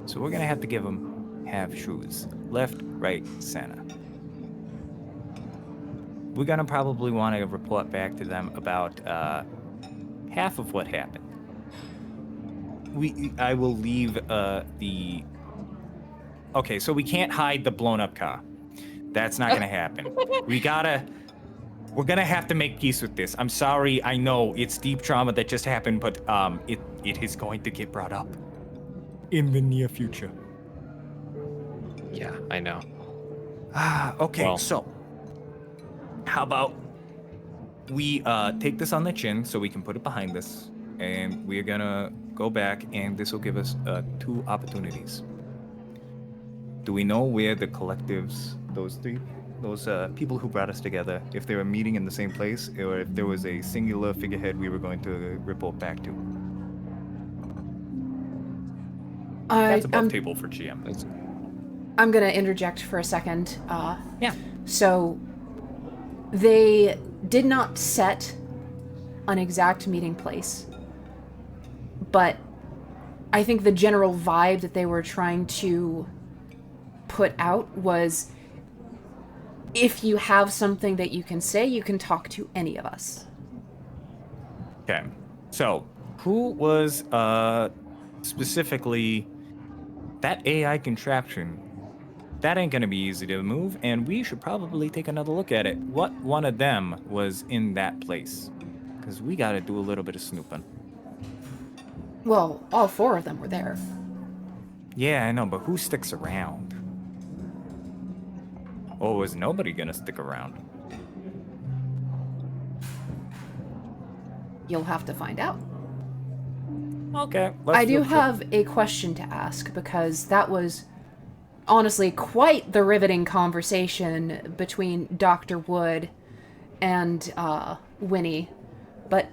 So we're gonna have to give them half-truths. Left, right, center. We're gonna probably want to report back to them about half of what happened. I will leave the Okay, so we can't hide the blown up car. That's not gonna happen. We're gonna have to make peace with this. I'm sorry, I know it's deep trauma that just happened, but it is going to get brought up in the near future. Yeah, I know. Okay, Well. so how about we take this on the chin so we can put it behind us, and we're gonna go back, and this will give us 2 opportunities. Do we know where the collectives, those people who brought us together, if they were meeting in the same place, or if there was a singular figurehead we were going to report back to? That's above table for GM. I'm going to interject for a second. Yeah. So, they did not set an exact meeting place, but I think the general vibe that they were trying to put out was, if you have something that you can say, you can talk to any of us. Okay. So, who was specifically that AI contraption? That ain't gonna be easy to move, and we should probably take another look at it. What one of them was in that place? Because we gotta do a little bit of snooping. Well, all 4 of them were there. Yeah, I know, but who sticks around? Or was nobody gonna stick around? You'll have to find out. Okay. I do have a question to ask, because that was honestly quite the riveting conversation between Dr. Wood and Winnie. But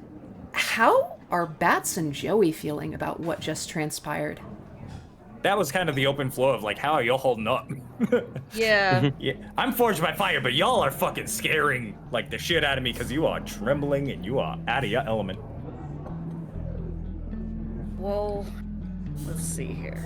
how are Bats and Joey feeling about what just transpired? That was kind of the open flow of like, how are y'all holding up? Yeah. Yeah, I'm forged by fire, but y'all are fucking scaring like the shit out of me because you are trembling and you are out of your element. Well, let's see here.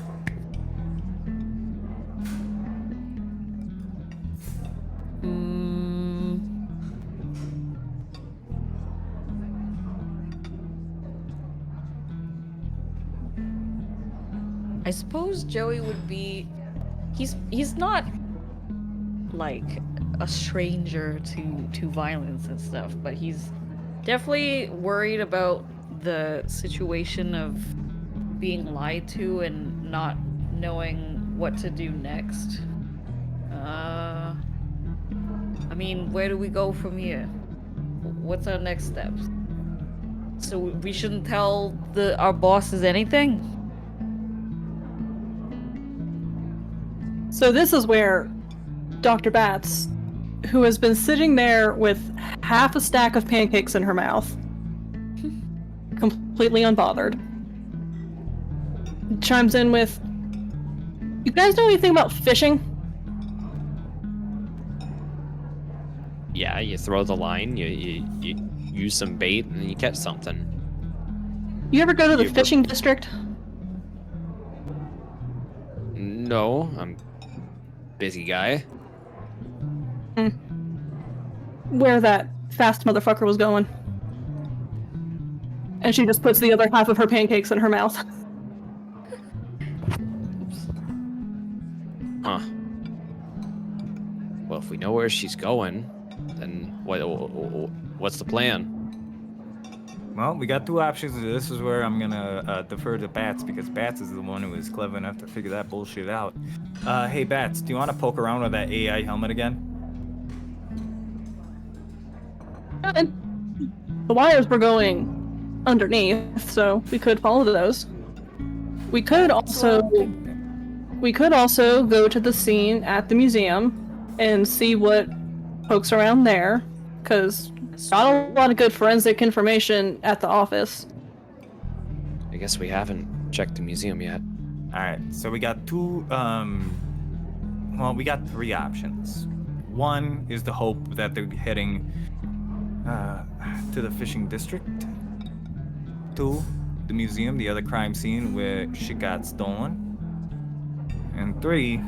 I suppose Joey would be. He's not like a stranger to violence and stuff, but he's definitely worried about the situation of being lied to and not knowing what to do next. I mean, where do we go from here? What's our next steps? So we shouldn't tell our bosses anything? So this is where Dr. Bats, who has been sitting there with half a stack of pancakes in her mouth, completely unbothered, chimes in with, "You guys know anything about fishing?" Yeah, you throw the line, you use some bait, and then you catch something. You ever go to the You- fishing district? No, I'm busy guy. Where that fast motherfucker was going. And she just puts the other half of her pancakes in her mouth. Huh. Well, if we know where she's going, then what's the plan? Well, we got 2 options. This is where I'm gonna defer to Bats because Bats is the one who is clever enough to figure that bullshit out. Hey Bats, do you want to poke around with that AI helmet again? And the wires were going underneath, so we could follow those. We could also go to the scene at the museum and see what pokes around there, because got a lot of good forensic information at the office. I guess we haven't checked the museum yet. All right, so we got 2. We got 3 options. One is the hope that they're heading to the fishing district. 2, the museum, the other crime scene where shit got stolen. And 3,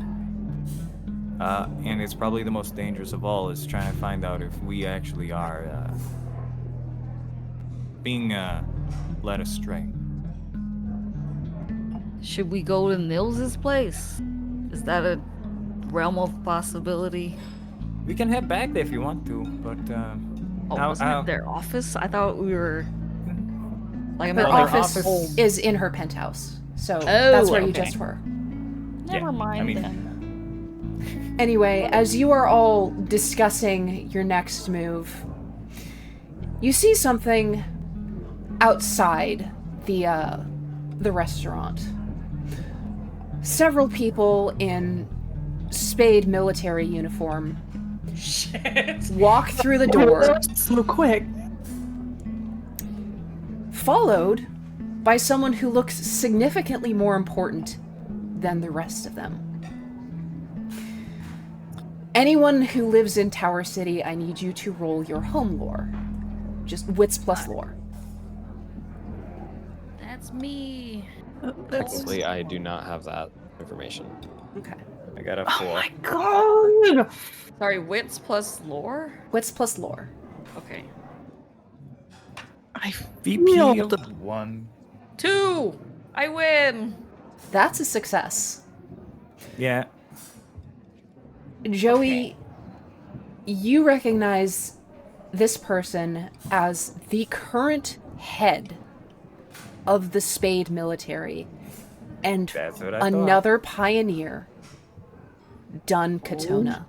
and it's probably the most dangerous of all, is trying to find out if we actually are being led astray. Should we go to Nils's place? Is that a realm of possibility? We can head back there if you want to, but Wasn't it their office? I thought we were like Her Well, their office office- is in her penthouse, so that's where you okay. just were. Never mind I mean, then. Anyway, as you are all discussing your next move, you see something outside the restaurant. Several people in spade military uniform Shit. walk through the door, So quick. followed by someone who looks significantly more important than the rest of them. Anyone who lives in Tower City, I need you to roll your home lore. Just wits plus lore. That's me. Technically, I do not have that information. Okay. I got a Oh 4. my god! Sorry, wits plus lore? Wits plus lore. Okay. I VP feel of 1. 2! I win! That's a success. Yeah. Joey, you recognize this person as the current head of the Spade military and That's what I thought. another pioneer, Dun Katona.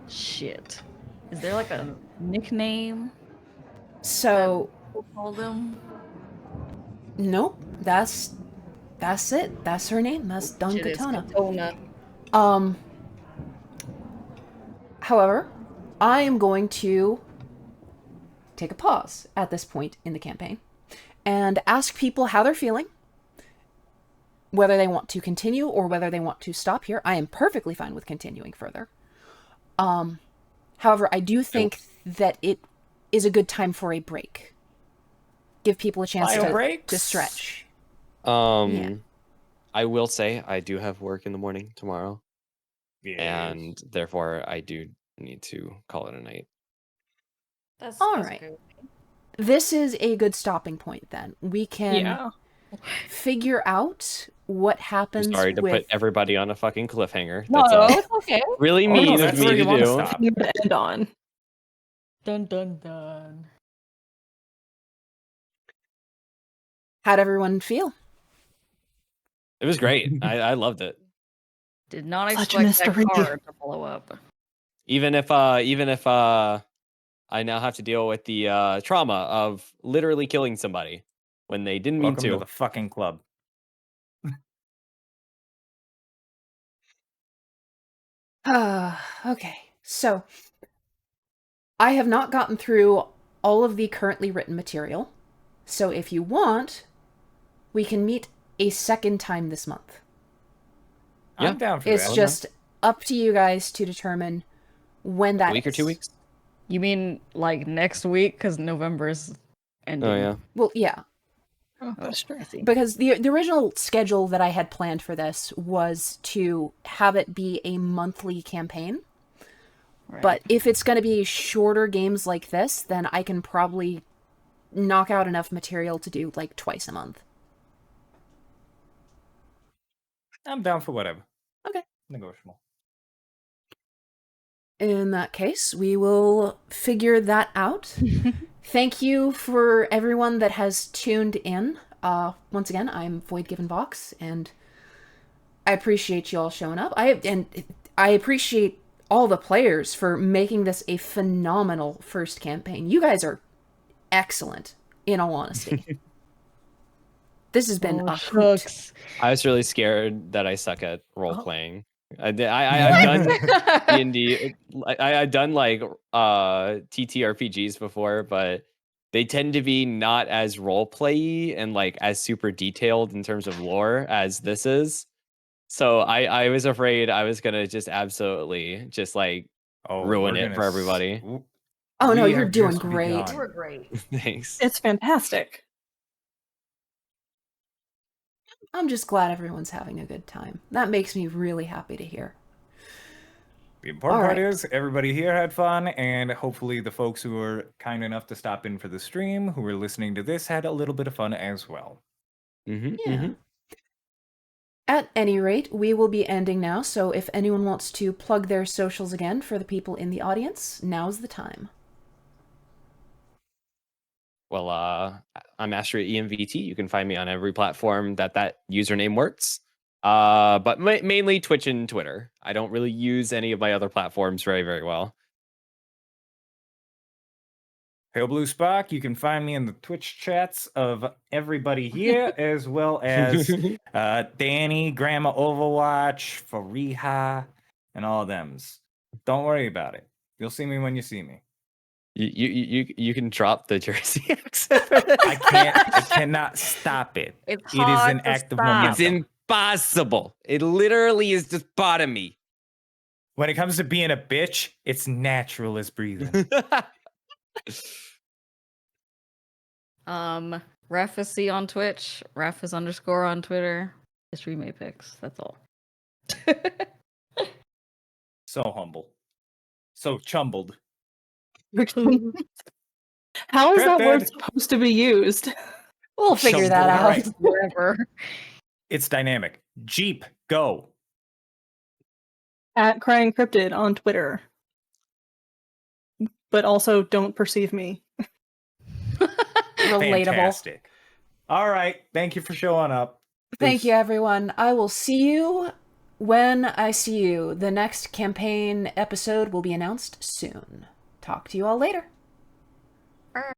Shit. Is there like a nickname So, we'll call them? nope, that's it. That's her name. That's Dun Shit, it's Katona. Katona. However, I am going to take a pause at this point in the campaign and ask people how they're feeling, whether they want to continue or whether they want to stop here. I am perfectly fine with continuing further. However, I do think that it is a good time for a break. Give people a chance Bio to breaks? stretch. I will say I do have work in the morning tomorrow, Yes. and therefore I do need to call it a night. That's All right. good. This is a good stopping point then. We can Yeah. figure out what I'm happens sorry to with... put everybody on a fucking cliffhanger. No, That's it's okay. really Oh, no, mean of that's me where to you want to do. stop. You to end on. Dun dun dun. How'd everyone feel? It was great. I loved it. Did not Such a expect that mystery. car to blow up. Even if I now have to deal with the trauma of literally killing somebody when they didn't mean Welcome to to. the fucking club. Okay, so I have not gotten through all of the currently written material, so if you want, we can meet a second time this month. Yeah. I'm down for It's that. just up to you guys to determine when that A week or 2 is. weeks? You mean like next week? Because November's ending. Oh yeah. Well, yeah, Oh, that's true. I see. because the original schedule that I had planned for this was to have it be a monthly campaign. Right. But if it's going to be shorter games like this, then I can probably knock out enough material to do like twice a month. I'm down for whatever. Okay. Negotiable. In that case, we will figure that out. Thank you for everyone that has tuned in. Once again, I'm VoidgivenVox, and I appreciate you all showing up. I appreciate all the players for making this a phenomenal first campaign. You guys are excellent, in all honesty. This has been a hoot. shucks. I was really scared that I suck at role playing. I've done D&D. I've done like TTRPGs before, but they tend to be not as role play and like as super detailed in terms of lore as this is. So I was afraid I was gonna just absolutely just like ruin we're it gonna for everybody. Oh no, We you're have doing just great. begun. You were great. Thanks. It's fantastic. I'm just glad everyone's having a good time. That makes me really happy to hear. The important part Alright. is everybody here had fun, and hopefully the folks who were kind enough to stop in for the stream, who were listening to this, had a little bit of fun as well. Mm-hmm, Yeah. At any rate, we will be ending now, so if anyone wants to plug their socials again for the people in the audience, now's the time. Well, I'm Astra EMVT. You can find me on every platform that username works. But mainly Twitch and Twitter. I don't really use any of my other platforms very, very well. Pale Blue Spock, you can find me in the Twitch chats of everybody here, as well as Danny, Grandma Overwatch, Fariha, and all of thems. Don't worry about it. You'll see me when you see me. You can drop the Jersey accent. I cannot stop it. It's It is hard an to act of stop. momentum. It's impossible. It literally is just part of me. When it comes to being a bitch, it's natural as breathing. Raphus C on Twitch, Raphus _ on Twitter. History May picks. That's all. So humble. So chumbled. How is that word Cryptid. supposed to be used? We'll figure that All out. right. Wherever. It's dynamic. Jeep, go. At Crying Cryptid on Twitter. But also don't perceive me. Relatable. Fantastic. All right. Thank you for showing up. Thank you, everyone. I will see you when I see you. The next campaign episode will be announced soon. Talk to you all later.